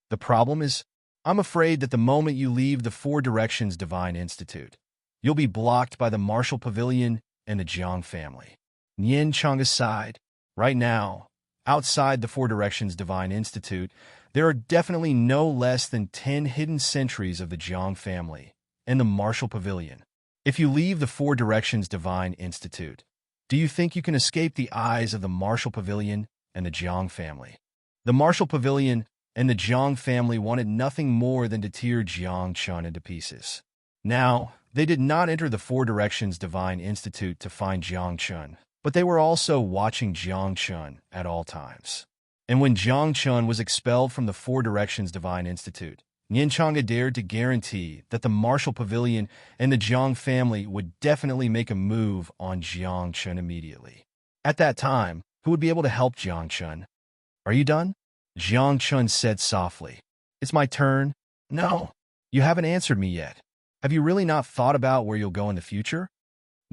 The problem is, I'm afraid that the moment you leave the Four Directions Divine Institute, you'll be blocked by the Martial Pavilion and the Jiang family. Nian Changa sighed. Right now, outside the Four Directions Divine Institute, there are definitely no less than 10 hidden sentries of the Jiang family and the Martial Pavilion. If you leave the Four Directions Divine Institute, do you think you can escape the eyes of the Martial Pavilion and the Jiang family? The Martial Pavilion and the Jiang family wanted nothing more than to tear Jiang Chen into pieces. Now, they did not enter the Four Directions Divine Institute to find Jiang Chen, but they were also watching Jiang Chen at all times. And when Jiang Chen was expelled from the Four Directions Divine Institute, Nian Changa dared to guarantee that the Martial Pavilion and the Jiang family would definitely make a move on Jiang Chen immediately. At that time, who would be able to help Jiang Chen? Are you done? Jiang Chen said softly. It's my turn? No, you haven't answered me yet. Have you really not thought about where you'll go in the future?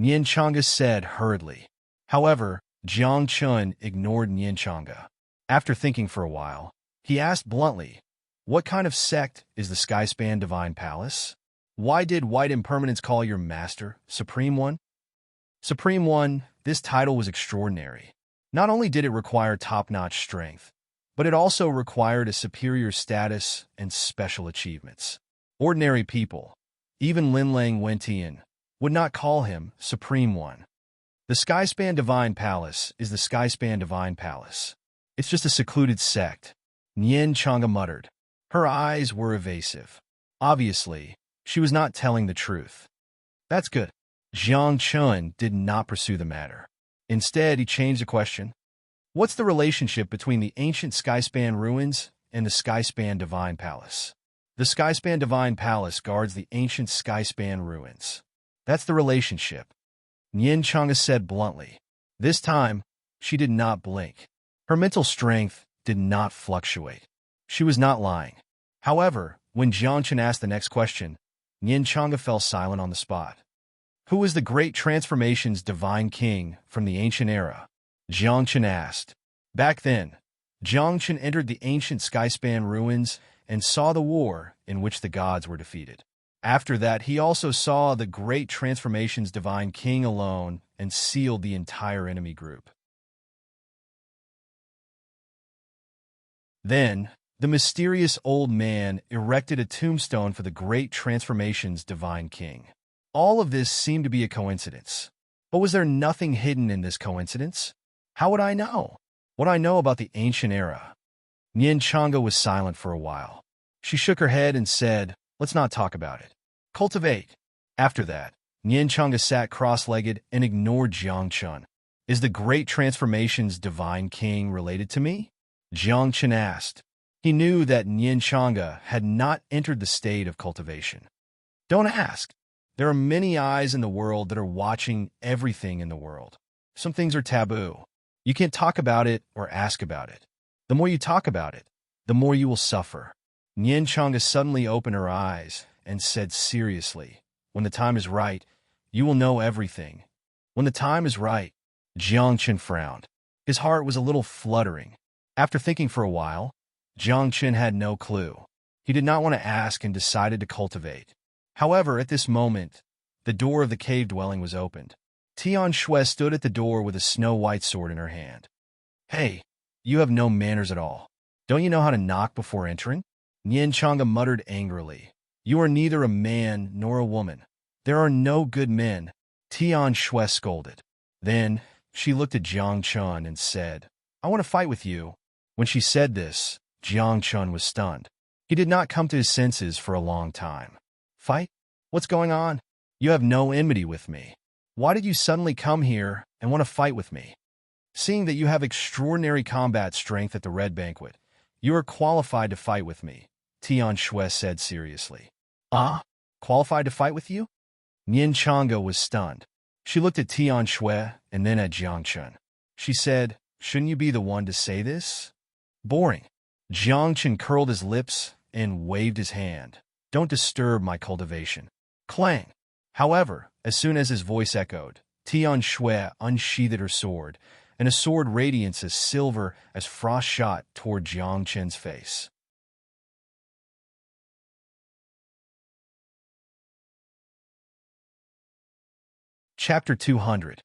Nian Changa said hurriedly. However, Jiang Chen ignored Nian Changa. After thinking for a while, he asked bluntly, what kind of sect is the Skyspan Divine Palace? Why did White Impermanence call your master Supreme One? Supreme One, this title was extraordinary. Not only did it require top-notch strength, but it also required a superior status and special achievements. Ordinary people, even Linlang Wentian, would not call him Supreme One. The Skyspan Divine Palace is the Skyspan Divine Palace. It's just a secluded sect, Nian Changa muttered. Her eyes were evasive. Obviously, she was not telling the truth. That's good. Jiang Chen did not pursue the matter. Instead, he changed the question. What's the relationship between the ancient Skyspan ruins and the Skyspan Divine Palace? The Skyspan Divine Palace guards the ancient Skyspan ruins. That's the relationship, Nian Changa said bluntly. This time, she did not blink. Her mental strength did not fluctuate. She was not lying. However, when Jiang Chen asked the next question, Nian Changa fell silent on the spot. Who was the great transformation's divine king from the ancient era? Jiang Chen asked. Back then, Jiang Chen entered the ancient Skyspan ruins and saw the war in which the gods were defeated. After that, he also saw the great transformation's divine king alone and sealed the entire enemy group. Then, the mysterious old man erected a tombstone for the great transformation's divine king. All of this seemed to be a coincidence. But was there nothing hidden in this coincidence? How would I know? What I know about the ancient era? Nian Changa was silent for a while. She shook her head and said, let's not talk about it. Cultivate. After that, Nian Changa sat cross-legged and ignored Jiang Chen. Is the great transformation's divine king related to me? Jiang Chen asked. He knew that Nian Changa had not entered the state of cultivation. Don't ask. There are many eyes in the world that are watching everything in the world. Some things are taboo. You can't talk about it or ask about it. The more you talk about it, the more you will suffer. Nian Changa suddenly opened her eyes and said seriously, when the time is right, You will know everything. When the time is right. Jiangchen frowned. His heart was a little fluttering. After thinking for a while, Jiangchen had no clue. He did not want to ask and decided to cultivate. However, at this moment, the door of the cave dwelling was opened. Tian Shui stood at the door with a snow-white sword in her hand. Hey, you have no manners at all. Don't you know how to knock before entering? Nian Chang'e muttered angrily. You are neither a man nor a woman. There are no good men, Tian Shui scolded. Then, she looked at Jiang Chun and said, I want to fight with you. When she said this, Jiang Chun was stunned. He did not come to his senses for a long time. Fight? What's going on? You have no enmity with me. Why did you suddenly come here and want to fight with me? Seeing that you have extraordinary combat strength at the Red Banquet, you are qualified to fight with me, Tian Shui said seriously. Qualified to fight with you? Nian Chang'e was stunned. She looked at Tian Shui and then at Jiang Chun. She said, shouldn't you be the one to say this? Boring. Jiang Chun curled his lips and waved his hand. Don't disturb my cultivation. Clang. However, as soon as his voice echoed, Tian Shui unsheathed her sword, and a sword radiance as silver as frost shot toward Jiang Chun's face. Chapter 200.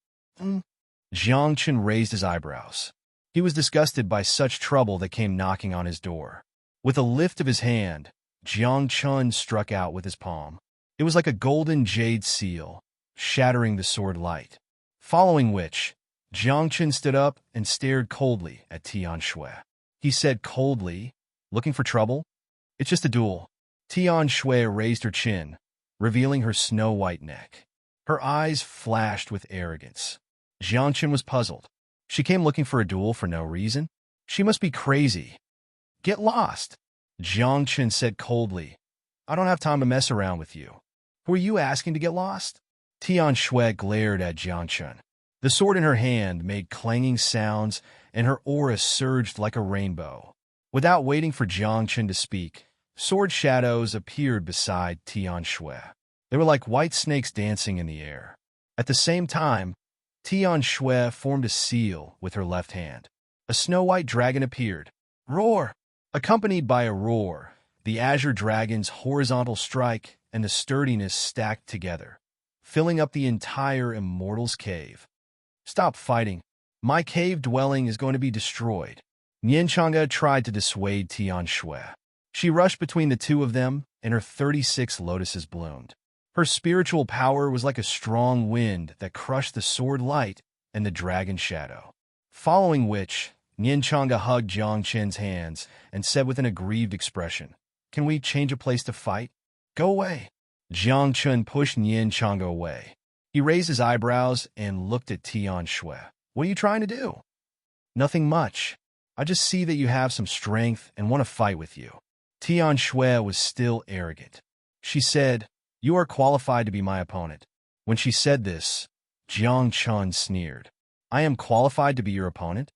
Jiang Chun raised his eyebrows. He was disgusted by such trouble that came knocking on his door. With a lift of his hand, Jiang Chun struck out with his palm. It was like a golden jade seal, shattering the sword light. Following which, Jiang Chun stood up and stared coldly at Tian Shui. He said coldly, looking for trouble? It's just a duel. Tian Shui raised her chin, revealing her snow-white neck. Her eyes flashed with arrogance. Jiang Chun was puzzled. She came looking for a duel for no reason? She must be crazy. Get lost, Jiang Chun said coldly. I don't have time to mess around with you. Who are you asking to get lost? Tian Shui glared at Jiang Chun. The sword in her hand made clanging sounds, and her aura surged like a rainbow. Without waiting for Jiang Chun to speak, sword shadows appeared beside Tian Shui. They were like white snakes dancing in the air. At the same time, Tian Shui formed a seal with her left hand. A snow-white dragon appeared. Roar! Accompanied by a roar, the azure dragon's horizontal strike and the sturdiness stacked together, filling up the entire immortal's cave. Stop fighting. My cave dwelling is going to be destroyed. Nian Chang'e tried to dissuade Tian Shui. She rushed between the two of them, and her 36 lotuses bloomed. Her spiritual power was like a strong wind that crushed the sword light and the dragon shadow. Following which, Nian Chang'e hugged Jiang Chun's hands and said with an aggrieved expression, Can we change a place to fight? Go away. Jiang Chun pushed Nian Chang'e away. He raised his eyebrows and looked at Tian Shui. What are you trying to do? Nothing much. I just see that you have some strength and want to fight with you. Tian Shui was still arrogant. She said, You are qualified to be my opponent. When she said this, Jiang Chun sneered. I am qualified to be your opponent?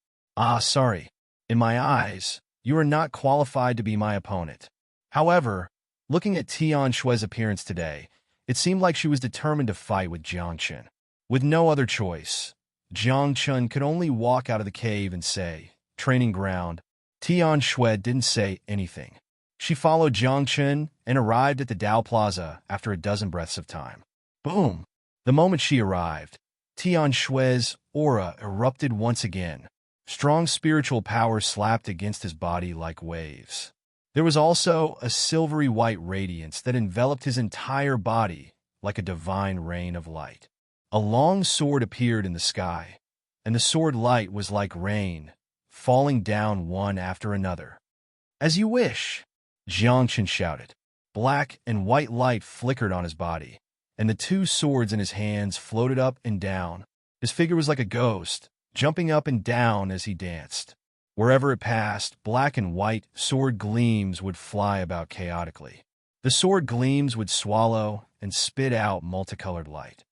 Sorry. In my eyes, you are not qualified to be my opponent. However, looking at Tian Shui's appearance today, it seemed like she was determined to fight with Jiang Chun. With no other choice, Jiang Chun could only walk out of the cave and say, Training ground. Tian Shui didn't say anything. She followed Jiang Chun and arrived at the Dao Plaza after a dozen breaths of time. Boom! The moment she arrived, Tian Shui's aura erupted once again. Strong spiritual power slapped against his body like waves. There was also a silvery white radiance that enveloped his entire body like a divine rain of light. A long sword appeared in the sky, and the sword light was like rain, falling down one after another. As you wish, Jiang Chun shouted. Black and white light flickered on his body, and the two swords in his hands floated up and down. His figure was like a ghost, jumping up and down as he danced. Wherever it passed, black and white sword gleams would fly about chaotically. The sword gleams would swallow and spit out multicolored light.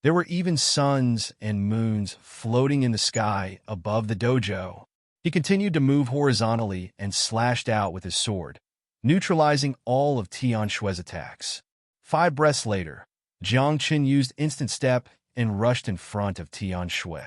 There were even suns and moons floating in the sky above the dojo. He continued to move horizontally and slashed out with his sword, neutralizing all of Tian Shue's attacks. 5 breaths later, Jiang Chen used instant step and rushed in front of Tian Shui.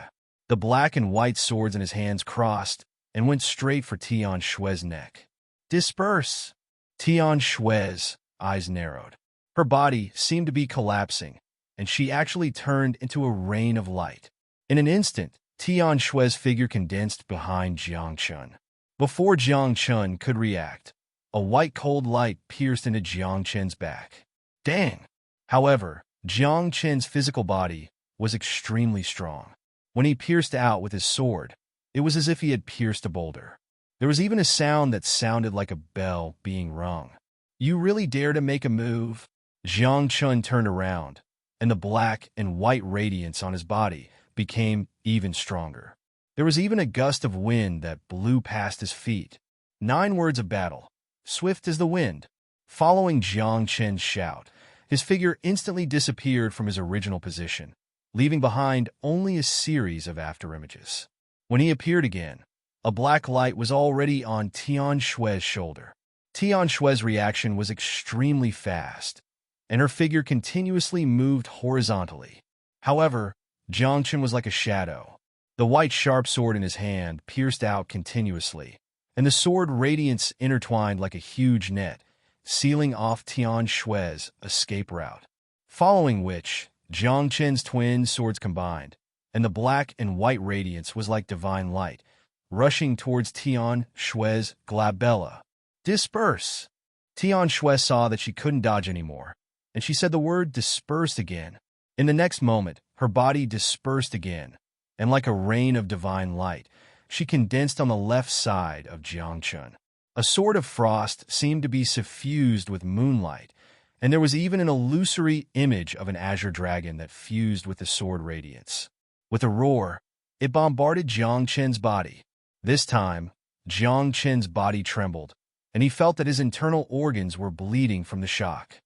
The black and white swords in his hands crossed and went straight for Tian Shue's neck. Disperse! Tian Shue's eyes narrowed. Her body seemed to be collapsing, and she actually turned into a rain of light. In an instant, Tian Shue's figure condensed behind Jiang Chen. Before Jiang Chen could react, a white cold light pierced into Jiang Chen's back. Dang! However, Jiang Chen's physical body was extremely strong. When he pierced out with his sword, it was as if he had pierced a boulder. There was even a sound that sounded like a bell being rung. You really dare to make a move? Jiang Chen turned around, and the black and white radiance on his body became even stronger. There was even a gust of wind that blew past his feet. 9 words of battle, swift as the wind. Following Jiang Chen's shout, his figure instantly disappeared from his original position, leaving behind only a series of afterimages. When he appeared again, a black light was already on Tian Shue's shoulder. Tian Shue's reaction was extremely fast, and her figure continuously moved horizontally. However, Jiang Chen was like a shadow. The white sharp sword in his hand pierced out continuously, and the sword radiance intertwined like a huge net, sealing off Tian Shue's escape route. Following which, Jiang Chen's twin swords combined, and the black and white radiance was like divine light, rushing towards Tian Shue's glabella. Disperse! Tian Shui saw that she couldn't dodge anymore, and she said the word dispersed again. In the next moment, her body dispersed again, and like a rain of divine light, she condensed on the left side of Jiang Chen. A sword of frost seemed to be suffused with moonlight, and there was even an illusory image of an azure dragon that fused with the sword radiance. With a roar, it bombarded Jiang Chen's body. This time, Jiang Chen's body trembled, and he felt that his internal organs were bleeding from the shock.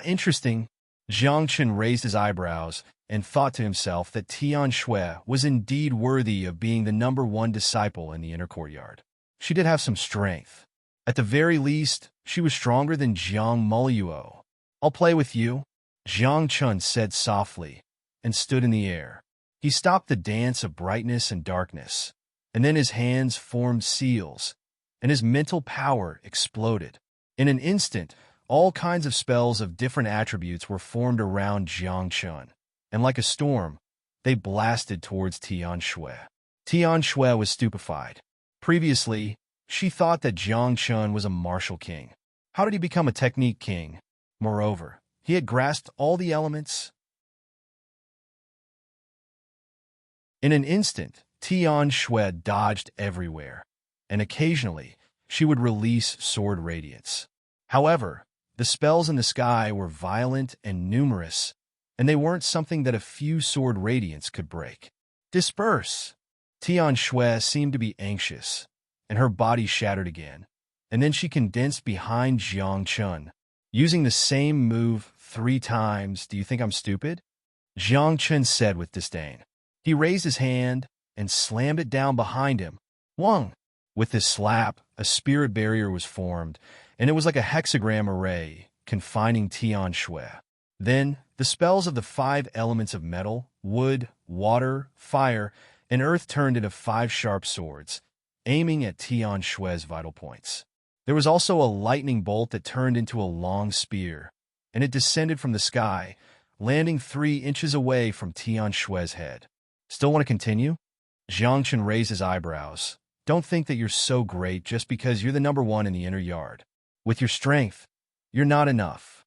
Interesting. Jiang Chen raised his eyebrows and thought to himself that Tian Shui was indeed worthy of being the #1 disciple in the inner courtyard. She did have some strength. At the very least, she was stronger than Jiang Muliuo. I'll play with you, Jiang Chen said softly, and stood in the air. He stopped the dance of brightness and darkness, and then his hands formed seals, and his mental power exploded. In an instant, all kinds of spells of different attributes were formed around Jiang Chen, and like a storm, they blasted towards Tian Shui. Tian Shui was stupefied. Previously, she thought that Jiang Chen was a martial king. How did he become a technique king? Moreover, he had grasped all the elements. In an instant, Tian Shui dodged everywhere, and occasionally, she would release sword radiance. However, the spells in the sky were violent and numerous, and they weren't something that a few sword radiance could break. Disperse! Tian Shui seemed to be anxious, and her body shattered again, and then she condensed behind Jiang Chen, using the same move 3 times. Do you think I'm stupid? Jiang Chen said with disdain. He raised his hand and slammed it down behind him. Wang! With this slap, a spirit barrier was formed, and it was like a hexagram array, confining Tian Shui. Then, the spells of the 5 elements of metal, wood, water, fire, and earth turned into 5 sharp swords, aiming at Tian Shui's vital points. There was also a lightning bolt that turned into a long spear, and it descended from the sky, landing 3 inches away from Tian Shui's head. Still want to continue? Jiang Chen raised his eyebrows. Don't think that you're so great just because you're the #1 in the inner yard. With your strength, you're not enough.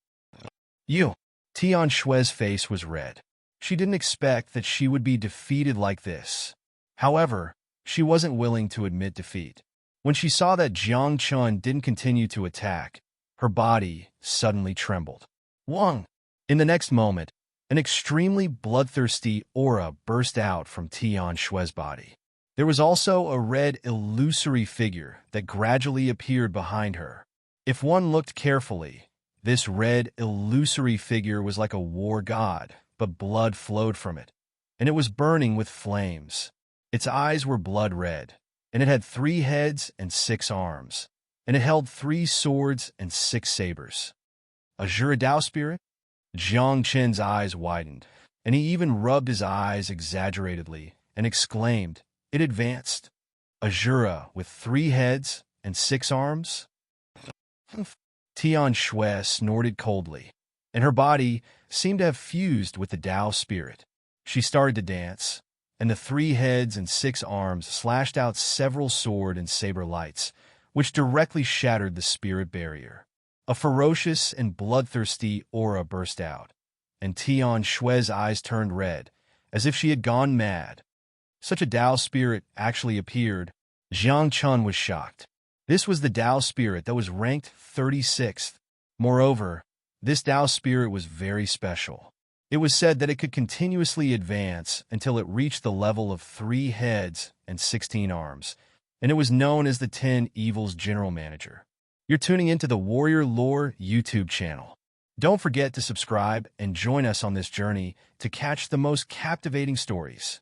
You! Tian Shui's face was red. She didn't expect that she would be defeated like this. However, she wasn't willing to admit defeat. When she saw that Jiang Chen didn't continue to attack, her body suddenly trembled. Wang! In the next moment, an extremely bloodthirsty aura burst out from Tian Shui's body. There was also a red illusory figure that gradually appeared behind her. If one looked carefully, this red illusory figure was like a war god, but blood flowed from it, and it was burning with flames. Its eyes were blood red, and it had 3 heads and 6 arms. and it held 3 swords and 6 sabers. A Dao spirit? Jiang Chen's eyes widened, and he even rubbed his eyes exaggeratedly and exclaimed, "It advanced. A with 3 heads and 6 arms?" Tian Shui snorted coldly, and her body seemed to have fused with the Dao spirit. She started to dance, and the 3 heads and 6 arms slashed out several sword and saber lights, which directly shattered the spirit barrier. A ferocious and bloodthirsty aura burst out, and Tian Shui's eyes turned red, as if she had gone mad. Such a Dao spirit actually appeared. Jiang Chun was shocked. This was the Dao spirit that was ranked 36th. Moreover, this Dao spirit was very special. It was said that it could continuously advance until it reached the level of 3 heads and 16 arms, and it was known as the 10 Evils General Manager. You're tuning into the Warrior Lore YouTube channel. Don't forget to subscribe and join us on this journey to catch the most captivating stories.